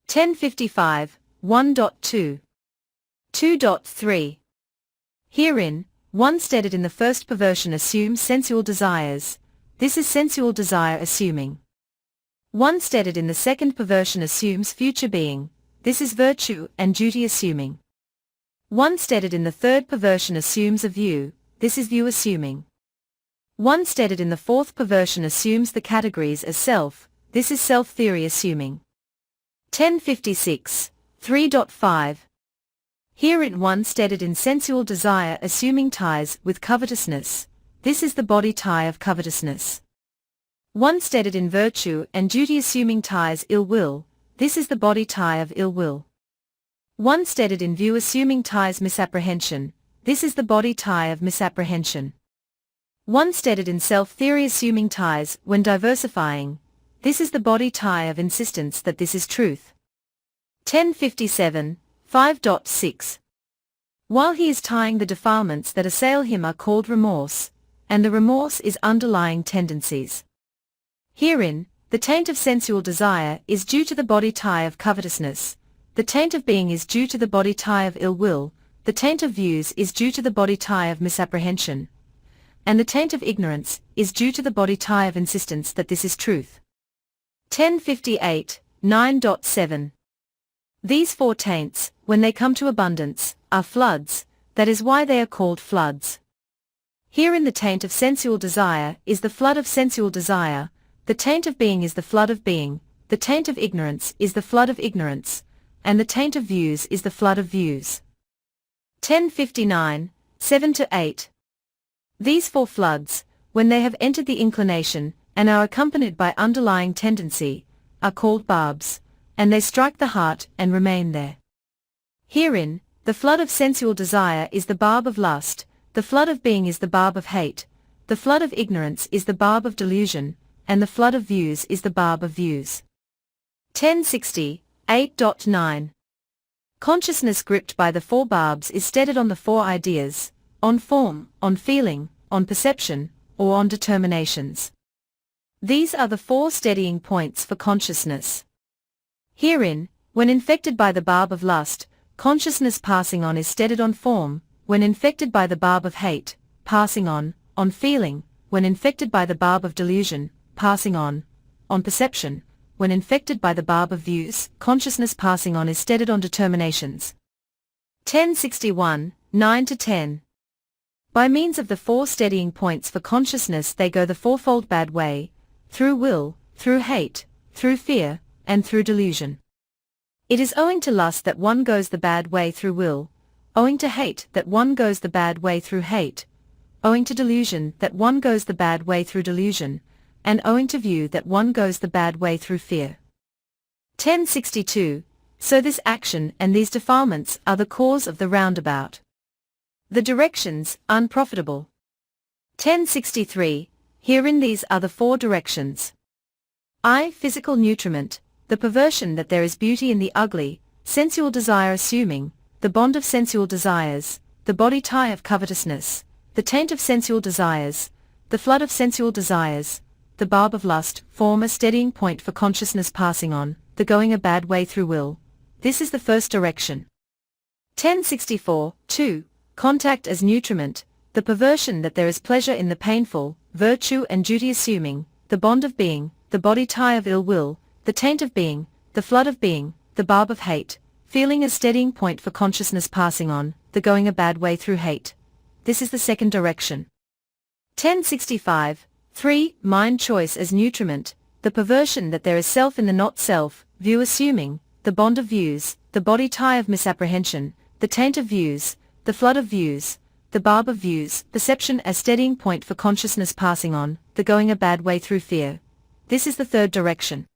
1055, 1.2. 2.3. Herein, one stated in the first perversion assumes sensual desires, this is sensual desire assuming. One stated in the second perversion assumes future being, this is virtue and duty assuming. One stated in the third perversion assumes a view, this is view assuming. One stated in the fourth perversion assumes the categories as self, this is self-theory assuming. 1056, 3.5. Herein one stated in sensual desire assuming ties with covetousness, this is the body tie of covetousness. One stated in virtue and duty assuming ties ill will, this is the body tie of ill will. One stated in view assuming ties misapprehension, this is the body tie of misapprehension. One stated in self-theory assuming ties when diversifying, this is the body tie of insistence that this is truth. 1057, 5.6. While he is tying the defilements that assail him are called remorse, and the remorse is underlying tendencies. Herein, the taint of sensual desire is due to the body tie of covetousness, the taint of being is due to the body tie of ill will, the taint of views is due to the body tie of misapprehension, and the taint of ignorance is due to the body tie of insistence that this is truth. 1058, 9.7. These four taints, when they come to abundance, are floods, that is why they are called floods. Herein the taint of sensual desire is the flood of sensual desire, the taint of being is the flood of being, the taint of ignorance is the flood of ignorance, and the taint of views is the flood of views. 1059, 7-8. These four floods, when they have entered the inclination, and are accompanied by underlying tendency, are called barbs, and they strike the heart and remain there. Herein, the flood of sensual desire is the barb of lust, the flood of being is the barb of hate, the flood of ignorance is the barb of delusion, and the flood of views is the barb of views. 1060, 8.9. Consciousness gripped by the four barbs is steadied on the four ideas, on form, on feeling, on perception, or on determinations. These are the four steadying points for consciousness. Herein, when infected by the barb of lust, consciousness passing on is steadied on form, when infected by the barb of hate, passing on feeling, when infected by the barb of delusion, passing on perception, when infected by the barb of views, consciousness passing on is steadied on determinations. 1061, 9-10. By means of the four steadying points for consciousness they go the fourfold bad way, through will, through hate, through fear, and through delusion. It is owing to lust that one goes the bad way through will, owing to hate that one goes the bad way through hate, owing to delusion that one goes the bad way through delusion, and owing to view that one goes the bad way through fear. 1062. So this action and these defilements are the cause of the roundabout. The directions, unprofitable. 1063. Herein these are the four directions. I. Physical nutriment, the perversion that there is beauty in the ugly, sensual desire assuming, the bond of sensual desires, the body tie of covetousness, the taint of sensual desires, the flood of sensual desires, the barb of lust, form a steadying point for consciousness passing on, the going a bad way through will. This is the first direction. 1064, 2. Contact as nutriment, the perversion that there is pleasure in the painful, virtue and duty assuming, the bond of being, the body tie of ill will, the taint of being, the flood of being, the barb of hate, feeling a steadying point for consciousness passing on, the going a bad way through hate. This is the second direction. 1065, 3. Mind choice as nutriment, the perversion that there is self in the not self, view assuming, the bond of views, the body tie of misapprehension, the taint of views, the flood of views, the barb of views, perception as steadying point for consciousness passing on, the going a bad way through fear. This is the third direction.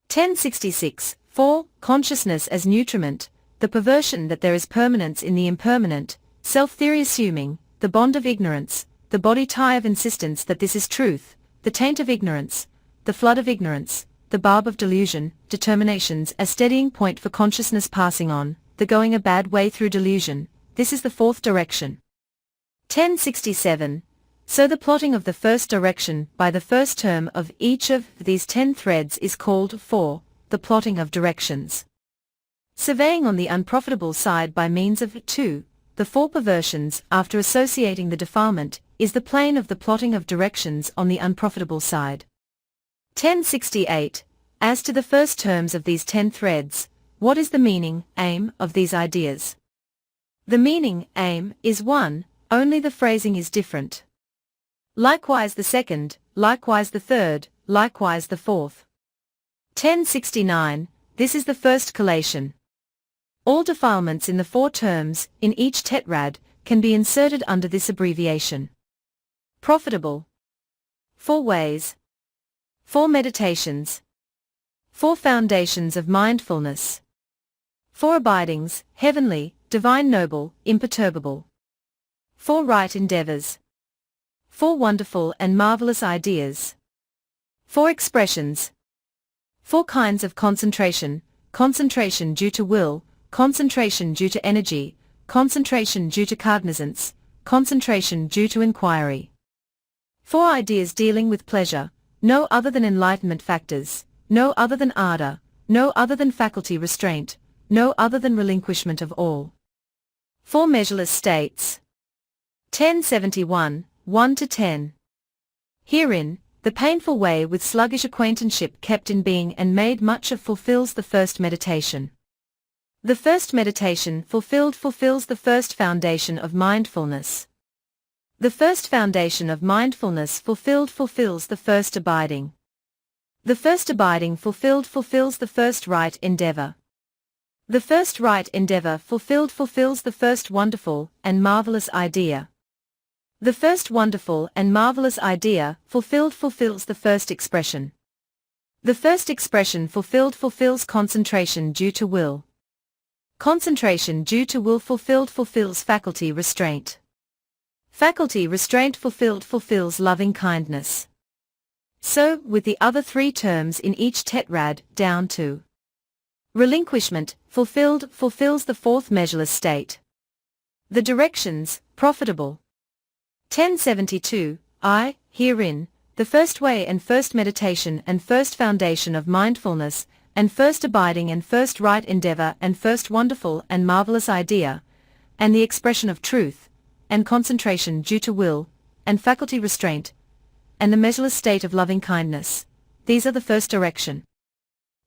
1066, 4. Consciousness as nutriment, the perversion that there is permanence in the impermanent, self-theory assuming, the bond of ignorance, the body tie of insistence that this is truth, the taint of ignorance, the flood of ignorance, the barb of delusion, determinations as steadying point for consciousness passing on, the going a bad way through delusion, this is the fourth direction. 1067. So the plotting of the first direction by the first term of each of these 10 threads is called 4, the plotting of directions. Surveying on the unprofitable side by means of 2, the 4 perversions after associating the defilement, is the plane of the plotting of directions on the unprofitable side. 1068. As to the first terms of these 10 threads, what is the meaning, aim, of these ideas? The meaning, aim, is one, only the phrasing is different. Likewise the second, likewise the third, likewise the fourth. 1069. This is the first collation. All defilements in the 4 terms, in each tetrad, can be inserted under this abbreviation. Profitable. 4 ways. 4 meditations. 4 foundations of mindfulness. 4 abidings, heavenly, divine noble, imperturbable. 4 right endeavors. 4 wonderful and marvelous ideas. 4 expressions. 4 kinds of concentration, concentration due to will, concentration due to energy, concentration due to cognizance, concentration due to inquiry. 4 ideas dealing with pleasure, no other than enlightenment factors, no other than ardor, no other than faculty restraint, no other than relinquishment of all. 4 measureless states. 1071, 1-10. Herein, the painful way with sluggish acquaintanceship kept in being and made much of fulfills the first meditation. The first meditation fulfills the first foundation of mindfulness. The first foundation of mindfulness fulfills the first abiding. The first abiding fulfills the first right endeavor. The first right endeavor fulfills the first wonderful and marvelous idea. The first wonderful and marvelous idea fulfills the first expression. The first expression fulfills concentration due to will. Concentration due to will fulfills faculty restraint. Faculty restraint fulfills loving kindness. So, with the other 3 terms in each tetrad, down to relinquishment, fulfills the 4th measureless state. The directions, profitable. 1072, herein, the first way and first meditation and first foundation of mindfulness, and first abiding and first right endeavor and first wonderful and marvelous idea, and the expression of truth, and concentration due to will, and faculty restraint, and the measureless state of loving kindness, these are the first direction.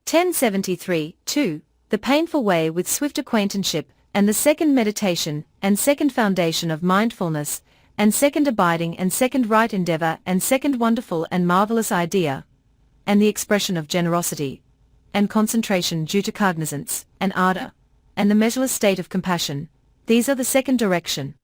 1073, 2, the painful way with swift acquaintanceship, and the second meditation, and second foundation of mindfulness, and second abiding and second right endeavor and second wonderful and marvelous idea, and the expression of generosity, and concentration due to cognizance, and ardor, and the measureless state of compassion, these are the second direction.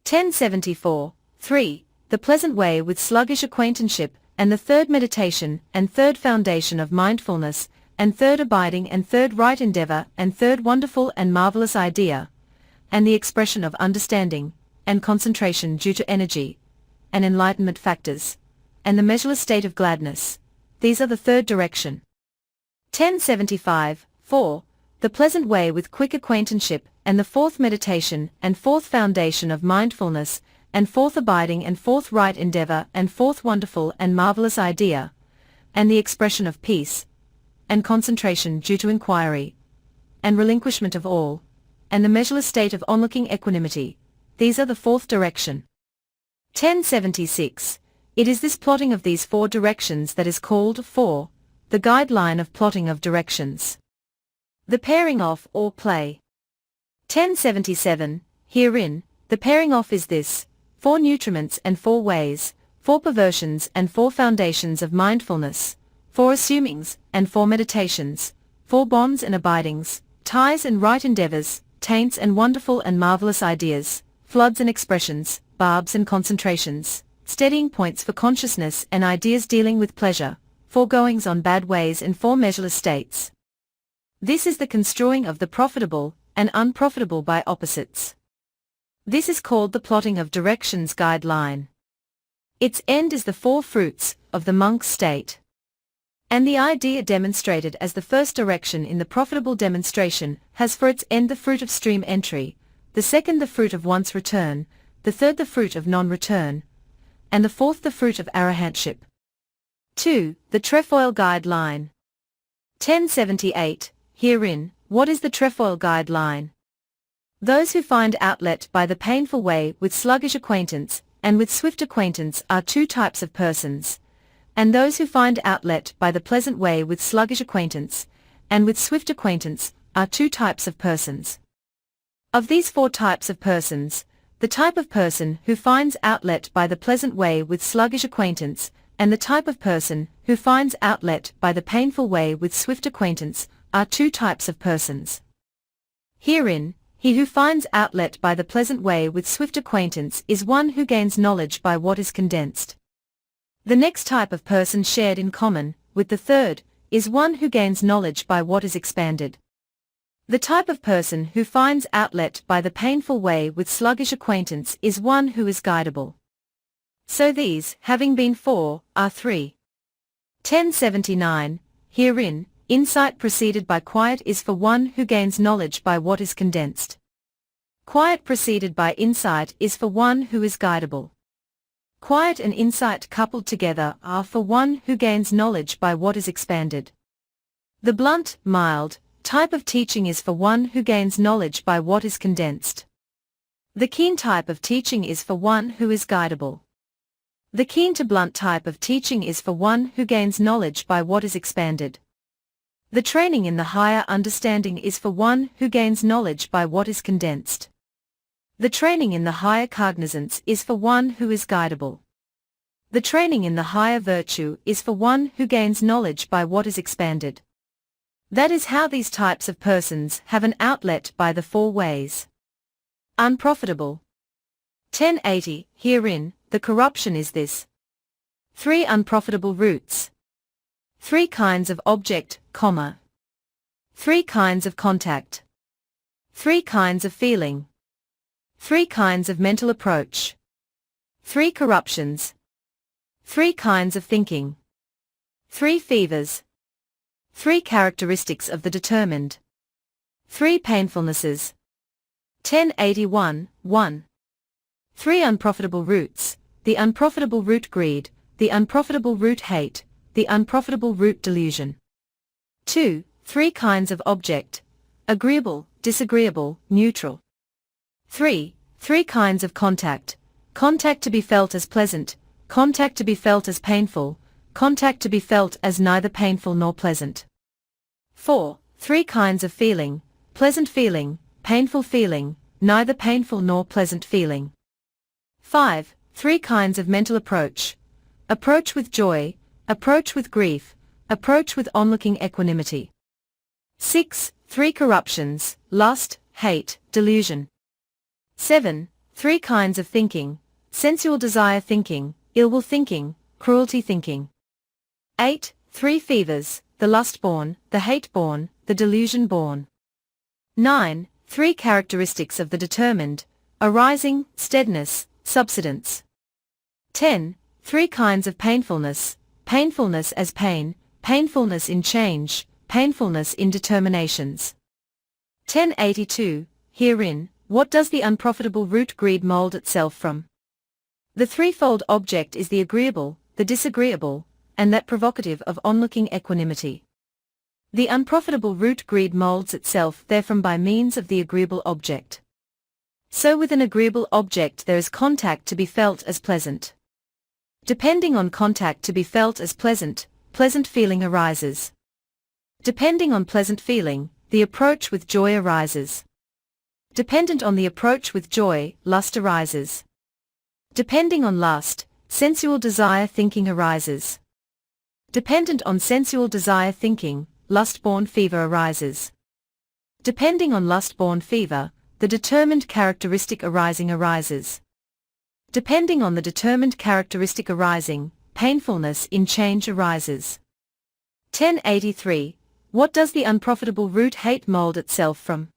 1074, 3, the pleasant way with sluggish acquaintanceship, and the third meditation, and third foundation of mindfulness, and third abiding and third right endeavor and third wonderful and marvelous idea, and the expression of understanding, and concentration due to energy, and enlightenment factors, and the measureless state of gladness, these are the third direction. 1075, 4, the pleasant way with quick acquaintanceship, and the 4th meditation and 4th foundation of mindfulness, and 4th abiding and 4th right endeavor and 4th wonderful and marvelous idea, and the expression of peace, and concentration due to inquiry, and relinquishment of all, and the measureless state of onlooking equanimity, these are the 4th direction. 1076, it is this plotting of these 4 directions that is called 4, the guideline of plotting of directions. The pairing off or play. 1077, herein, the pairing off is this, 4 nutriments and 4 ways, 4 perversions and 4 foundations of mindfulness, 4 assumings, and 4 meditations, 4 bonds and abidings, ties and right endeavors, taints and wonderful and marvelous ideas, floods and expressions, barbs and concentrations, steadying points for consciousness and ideas dealing with pleasure, 4 goings on bad ways and 4 measureless states. This is the construing of the profitable and unprofitable by opposites. This is called the plotting of directions guideline. Its end is the four fruits of the monk's state. And the idea demonstrated as the first direction in the profitable demonstration has for its end the fruit of stream entry, the second the fruit of once return, the third the fruit of non-return, and the fourth the fruit of arahantship. 2. The trefoil guideline. 1078. Herein, what is the trefoil guideline? Those who find outlet by the painful way with sluggish acquaintance and with swift acquaintance are two types of persons, and those who find outlet by the pleasant way with sluggish acquaintance and with swift acquaintance are two types of persons. Of these four types of persons, the type of person who finds outlet by the pleasant way with sluggish acquaintance and the type of person who finds outlet by the painful way with swift acquaintance are two types of persons. Herein, he who finds outlet by the pleasant way with swift acquaintance is one who gains knowledge by what is condensed. The next type of person shared in common with the third is one who gains knowledge by what is expanded. The type of person who finds outlet by the painful way with sluggish acquaintance is one who is guidable. So these, having been four, are three. 1079. Herein, insight preceded by quiet is for one who gains knowledge by what is condensed. Quiet preceded by insight is for one who is guidable. Quiet and insight coupled together are for one who gains knowledge by what is expanded. The blunt, mild, type of teaching is for one who gains knowledge by what is condensed. The keen type of teaching is for one who is guidable. The keen to blunt type of teaching is for one who gains knowledge by what is expanded. The training in the higher understanding is for one who gains knowledge by what is condensed. The training in the higher cognizance is for one who is guidable. The training in the higher virtue is for one who gains knowledge by what is expanded. That is how these types of persons have an outlet by the four ways. Unprofitable. 1080. Herein, the corruption is this. 3 unprofitable roots. 3 kinds of object, 3 kinds of contact. 3 kinds of feeling. 3 kinds of mental approach. 3 corruptions. 3 kinds of thinking. 3 fevers. 3 characteristics of the determined. 3 painfulnesses. 1081. 1. 3 unprofitable roots, the unprofitable root greed, the unprofitable root hate, the unprofitable root delusion. 2. 3 kinds of object, agreeable, disagreeable, neutral. 3. 3 kinds of contact, contact to be felt as pleasant, contact to be felt as painful, contact to be felt as neither painful nor pleasant. 4. 3 kinds of feeling, pleasant feeling, painful feeling, neither painful nor pleasant feeling. 5. 3 kinds of mental approach, approach with joy, approach with grief, approach with onlooking equanimity. 6. 3 corruptions, lust, hate, delusion. 7. 3 kinds of thinking, sensual desire thinking, ill will thinking, cruelty thinking. 8. 3 fevers, the lust-born, the hate-born, the delusion-born. 9. 3 characteristics of the determined, arising, steadiness, subsidence. 10. 3 kinds of painfulness, painfulness as pain, painfulness in change, painfulness in determinations. 1082. Herein, what does the unprofitable root greed mold itself from? The threefold object is the agreeable, the disagreeable, and that provocative of onlooking equanimity. The unprofitable root greed molds itself therefrom by means of the agreeable object. So with an agreeable object there is contact to be felt as pleasant. Depending on contact to be felt as pleasant, pleasant feeling arises. Depending on pleasant feeling, the approach with joy arises. Dependent on the approach with joy, lust arises. Depending on lust, sensual desire thinking arises. Dependent on sensual desire thinking, lust-born fever arises. Depending on lust-born fever, the determined characteristic arising arises. Depending on the determined characteristic arising, painfulness in change arises. 1083. What does the unprofitable root hate mold itself from?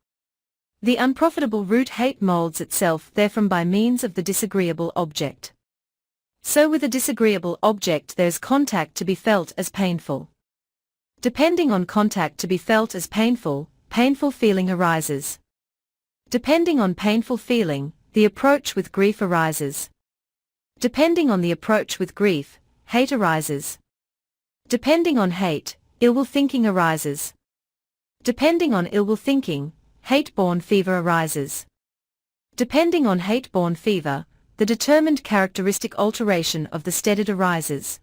The unprofitable root hate molds itself therefrom by means of the disagreeable object. So with a disagreeable object there's contact to be felt as painful. Depending on contact to be felt as painful, painful feeling arises. Depending on painful feeling, the approach with grief arises. Depending on the approach with grief, hate arises. Depending on hate, ill-will thinking arises. Depending on ill-will thinking, hate-born fever arises. Depending on hate-born fever, the determined characteristic alteration of the steaded arises.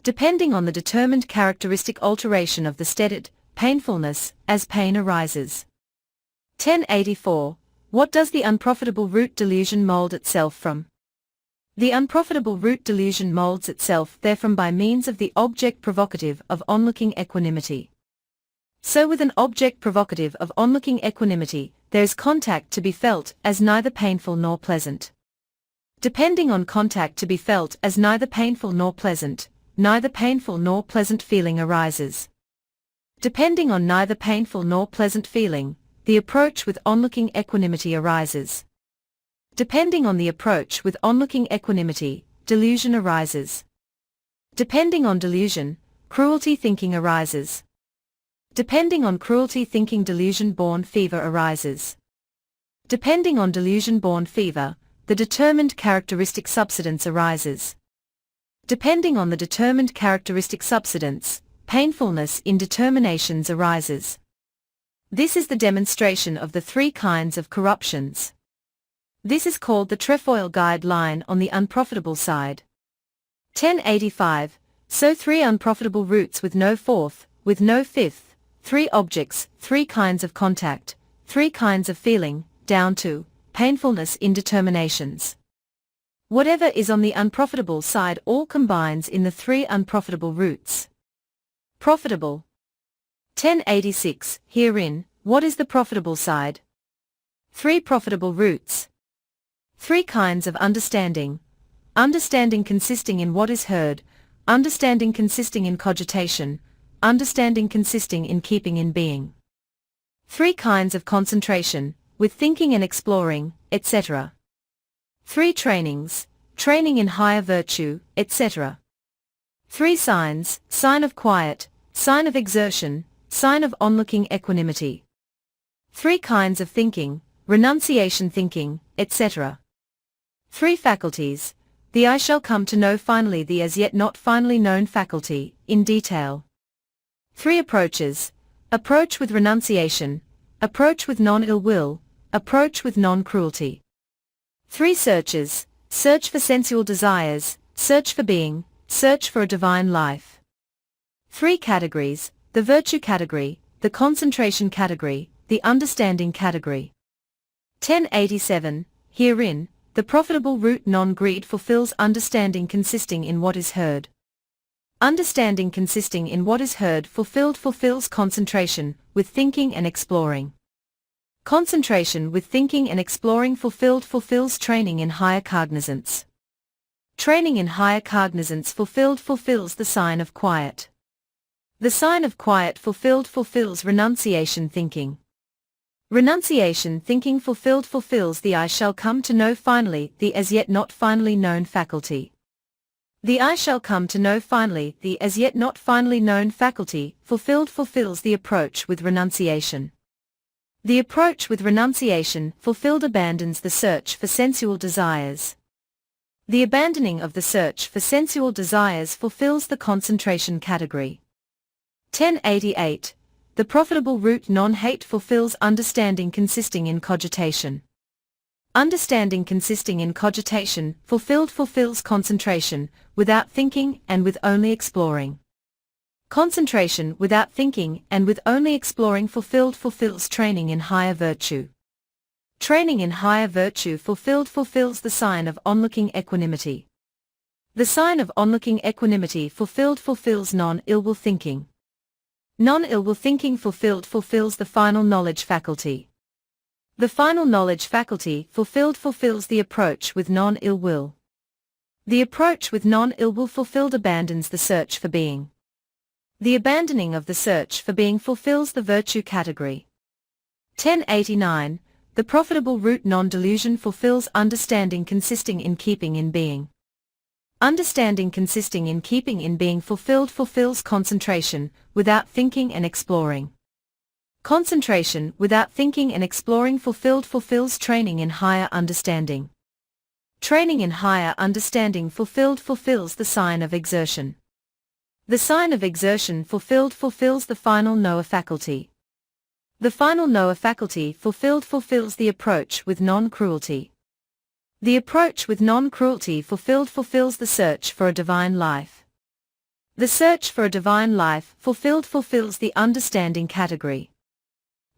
Depending on the determined characteristic alteration of the steaded, painfulness, as pain arises. 1084. What does the unprofitable root delusion mold itself from? The unprofitable root delusion molds itself therefrom by means of the object provocative of onlooking equanimity. So with an object provocative of onlooking equanimity, there is contact to be felt as neither painful nor pleasant. Depending on contact to be felt as neither painful nor pleasant, neither painful nor pleasant feeling arises. Depending on neither painful nor pleasant feeling, the approach with onlooking equanimity arises. Depending on the approach with onlooking equanimity, delusion arises. Depending on delusion, cruelty thinking arises. Depending on cruelty thinking, delusion-born fever arises. Depending on delusion-born fever, the determined characteristic subsidence arises. Depending on the determined characteristic subsidence, painfulness in determinations arises. This is the demonstration of the three kinds of corruptions. This is called the trefoil guideline on the unprofitable side. 1085. So three unprofitable roots with no fourth, with no fifth, three objects, three kinds of contact, three kinds of feeling, down to painfulness in determinations. Whatever is on the unprofitable side all combines in the three unprofitable roots. Profitable. 1086. Herein, what is the profitable side? Three profitable roots. Three kinds of understanding. Understanding consisting in what is heard, understanding consisting in cogitation, understanding consisting in keeping in being. Three kinds of concentration, with thinking and exploring, etc. Three trainings, training in higher virtue, etc. Three signs, sign of quiet, sign of exertion, sign of onlooking equanimity. Three kinds of thinking, renunciation thinking, etc. Three faculties, the I shall come to know finally the as yet not finally known faculty, in detail. Three approaches, approach with renunciation, approach with non-ill will, approach with non-cruelty. Three searches, search for sensual desires, search for being, search for a divine life. Three categories, the virtue category, the concentration category, the understanding category. 1087. Herein, the profitable root non-greed fulfills understanding consisting in what is heard. Understanding consisting in what is heard fulfills concentration, with thinking and exploring. Concentration with thinking and exploring fulfills training in higher cognizance. Training in higher cognizance fulfills the sign of quiet. The sign of quiet fulfills renunciation thinking. Renunciation thinking fulfills the I shall come to know finally the as yet not finally known faculty. The I shall come to know finally the as yet not finally known faculty fulfills the approach with renunciation. The approach with renunciation abandons the search for sensual desires. The abandoning of the search for sensual desires fulfills the concentration category. 1088. The profitable root non-hate fulfills understanding consisting in cogitation. Understanding consisting in cogitation fulfills concentration, without thinking and with only exploring. Concentration without thinking and with only exploring fulfills training in higher virtue. Training in higher virtue fulfills the sign of onlooking equanimity. The sign of onlooking equanimity fulfills non-ill will thinking. Non-ill will thinking fulfills the final knowledge faculty. The final knowledge faculty fulfills the approach with non-ill will. The approach with non-ill will abandons the search for being. The abandoning of the search for being fulfills the virtue category. 1089. The profitable root non-delusion fulfills understanding consisting in keeping in being. Understanding consisting in keeping in being fulfills concentration, without thinking and exploring. Concentration without thinking and exploring fulfills training in higher understanding. Training in higher understanding fulfills the sign of exertion. The sign of exertion fulfills the final knower faculty. The final knower faculty fulfills the approach with non-cruelty. The approach with non-cruelty fulfills the search for a divine life. The search for a divine life fulfills the understanding category.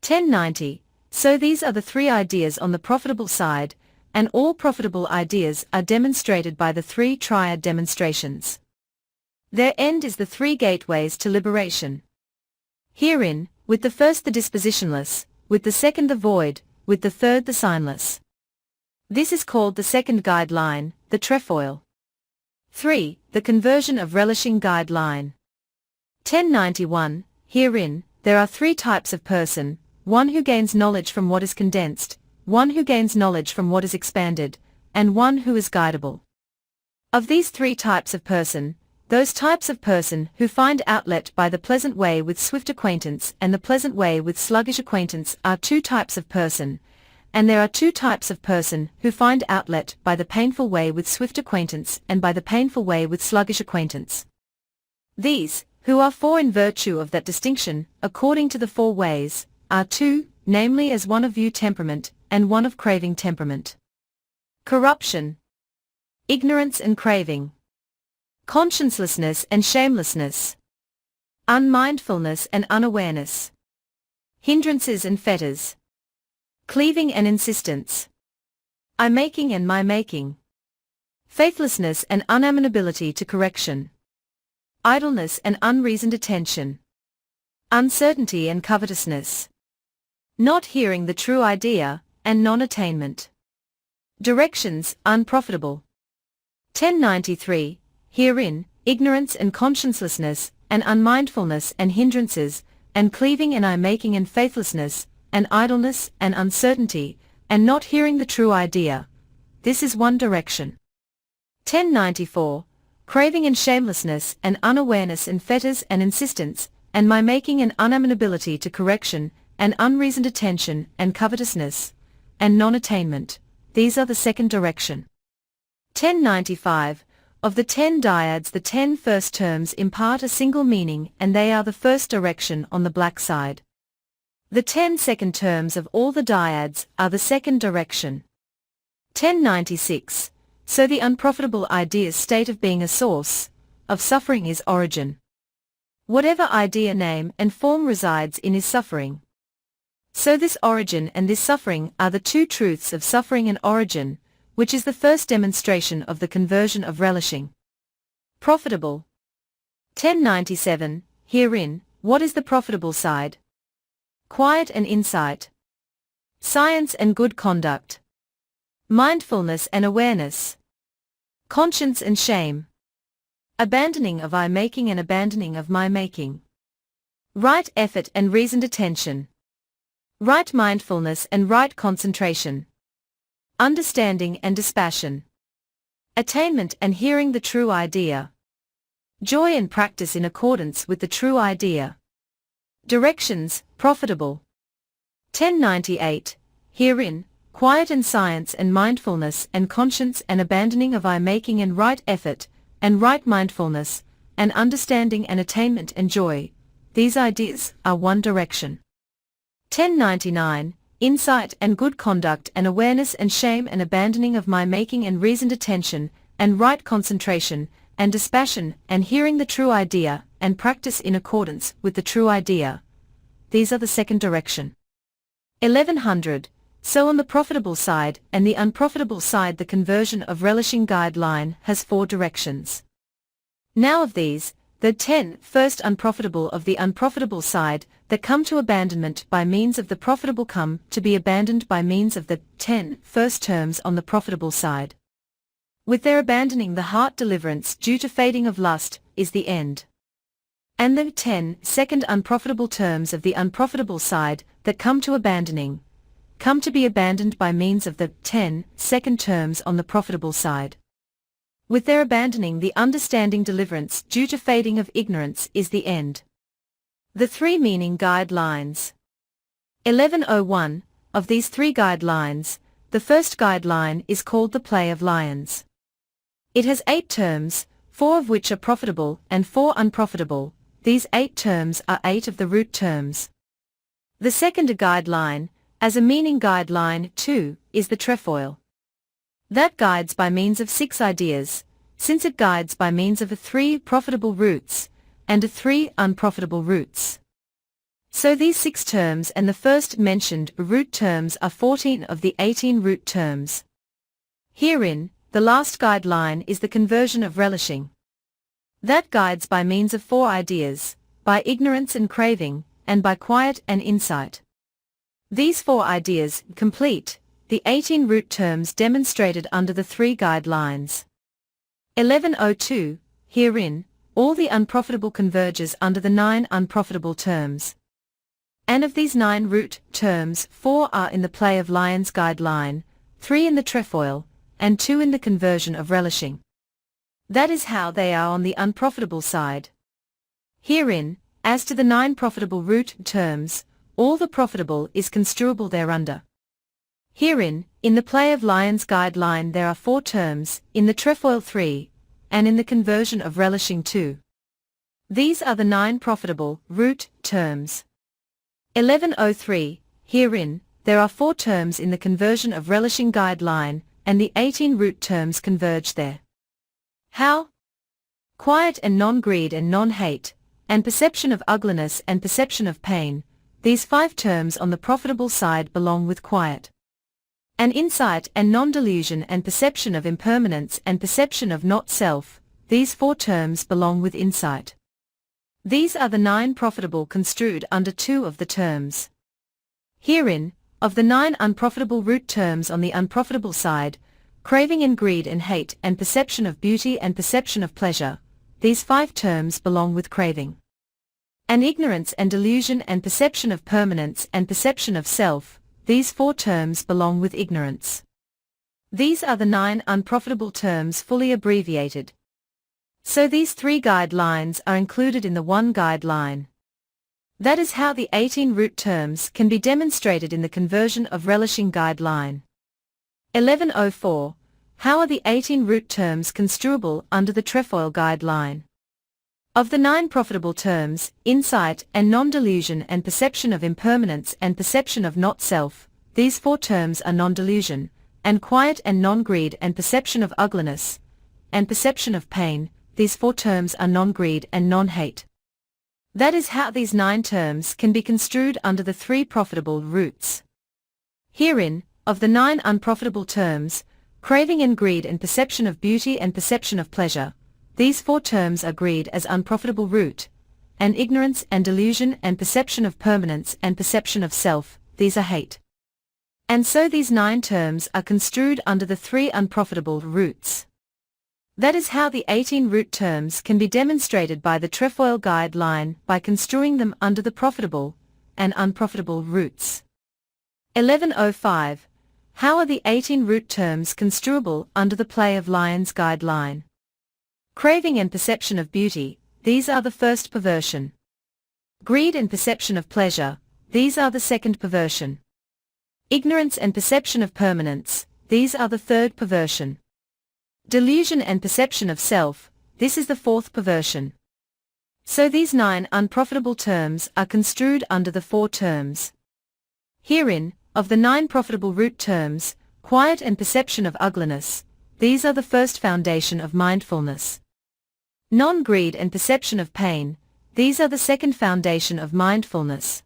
1090. So these are the three ideas on the profitable side, and all profitable ideas are demonstrated by the three triad demonstrations. Their end is the three gateways to liberation. Herein, with the first the dispositionless, with the second the void, with the third the signless. This is called the second guideline, the trefoil. 3. The conversion of relishing guideline. 1091. Herein, there are three types of person: one who gains knowledge from what is condensed, one who gains knowledge from what is expanded, and one who is guidable. Of these three types of person, those types of person who find outlet by the pleasant way with swift acquaintance and the pleasant way with sluggish acquaintance are two types of person, and there are two types of person who find outlet by the painful way with swift acquaintance and by the painful way with sluggish acquaintance. These, who are four in virtue of that distinction, according to the four ways, are two, namely as one of view temperament, and one of craving temperament. Corruption. Ignorance and craving. Consciencelessness and shamelessness. Unmindfulness and unawareness. Hindrances and fetters. Cleaving and insistence. I making and my making. Faithlessness and unamenability to correction. Idleness and unreasoned attention. Uncertainty and covetousness. Not hearing the true idea, and non-attainment. Directions, unprofitable. 1093. Herein, ignorance and consciencelessness, and unmindfulness and hindrances, and cleaving and I-making and faithlessness, and idleness and uncertainty, and not hearing the true idea. This is one direction. 1094. Craving and shamelessness and unawareness and fetters and insistence, and my-making and unamenability to correction, and unreasoned attention and covetousness, and non-attainment, these are the second direction. 1095. Of the 10 dyads, the 10 first terms impart a single meaning, and they are the first direction on the black side. The 10 second terms of all the dyads are the second direction. 1096. So the unprofitable idea's state of being a source of suffering is origin. Whatever idea, name, and form resides in is suffering. So this origin and this suffering are the two truths of suffering and origin, which is the first demonstration of the conversion of relishing. Profitable. 1097. Herein, what is the profitable side? Quiet and insight. Science and good conduct. Mindfulness and awareness. Conscience and shame. Abandoning of I-making and abandoning of my-making. Right effort and reasoned attention. Right mindfulness and right concentration. Understanding and dispassion. Attainment and hearing the true idea. Joy and practice in accordance with the true idea. Directions, profitable. 1098. Herein, quiet and science and mindfulness and conscience and abandoning of I-making and right effort, and right mindfulness, and understanding and attainment and joy, these ideas are one direction. 1099. Insight and good conduct and awareness and shame and abandoning of my-making and reasoned attention, and right concentration, and dispassion and hearing the true idea, and practice in accordance with the true idea. These are the second direction. 1100. So on the profitable side and the unprofitable side the conversion of relishing guideline has four directions. Now of these, the 10 first unprofitable of the unprofitable side that come to abandonment by means of the profitable come to be abandoned by means of the 10 first terms on the profitable side. With their abandoning the heart deliverance due to fading of lust is the end. and the 10 second unprofitable terms of the unprofitable side that come to abandoning, come to be abandoned by means of the 10 second terms on the profitable side. With their abandoning, the understanding deliverance due to fading of ignorance is the end. The three meaning guidelines. 1101. Of these three guidelines, the first guideline is called the Play of Lions. It has 8 terms, 4 of which are profitable and 4 unprofitable. These 8 terms are 8 of the root terms. The second guideline, as a meaning guideline too, is the trefoil. That guides by means of 6 ideas, since it guides by means of 3 profitable roots, and 3 unprofitable roots. So these 6 terms and the first mentioned root terms are 14 of the 18 root terms. Herein, the last guideline is the conversion of relishing. That guides by means of 4 ideas, by ignorance and craving, and by quiet and insight. These 4 ideas complete the 18 root terms demonstrated under the 3 guidelines. 1102. Herein, all the unprofitable converges under the 9 unprofitable terms. And of these 9 root terms, 4 are in the Play of Lions guideline, 3 in the trefoil, and 2 in the conversion of relishing. That is how they are on the unprofitable side. Herein, as to the 9 profitable root terms, all the profitable is construable thereunder. Herein, in the Play of Lions guideline there are 4 terms, in the trefoil 3, and in the conversion of relishing 2. These are the 9 profitable root terms. 1103. Herein, there are 4 terms in the conversion of relishing guideline, and the 18 root terms converge there. How? Quiet and non-greed and non-hate, and perception of ugliness and perception of pain, these 5 terms on the profitable side belong with quiet. And insight and non-delusion and perception of impermanence and perception of not-self, these 4 terms belong with insight. These are the 9 profitable construed under 2 of the terms. Herein, of the 9 unprofitable root terms on the unprofitable side, craving and greed and hate and perception of beauty and perception of pleasure, these 5 terms belong with craving. And ignorance and delusion and perception of permanence and perception of self, these 4 terms belong with ignorance. These are the 9 unprofitable terms fully abbreviated. So these 3 guidelines are included in the one guideline. That is how the 18 root terms can be demonstrated in the conversion of relishing guideline. 1104. How are the 18 root terms construable under the trefoil guideline? Of the 9 profitable terms, insight and non-delusion and perception of impermanence and perception of not-self, these 4 terms are non-delusion, and quiet and non-greed and perception of ugliness, and perception of pain, these 4 terms are non-greed and non-hate. That is how these 9 terms can be construed under the 3 profitable roots. Herein, of the 9 unprofitable terms, craving and greed and perception of beauty and perception of pleasure, these 4 terms are greed as unprofitable root, and ignorance and delusion and perception of permanence and perception of self, these are hate. And so these 9 terms are construed under the 3 unprofitable roots. That is how the 18 root terms can be demonstrated by the trefoil guideline by construing them under the profitable and unprofitable roots. 1105. How are the 18 root terms construable under the Play of Lions guideline? Craving and perception of beauty, these are the first perversion. Greed and perception of pleasure, these are the second perversion. Ignorance and perception of permanence, these are the third perversion. Delusion and perception of self, this is the fourth perversion. So these 9 unprofitable terms are construed under the 4 terms. Herein, of the 9 profitable root terms, quiet and perception of ugliness, these are the first foundation of mindfulness. Non-greed and perception of pain, these are the second foundation of mindfulness.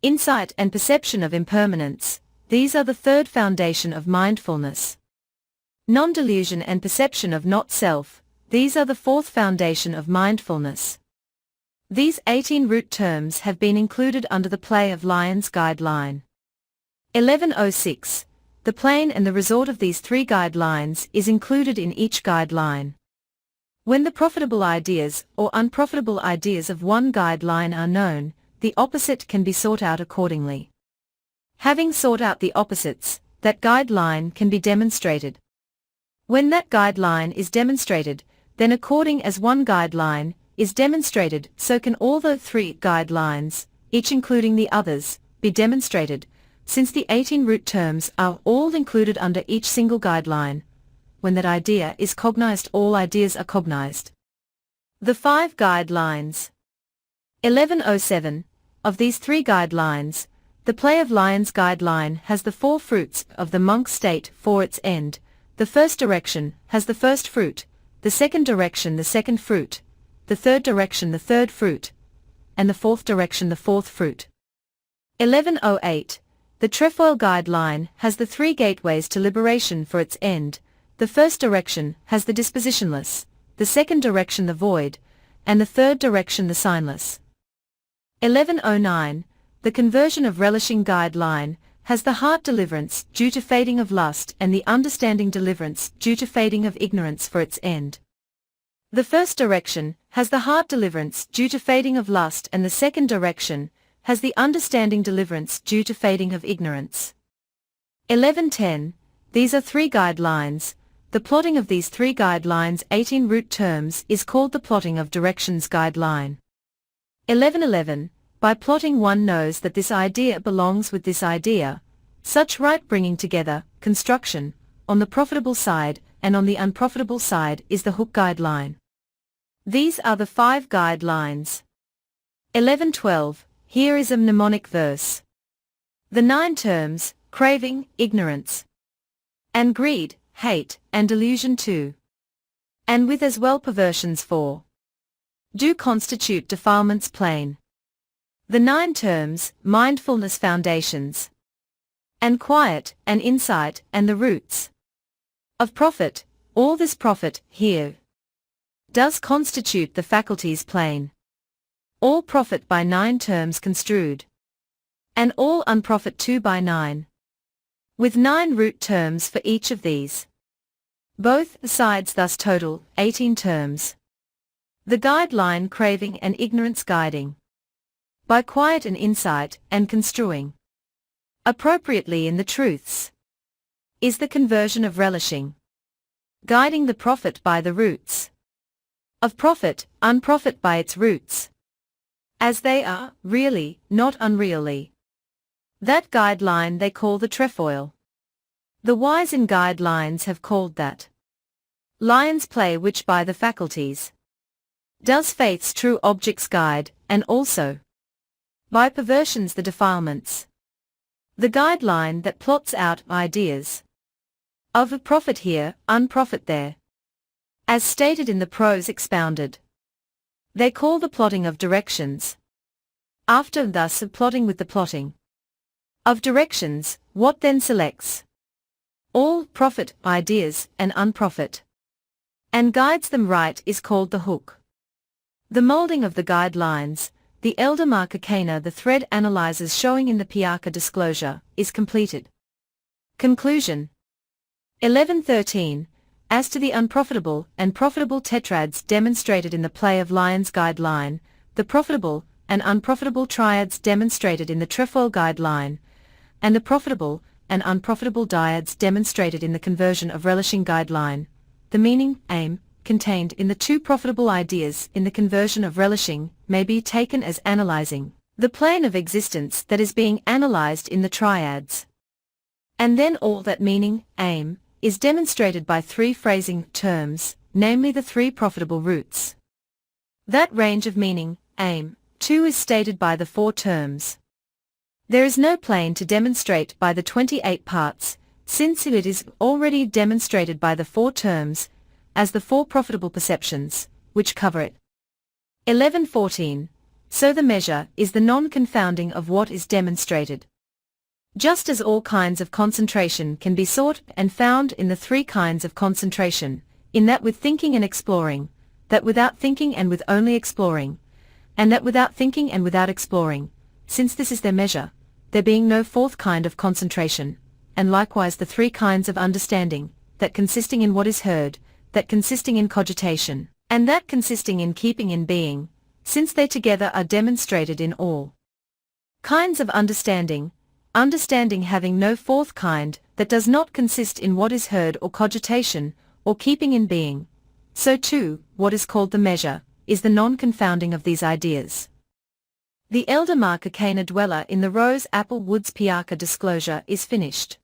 Insight and perception of impermanence, these are the third foundation of mindfulness. Non-delusion and perception of not-self, these are the fourth foundation of mindfulness. These 18 root terms have been included under the Play of Lions guideline. 1106. The plane and the resort of these 3 guidelines is included in each guideline. When the profitable ideas or unprofitable ideas of one guideline are known, the opposite can be sought out accordingly. Having sought out the opposites, that guideline can be demonstrated. When that guideline is demonstrated, then according as one guideline is demonstrated, so can all the three guidelines, each including the others, be demonstrated, since the 18 root terms are all included under each single guideline. When that idea is cognized, all ideas are cognized. The 5 guidelines. 1107. Of these 3 guidelines, the play of lions guideline has the 4 fruits of the monk state for its end. The first direction has the first fruit, the second direction the second fruit, the third direction the third fruit, and the fourth direction the fourth fruit. 1108. The trefoil guideline has the 3 gateways to liberation for its end. The first direction has the dispositionless, the second direction the void, and the third direction the signless. 1109. The conversion of relishing guideline has the heart deliverance due to fading of lust and the understanding deliverance due to fading of ignorance for its end. The first direction has the heart deliverance due to fading of lust, and the second direction has the understanding deliverance due to fading of ignorance. 1110. These are 3 guidelines. The plotting of these 3 guidelines' 18 root terms is called the plotting of directions guideline. 1111. By plotting one knows that this idea belongs with this idea. Such right bringing together, construction, on the profitable side and on the unprofitable side is the hook guideline. These are the 5 guidelines. 1112. Here is a mnemonic verse. The 9 terms, craving, ignorance, and greed, hate, and delusion too, and with as well perversions 4, do constitute defilements plain. The 9 terms, mindfulness foundations, and quiet, and insight, and the roots of profit, all this profit, here, does constitute the faculties plain. All profit by 9 terms construed, and all unprofit too by 9. With 9 root terms for each of these. Both sides thus total 18 terms. The guideline craving and ignorance guiding. By quiet and insight and construing appropriately in the truths, is the conversion of relishing, guiding the profit by the roots of profit, unprofit by its roots, as they are, really, not unreally. That guideline they call the trefoil. The wise in guidelines have called that lion's play, which by the faculties does faith's true objects guide, and also by perversions the defilements. The guideline that plots out ideas of a profit here, unprofit there, as stated in the prose expounded. They call the plotting of directions. After thus of plotting with the plotting of directions, what then selects all profit ideas and unprofit, and guides them right, is called the hook. The moulding of the guidelines, the elder Mark Arcana, the thread analyzers showing in the Piarka disclosure, is completed. Conclusion. 1113. As to the unprofitable and profitable tetrads demonstrated in the play of Lions guideline, the profitable and unprofitable triads demonstrated in the trefoil guideline, and the profitable and unprofitable dyads demonstrated in the conversion of relishing guideline, the meaning, aim, contained in the 2 profitable ideas in the conversion of relishing may be taken as analyzing the plane of existence that is being analyzed in the triads. And then all that meaning, aim, is demonstrated by 3 phrasing terms, namely the 3 profitable roots. That range of meaning, aim, too, is stated by the 4 terms. There is no plane to demonstrate by the 28 parts, since it is already demonstrated by the 4 terms, as the 4 profitable perceptions, which cover it. 1114. So the measure is the non-confounding of what is demonstrated. Just as all kinds of concentration can be sought and found in the 3 kinds of concentration, in that with thinking and exploring, that without thinking and with only exploring, and that without thinking and without exploring, since this is their measure, there being no 4th kind of concentration, and likewise the 3 kinds of understanding, that consisting in what is heard, that consisting in cogitation, and that consisting in keeping in being, since they together are demonstrated in all kinds of understanding, understanding having no fourth kind, that does not consist in what is heard or cogitation, or keeping in being. So too, what is called the measure, is the non-confounding of these ideas. The elder Mark, a Cana dweller in the Rose Apple Woods Piarca disclosure is finished.